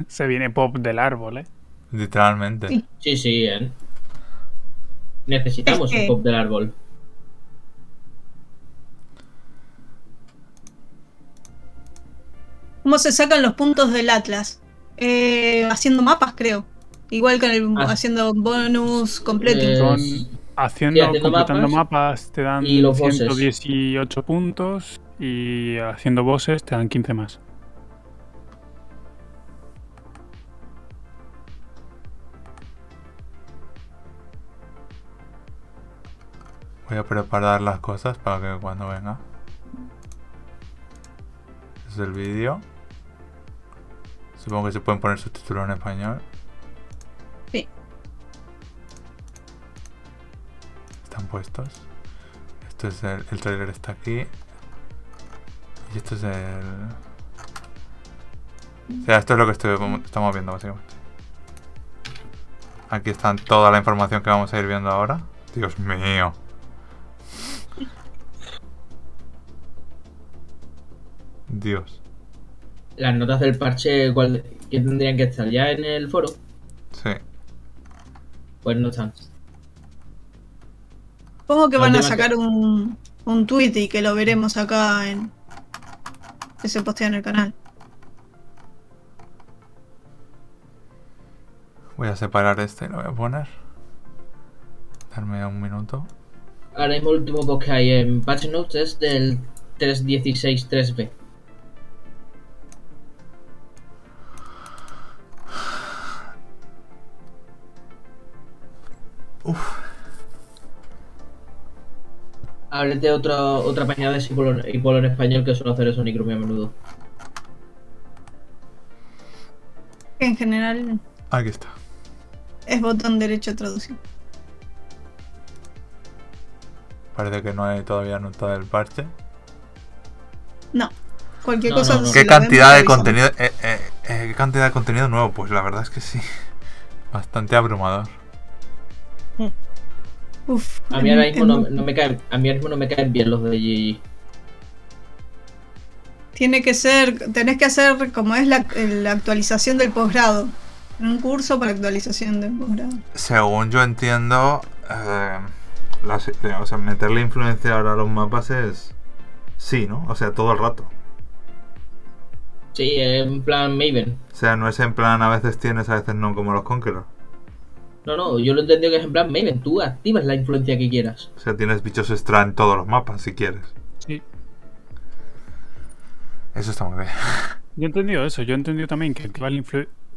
Se viene pop del árbol, ¿eh? Literalmente. Sí, ¿eh? Necesitamos un pop del árbol. ¿Cómo se sacan los puntos del Atlas? Haciendo mapas, creo. Igual que haciendo bonus completo. Completando mapas te dan 118 puntos y haciendo bosses te dan 15 más. Voy a preparar las cosas para que cuando venga. Este es el vídeo. Supongo que se pueden poner subtítulos en español. Sí. Están puestos. Esto es el trailer está aquí. Y esto es el... O sea, esto es lo que estamos viendo básicamente. Aquí están toda la información que vamos a ir viendo ahora. Dios mío. Dios. Las notas del parche, ¿qué tendrían que estar? ¿Ya en el foro? Sí. Pues no están. Supongo que van a sacar un tweet y que lo veremos acá que se postea en el canal. Voy a separar este y lo voy a poner. Darme un minuto. Ahora mismo el último post que hay en Patch Notes es del 3.16.3b. Ábrete otra página de Hipolo en español que suelo hacer eso Nicro muy a menudo. En general... Aquí está. Es botón derecho a traducir. Parece que no hay todavía nota del parche. No. Cualquier cosa... No. ¿Qué cantidad de contenido? ¿Qué cantidad de contenido nuevo? Pues la verdad es que sí. Bastante abrumador. Uf, a mí ahora mismo no me caen bien los de GG. Tenés que hacer como es la actualización del posgrado. Un curso para actualización del posgrado. Según yo entiendo, o sea, meterle influencia ahora a los mapas es... Sí, ¿no? O sea, todo el rato. Sí, en plan Maven. O sea, no es en plan a veces tienes, a veces no, como los Conqueror. No, yo lo he entendido que es en plan Maven. Tú activas la influencia que quieras. O sea, tienes bichos extra en todos los mapas, si quieres. Sí. Eso está muy bien. Yo he entendido eso. Yo he entendido también que activas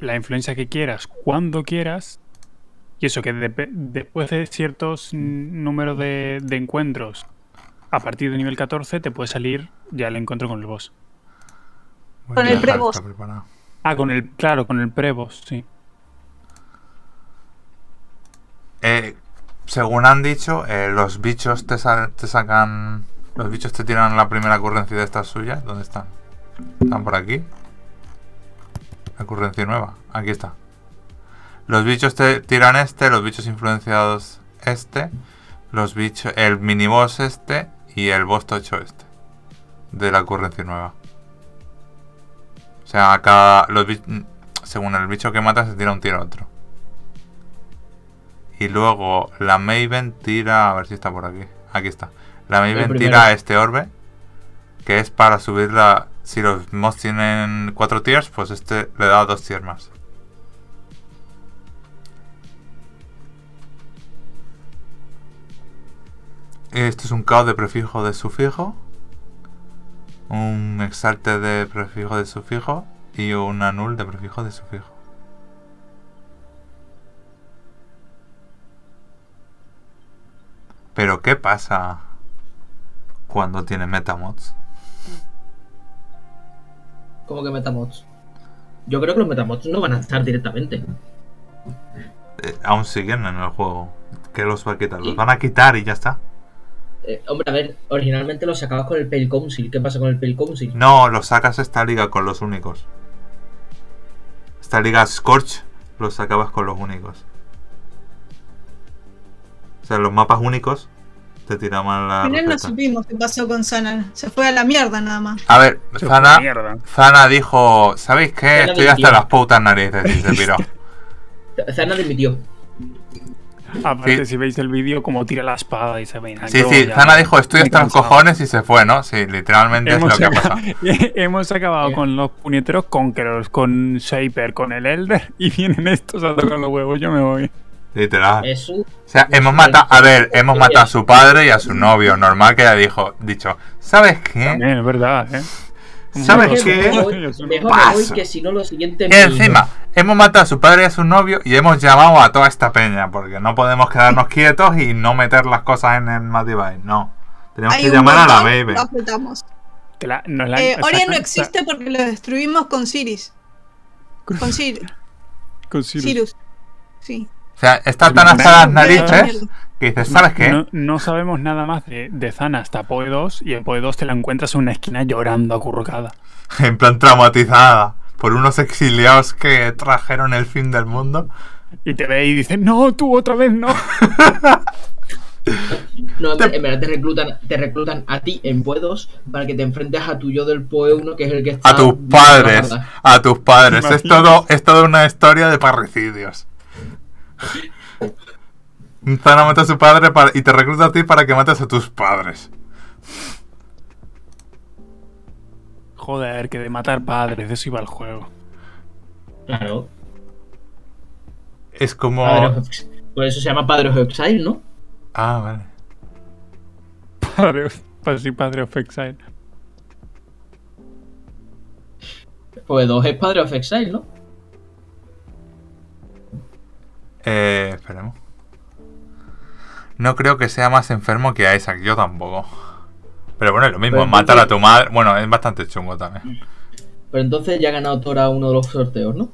la influencia que quieras, cuando quieras, Y eso, que después de ciertos números de encuentros, a partir de nivel 14, te puede salir ya el encuentro con el boss. Con el pre-boss. Ah, con el pre-boss, sí. Según han dicho, los bichos te sacan... Los bichos te tiran la primera ocurrencia de estas suyas. ¿Dónde están? ¿Están por aquí? La ocurrencia nueva. Aquí está. Los bichos te tiran los bichos influenciados los bichos... El miniboss y el boss tocho de la ocurrencia nueva. O sea, según el bicho que mata se tira un tiro a otro. Y luego la Maven tira... A ver si está por aquí. Aquí está. La Maven tira este orbe, que es para subirla... Si los mods tienen 4 tiers, pues le da 2 tiers más. Esto es un caos de prefijo de sufijo. Un exalte de prefijo de sufijo. Y un null de prefijo de sufijo. Pero ¿qué pasa cuando tiene metamods? ¿Cómo que metamods? Yo creo que los metamods no van a estar directamente. Aún siguen en el juego. ¿Qué los va a quitar? Los van a quitar y ya está. Hombre, a ver, originalmente los sacabas con el Pale Council. ¿Qué pasa con el Pale Council? No, los sacas esta liga con los únicos. Esta liga Scorch los sacabas con los únicos. O sea, los mapas únicos te tiraban la... Al final no supimos qué pasó con Sana. Se fue a la mierda nada más. A ver, Zana dijo... ¿Sabéis qué? Estoy hasta las putas narices y se piró. Zana dimitió. Aparte, si veis el vídeo, como tira la espada y se ve. Sí, Zana dijo, estoy hasta los cojones y se fue, ¿no? Sí, literalmente es lo que ha pasado. Hemos acabado con los puñeteros conquerors, con Shaper, con el Elder, y vienen estos a tocar los huevos. Yo me voy. Literal. O sea, hemos matado a su padre y a su novio. Normal que haya dicho, ¿sabes qué? También es verdad, ¿eh? ¿Sabes qué? Mejor que si no lo siguiente... Y encima, hemos matado a su padre y a su novio y hemos llamado a toda esta peña, porque no podemos quedarnos quietos y no meter las cosas en el Madibai. No. Tenemos que llamar a la baby. Lo apretamos. Ori no existe porque lo destruimos con Sirius. Con Sirius. Sí. O sea, está tan hasta las narices que dices, ¿sabes qué? No sabemos nada más de Zana hasta PoE 2 y en PoE 2 te la encuentras en una esquina llorando acurrucada. En plan traumatizada por unos exiliados que trajeron el fin del mundo. Y te ve y dice, no, tú otra vez no. No, en verdad te reclutan a ti en PoE 2 para que te enfrentes a tu yo del PoE 1, que es el que está... A tus padres. Es todo una historia de parricidios. Zana mata a su padre y te recluta a ti para que mates a tus padres. Joder, que de matar padres, de eso iba el juego. Claro. Es como... Por eso se llama Padre of Exile, ¿no? Ah, vale. Padre of Exile. Pues 2 es Padre of Exile, ¿no? Esperemos. No creo que sea más enfermo que Isaac, yo tampoco. Pero bueno, es lo mismo, matar a tu madre. Bueno, es bastante chungo también. Pero entonces ya ha ganado Tora uno de los sorteos, ¿no?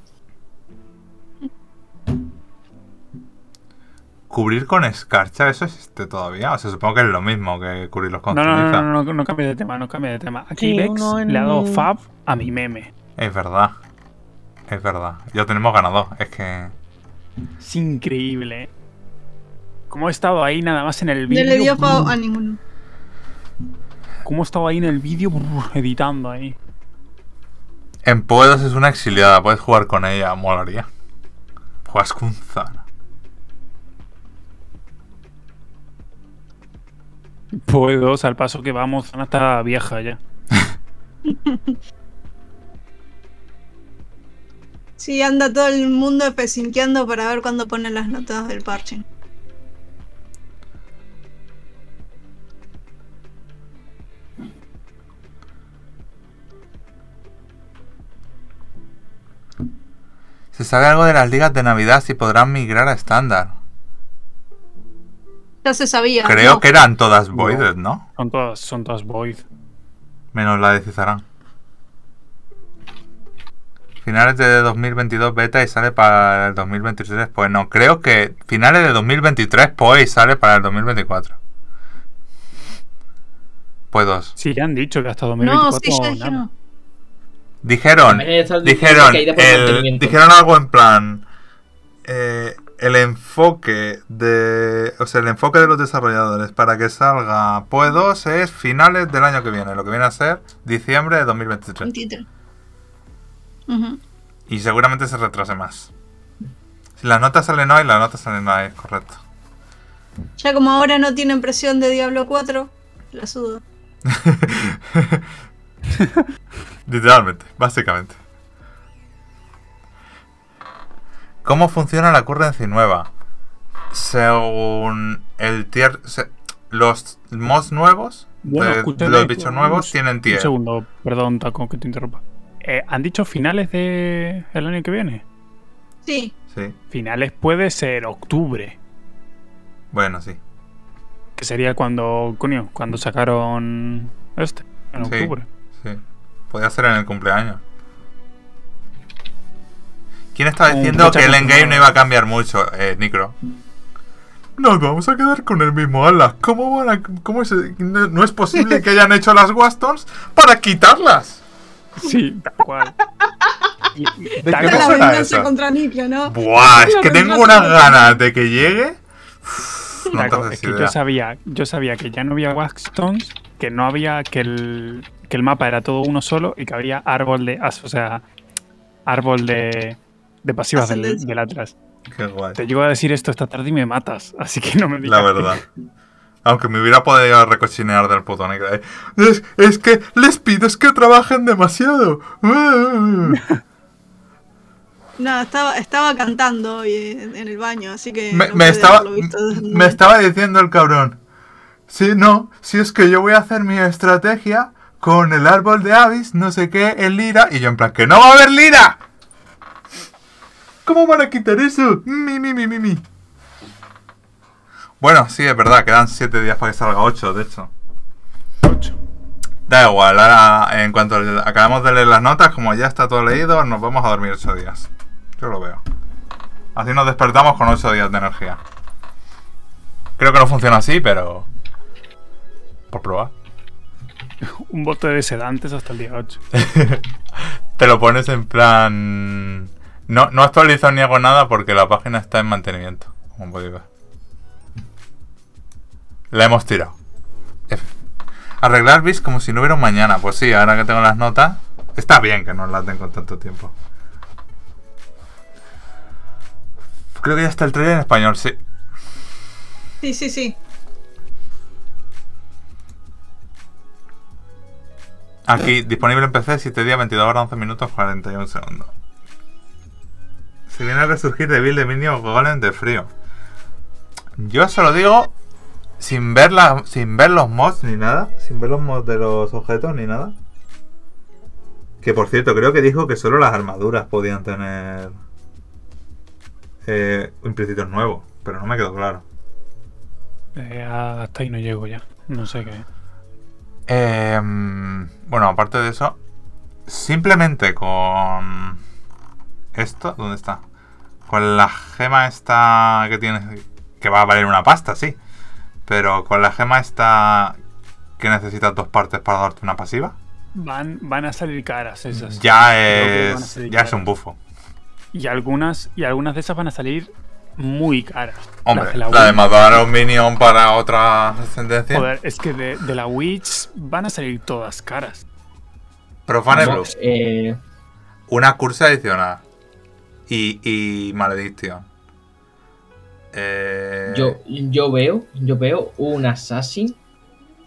¿Cubrir con escarcha? ¿Eso existe todavía? O sea, supongo que es lo mismo que cubrirlos con ceniza. No cambie de tema, Aquí Vex le ha dado fab a mi meme. Es verdad. Ya tenemos ganador. Es que... Es increíble. Como he estado ahí nada más en el vídeo. No le dio fab a ninguno. Como he estado ahí en el vídeo editando ahí. En Puedo es una exiliada, puedes jugar con ella, molaría. Juegas con Zana. Puedo, al paso que vamos, Zana está vieja ya. Sí, anda todo el mundo pesinqueando para ver cuándo ponen las notas del parche. ¿Se sabe algo de las ligas de Navidad si podrán migrar a estándar? Ya se sabía. Creo que eran todas voided, ¿no? Son todas void. Menos la de Cizarán. Finales de 2022 beta y sale para el 2023. Pues no, creo que finales de 2023 pues y sale para el 2024. Pues 2. Sí, ya han dicho que hasta 2024 no, sí, ya dijeron. Dijeron algo en plan el enfoque de los desarrolladores para que salga puedo es finales del año que viene, lo que viene a ser diciembre de 2023. 23. Y seguramente se retrase más. Si las notas salen hoy, las notas salen hoy, es correcto. Ya como ahora no tienen presión de Diablo 4, la sudo. Literalmente, básicamente. ¿Cómo funciona la currency nueva? Según el tier... los mods nuevos, los bichos nuevos, tienen tier. Un segundo, perdón, Taco, que te interrumpa. ¿Han dicho finales del año que viene? Sí. Finales puede ser octubre. Bueno, sí. Que sería cuando sacaron en octubre. Sí. Podría ser en el cumpleaños. ¿Quién estaba diciendo que el endgame no iba a cambiar mucho? Nicro. Nos vamos a quedar con el mismo Atlas. No es posible que hayan hecho las Wastons para quitarlas. Sí, tal cual. ¿De qué me suena eso? Contra Nicro, ¿no? Buah, es que tengo unas ganas de que llegue. Es que yo sabía que ya no había Waxstones, que no había que el mapa era todo uno solo y que había árbol de pasivas del Atlas. Qué guay. Te llego a decir esto esta tarde y me matas, así que no me digas. La verdad. Aunque me hubiera podido recochinear del puto negro. Es que les pides que trabajen demasiado. No, estaba cantando hoy en el baño, así que me estaba diciendo el cabrón. Si es que yo voy a hacer mi estrategia con el árbol de Abyss, no sé qué, el lira. Y yo en plan, ¡que no va a haber lira! ¿Cómo van a quitar eso? Mi. Bueno, sí, es verdad, quedan 7 días para que salga 8, de hecho. 8. Da igual, ahora en cuanto acabemos de leer las notas, como ya está todo leído, nos vamos a dormir 8 días. Yo lo veo. Así nos despertamos con 8 días de energía. Creo que no funciona así, pero... por probar. Un bote de sedantes hasta el día 8. Te lo pones en plan... No actualizo ni hago nada porque la página está en mantenimiento, como podéis ver. La hemos tirado. Arreglar bits como si no hubiera un mañana. Pues sí, ahora que tengo las notas, está bien que no las tengo tanto tiempo. Creo que ya está el trailer en español, sí. Sí. Aquí, disponible en PC, 7 días, 22 horas, 11 minutos, 41 segundos. Se viene a resurgir de build de minions golem de frío. Yo se lo digo sin ver los mods ni nada. Sin ver los mods de los objetos ni nada. Que por cierto, creo que dijo que solo las armaduras podían tener implícitos nuevos. Pero no me quedó claro. Hasta ahí no llego ya. No sé qué. Bueno, aparte de eso, simplemente con esto, ¿dónde está? Con la gema esta que tienes, que va a valer una pasta, sí. Pero con la gema esta que necesitas 2 partes para darte una pasiva. Van a salir caras esas. Ya es un bufo. Y algunas de esas van a salir muy caras. Hombre, la de matar a un minion para otra ascendencia. Joder, es que de la Witch van a salir todas caras. Profane Blues. Una cursa adicional. Y Malediction. Yo veo un Assassin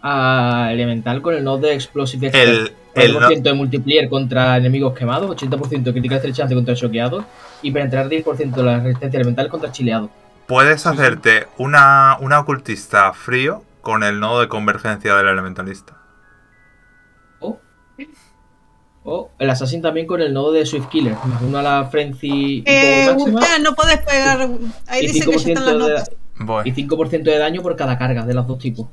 elemental con el node de Explosive Expert. 80% de multiplier contra enemigos quemados, 80% de crítica estrechante contra choqueados y penetrar 10% de la resistencia elemental contra chileados. Puedes hacerte una ocultista frío con el nodo de convergencia del elementalista. O el Assassin también con el nodo de Swift Killer. Me uno a la Frenzy máxima. No puedes pegar. Ahí dice que ya están las notas. Y 5% de daño por cada carga de los dos tipos.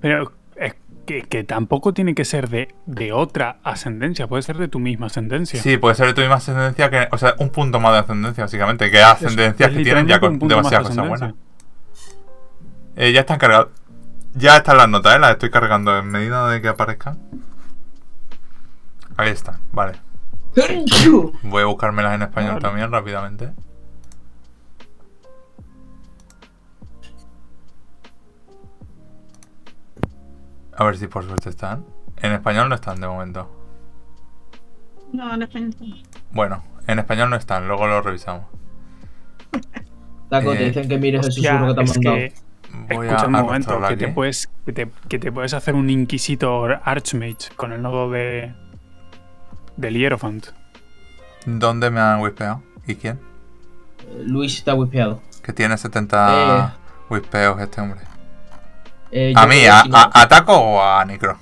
Pero es que tampoco tiene que ser de otra ascendencia. Puede ser de tu misma ascendencia. Sí, puede ser de tu misma ascendencia. O sea, un punto más de ascendencia, básicamente. Que ascendencias que tienen ya con demasiadas cosas buenas. Ya están cargados. Ya están las notas, las estoy cargando en medida de que aparezcan. Ahí está, vale. Voy a buscármelas en español también rápidamente. A ver si por suerte están. En español no están de momento. No, en español no. Bueno, en español no están, luego lo revisamos. Taco, te dicen que mires el susurro que te han mandado. Escucha un momento, que te puedes hacer un Inquisitor Archmage con el nodo del Hierophant. ¿Dónde me han wispeado? ¿Y quién? Luis está wispeado. Que tiene 70 wispeos este hombre. ¿A mí? ¿Ataco o a Necro?